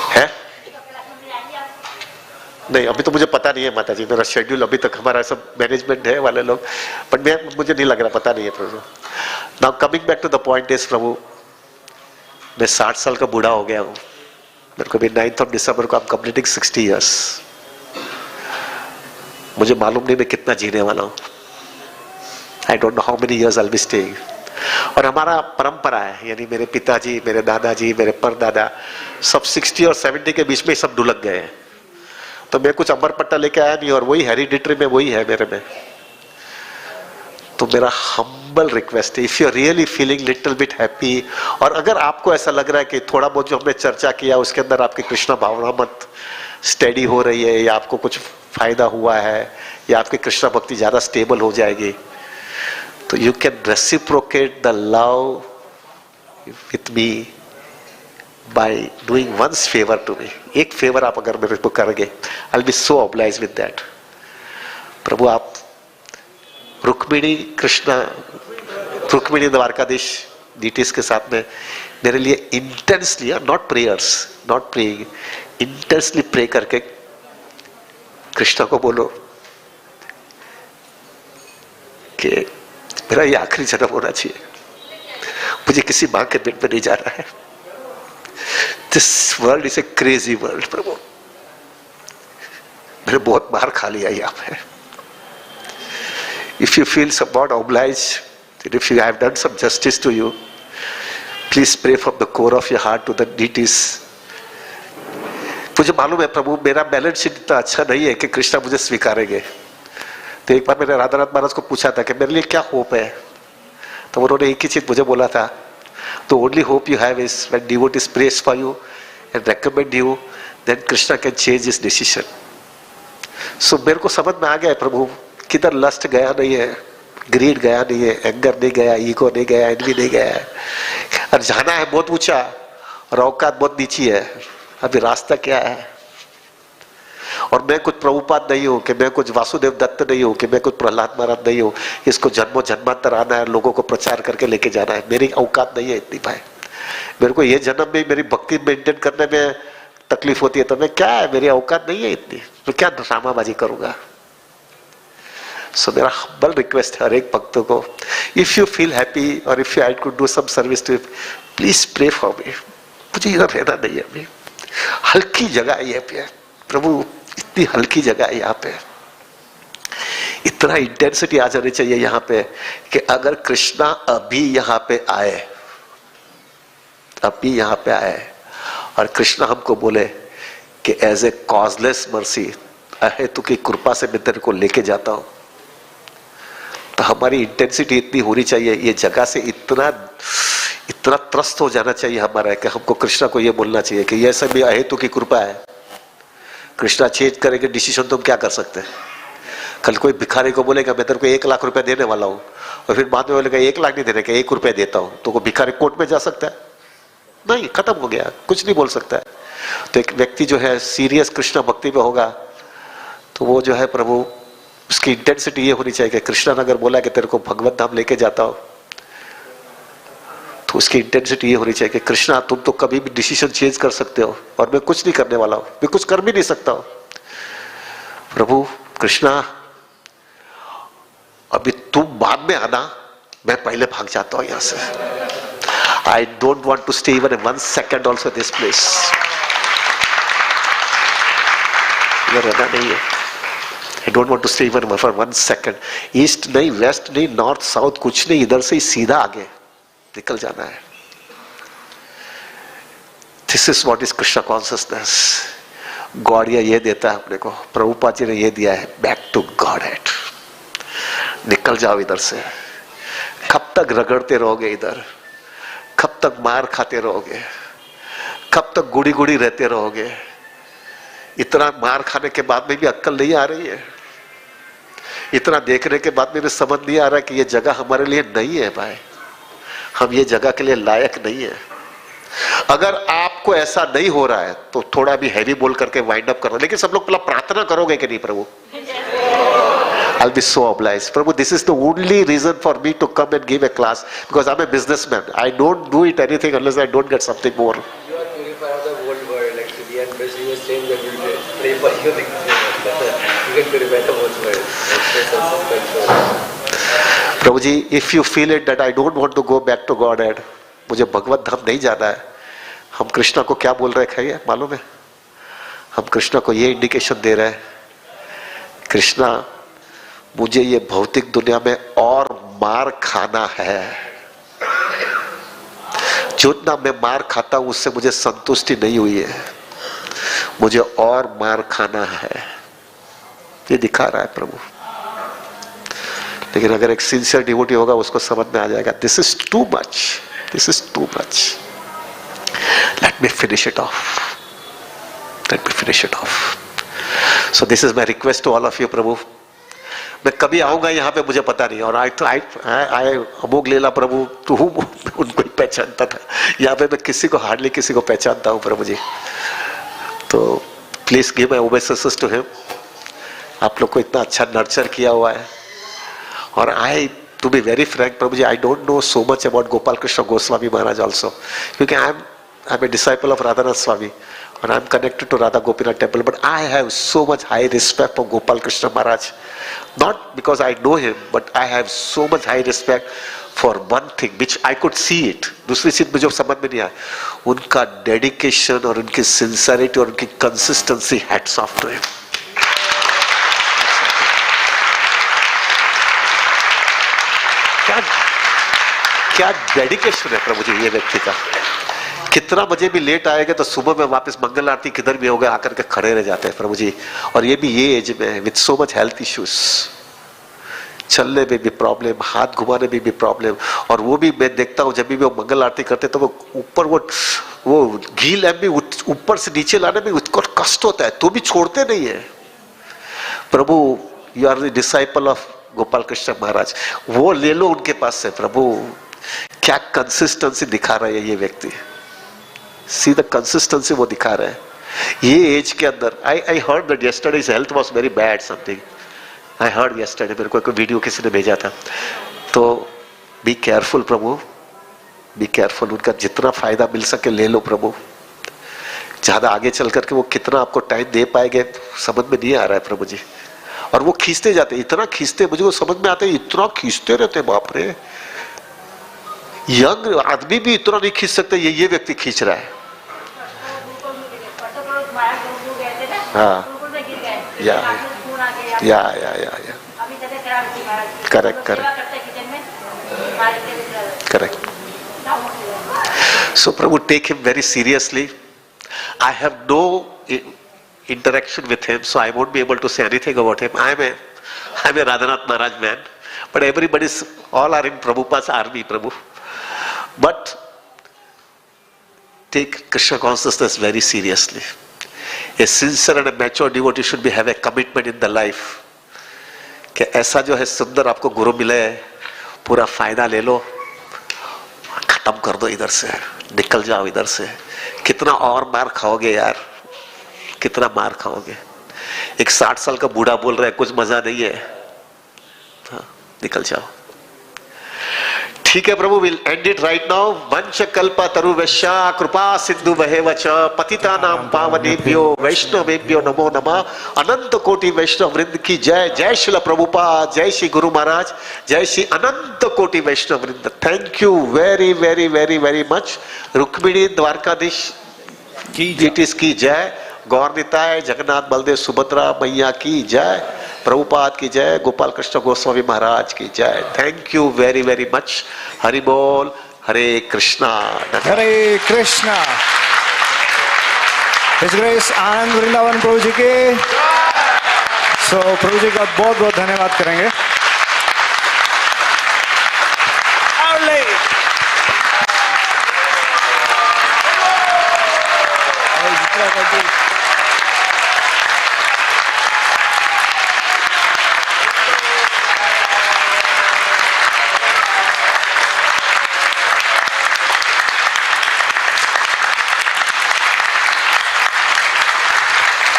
है नहीं अभी तो मुझे पता नहीं है माता जी, मेरा शेड्यूल अभी तक, हमारा सब मैनेजमेंट है वाले लोग, बट मुझे नहीं लग रहा, पता नहीं है प्रभु। Now coming back to the point is प्रभु, मैं 60 साल का बूढ़ा हो गया हूँ। मेरे को भी 9th दिसंबर को आई एम कंप्लीटिंग 60 इयर्स। मुझे मालूम नहीं मैं कितना जीने वाला हूँ। आई don't know how many years I will be staying. और हमारा परंपरा है, यानी मेरे पिताजी, मेरे दादाजी, मेरे परदादा सब 60 और 70 के बीच में सब ढुलक गए हैं। तो मैं कुछ अमर पट्टा लेके आया नहीं, और वही हेरिडिटरी में वही है मेरे में। तो मेरा हम्बल रिक्वेस्ट है, if you are really feeling little bit happy, और अगर आपको ऐसा लग रहा है कि थोड़ा बहुत जो हमने चर्चा किया उसके अंदर आपकी कृष्णा भावना मत स्टेडी हो रही है, या आपको कुछ फायदा हुआ है, या आपकी कृष्णा भक्ति ज्यादा स्टेबल हो जाएगी, तो you can reciprocate the love with me by doing ones favour to me. एक फेवर आप अगर मेरे को करोगे, I will be so oblige with that. प्रभु आप रुक्मिणी कृष्णा, रुक्मिणी द्वारकाधीश डीटीज के साथ में मेरे लिए intensely, not prayers, not praying, intensely pray करके कृष्णा को बोलो कि मेरा ये आखिरी जन्म होना चाहिए, मुझे किसी मां के पेट में नहीं जा रहा है। This world is a crazy world प्रभु, मैंने बहुत मार खा लिया यहाँ पे। If you feel somewhat obliged, and if you have done some justice to you, please pray from the core of your heart to the deities. मुझे मालूम है प्रभु मेरा बैलेंस शीट इतना अच्छा नहीं है कि कृष्णा मुझे स्वीकारेंगे। तो एक बार मैंने राधानाथ महाराज को पूछा था कि मेरे लिए क्या होप है, तो उन्होंने एक ही चीज मुझे बोला था, the only hope you have is when devotees praise for you and recommend you, then Krishna can change his decision. So मेरे को समझ में आ गया है प्रभु, किधर लस्ट गया नहीं है, ग्रीड गया नहीं है, एंगर नहीं गया, ईगो नहीं गया, एनवी नहीं गया है, और जाना है बहुत ऊंचा और औकात बहुत नीची है। अभी रास्ता क्या है? और मैं कुछ प्रभुपाद नहीं हूं, कि मैं कुछ वासुदेव दत्त नहीं हूं, कि मैं कुछ प्रहलाद महाराज नहीं हूं, इसको जन्मों जन्मांतर आना है, लोगों को प्रचार करके लेके जाना है। मेरी औकात नहीं है इतनी भाई। मेरे को ये जन्म में मेरी भक्ति मेंटेन करने में तकलीफ होती है, तो मैं क्या है, मेरी औकात नहीं है इतनी, मैं क्या ड्रामाबाजी करूंगा। सो मेरा हम्बल रिक्वेस्ट है हर एक भक्तों को, इफ यू फील हैप्पी और if you I could do some service to, please pray for me. मुझे इधर रहना नहीं है अभी, हल्की जगह है ये पे प्रभु, इतनी हल्की जगह है यहाँ पे, इतना इंटेंसिटी आ जानी चाहिए यहाँ पे कि अगर कृष्णा अभी यहाँ पे आए, अभी यहाँ पे आए और कृष्णा हमको बोले कि एज ए कॉजलेस मर्सी, अहेतु की कृपा से मैं तेरे को लेके जाता हूं, तो हमारी इंटेंसिटी इतनी होनी चाहिए, ये जगह से इतना इतना त्रस्त हो जाना चाहिए हमारा कि हमको कृष्णा को ये बोलना चाहिए कि ये सब अहेतु की कृपा है। कृष्णा चेंज करेंगे डिसीजन तो हम क्या कर सकते हैं। कल कोई भिखारी को बोलेगा मैं तेरे को 1 लाख रुपया देने वाला हूं, और फिर बाद में बोलेगा 1 लाख नहीं देने का 1 रुपया देता हूं, तो कोई भिखारी कोर्ट में जा सकता है? नहीं, खत्म हो गया, कुछ नहीं बोल सकता है। तो एक व्यक्ति जो है सीरियस कृष्णा भक्ति में होगा तो वो जो है प्रभु, उसकी इंटेंसिटी ये होनी चाहिए कि कृष्णा ने अगर बोला कि तेरे को भगवत धाम लेके जाता हो, तो उसकी इंटेंसिटी ये होनी चाहिए कि कृष्णा तुम तो कभी भी डिसीजन चेंज कर सकते हो और मैं कुछ नहीं करने वाला हूं, मैं कुछ कर भी नहीं सकता हूं। प्रभु कृष्णा अभी तुम बाद में आना, मैं पहले भाग जाता हूं यहां से। I don't want to stay even 1 second also this place. रहना नहीं है। I don't want to stay even for 1 second. East नहीं, वेस्ट नहीं, नॉर्थ साउथ कुछ नहीं, इधर से ही सीधा आगे निकल जाना है। This is what is Krishna consciousness. God ये देता है अपने को, प्रभुपाद जी ने ये दिया है, बैक टू गॉड हेड। निकल जाओ इधर से। कब तक रगड़ते रहोगे इधर? कब तक मार खाते रहोगे? कब तक गुड़ी गुड़ी रहते रहोगे? इतना मार खाने के बाद में भी अक्ल नहीं आ रही है? इतना देखने के बाद में भी समझ नहीं आ रहा कि ये जगह हमारे लिए नहीं है भाई, हम ये जगह के लिए लायक नहीं है। अगर आपको ऐसा नहीं हो रहा है तो थोड़ा भी हैवी बोल करके वाइंड अप करना, लेकिन सब लोग पहला प्रार्थना करोगे कि नहीं प्रभु? I'll be so obliged. Prabhu, this is the only reason for me to come and give a class, because I'm a businessman. I don't do it anything unless I don't get something more. You are purifier of the whole world, actually, and best you were saying that you will pray for your things. You can purify the whole world. Prabhu ji, if you feel it that I don't want to go back to Godhead, मुझे भगवत धाम नहीं जाना है, हम कृष्णा को क्या बोल रहे हैं खाइए मालूम है? हम कृष्णा को ये इंडिकेशन दे रहे हैं, कृष्णा मुझे ये भौतिक दुनिया में और मार खाना है। जितना मैं मार खाता हूं उससे मुझे संतुष्टि नहीं हुई है, मुझे और मार खाना है। ये दिखा रहा है प्रभु। लेकिन अगर एक सिंसियर डिवोटी होगा उसको समझ में आ जाएगा, this is too much, this is too much, let me finish it off, let me finish it off. So this is my request to all of you प्रभु। मैं कभी आऊंगा यहाँ पे मुझे पता नहीं, और आई अमोघ लीला प्रभु तो हूँ, उनको ही पहचानता था। यहाँ पे मैं किसी को हार्डली किसी को पहचानता हूँ प्रभु जी। तो please give my obeisances to him. आप लोग को इतना अच्छा नर्चर किया हुआ है, और I to be very frank प्रभु जी, I don't know so much about Gopal Krishna Goswami Maharaj also, क्योंकि I am a disciple of Radhanath Swami and I'm connected to Radha Gopinath temple, but I have so much high respect for Gopal Krishna Maharaj, not because I know him, but I have so much high respect for one thing which I could see it. दूसरी चीज मुझे समझ में नहीं आया, उनका dedication और उनकी सिंसियरिटी और उनकी consistency, hats off to him. क्या डेडिकेशन है प्रभु जी ये व्यक्ति का। कितना बजे भी लेट आएगा तो सुबह में वापस मंगल आरती किधर भी होगा आकर के खड़े रह जाते हैं प्रभु जी। और ये भी ये एज में with so much health issues, चलने में भी प्रॉब्लम, हाथ घुमाने में भी प्रॉब्लम। और वो भी मैं देखता हूँ जब भी वो मंगल आरती करते तो वो ऊपर वो घी लैम्प भी ऊपर से नीचे लाने में उसको कष्ट होता है, तो भी छोड़ते नहीं है। प्रभु you are the disciple of Gopal Krishna Maharaj, वो ले लो उनके पास से प्रभु। क्या कंसिस्टेंसी दिखा रहा है ये व्यक्ति, सी द कंसिस्टेंसी वो दिखा रहे हैं ये एज के अंदर। I heard that yesterday his health was very bad something, I heard yesterday, मेरे को एक वीडियो किसी ने भेजा था। तो be careful Prabhu, be careful. उनका जितना फायदा मिल सके ले लो प्रभु। ज्यादा आगे चल करके वो कितना आपको टाइम दे पाएंगे समझ में नहीं आ रहा है प्रभु जी। और वो खींचते जाते, इतना खींचते, मुझे वो समझ में आता है, इतना खींचते रहते बाप रे। यंग आदमी भी इतना नहीं खींच सकते, ये व्यक्ति खींच रहा है। हाँ, या करेक्ट करेक्ट। सो प्रभु take him very seriously I have no interaction with him, so I won't be able to say anything about him. I'm a Radhanath Maharaj man, but all are in Prabhupada's army, Prabhu. But take Krishna consciousness very seriously. A sincere and a mature devotee should have a commitment in the life. कि ऐसा जो है सुंदर आपको गुरु मिले, पूरा फायदा ले लो, खत्म कर दो इधर से, निकल जाओ इधर से. कितना और मार खाओगे यार, कितना मार खाओगे. एक 60 साल का बूढ़ा बोल रहा है कुछ मजा नहीं है, निकल जाओ. ठीक है प्रभु, will end it right now. वंश कल्प तरुवैश्य कृपा सिंधु वहेवच पतितानां पावनेभ्यो वैष्णवेभ्यो नमो नमः. अनंत कोटि वैष्णव वृंद की जय. जय श्रील प्रभुपाद, जय श्री गुरु महाराज, जय श्री अनंत कोटि वैष्णव वृंद. Thank you very very very very much. Rukmini Dwarkadhish की जय. गौरनिताय जगन्नाथ बलदेव सुभद्रा मैया की जय. प्रभुपाद की जय. गोपाल कृष्ण गोस्वामी महाराज की जय. Thank you very very much. Hari बोल. हरे कृष्णा. हरे कृष्णा. हिज ग्रेस आनंद वृंदावन प्रभु जी के. सो प्रभु जी का बहुत बहुत धन्यवाद करेंगे.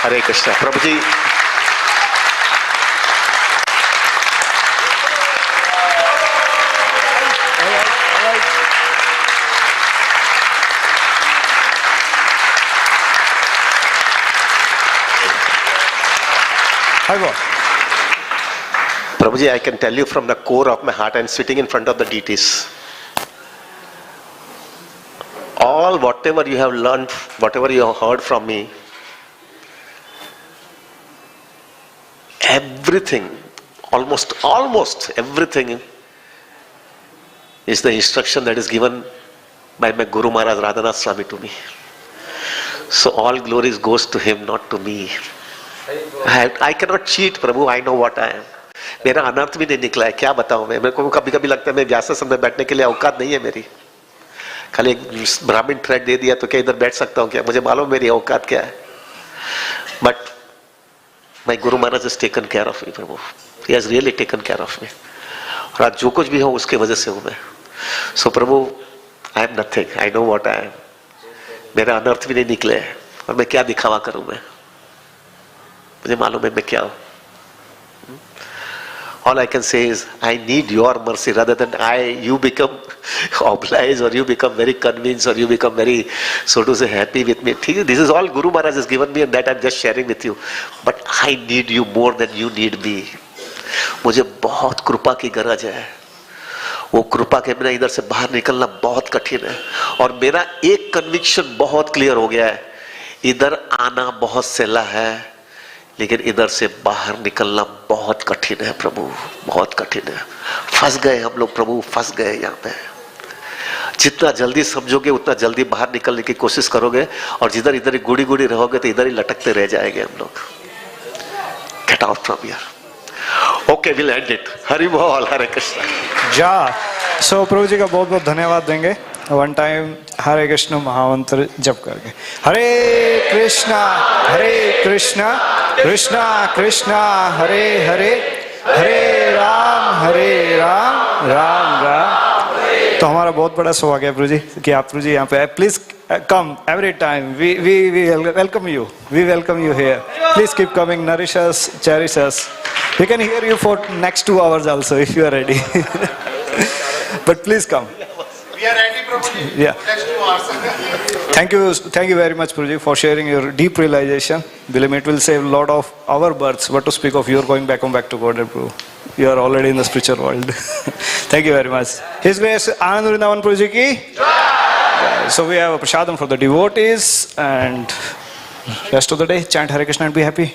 हरे कृष्णा. प्रभु जी Prabhuji, I can tell you from the core of my heart, I'm sitting in front of the deities. All whatever you have learned, whatever you have heard from me, everything, almost everything is the instruction that is given by my Guru Maharaj Radhanath Swami to me. So all glories goes to him, not to me. I cannot cheat, Prabhu. I know what I am. मेरा अनर्थ भी नहीं निकला है, क्या बताऊं मैं. मेरे को कभी कभी लगता है मैं व्यासासन में बैठने के लिए औकात नहीं है मेरी. खाली एक ब्राह्मण थ्रेड दे दिया तो क्या इधर बैठ सकता हूं क्या? मुझे मालूम मेरी औकात क्या है. But My Guru Maharaj has taken care of me, Prabhu. He has really taken care of me. और आज जो कुछ भी हो उसके वजह से हूँ मैं. So Prabhu, I am nothing. I know what I am. मेरा अनर्थ भी नहीं निकले हैं और मैं क्या दिखावा करूँ मैं. मुझे मालूम है मैं क्या हूँ. All I can say is I need your mercy rather than you become obliged or you become very convinced or you become very, so to say, happy with me. This is all Guru Maharaj has given me and that I'm just sharing with you. But I need you more than you need me. मुझे बहुत कृपा की गरज है. वो कृपा के बिना इधर से बाहर निकलना बहुत कठिन है. और मेरा एक कन्विक्शन बहुत क्लियर हो गया है. इधर आना बहुत सहेला है, लेकिन इधर से बाहर निकलना बहुत कठिन है प्रभु, बहुत कठिन है. फंस गए हम लोग प्रभु, फंस गए यहाँ पे. जितना जल्दी समझोगे उतना जल्दी बाहर निकलने की कोशिश करोगे और जिधर इधर गुड़ी गुड़ी रहोगे तो इधर ही लटकते रह जाएंगे हम लोग. Get out from here. Okay, will end it. Hari बोल. हरे कृष्णा. जा. सो प्रभु जी का बहुत बहुत धन्यवाद देंगे. वन टाइम हरे कृष्ण महामंत्र जप करके. हरे कृष्णा कृष्णा कृष्णा हरे हरे, हरे राम राम राम. तो हमारा बहुत बड़ा सौभाग्य है प्रभु जी कि आप प्रभु जी यहाँ पे. Please come every time. We welcome you. We welcome you here. Please keep coming. Nourish us, cherish us. We can hear you for next 2 hours also if you are ready. But please come. We are ready, Prabhuji. Yeah. Next 2 hours. Thank you very much, Prabhuji, for sharing your deep realization. Believe me, it will save a lot of our births. What to speak of your going back to God, Prabhu. You are already in the spiritual world. Thank you very much. His Grace Anand Vrindavan Prabhuji ki. So we have a prasadam for the devotees and rest of the day chant Hare Krishna and be happy.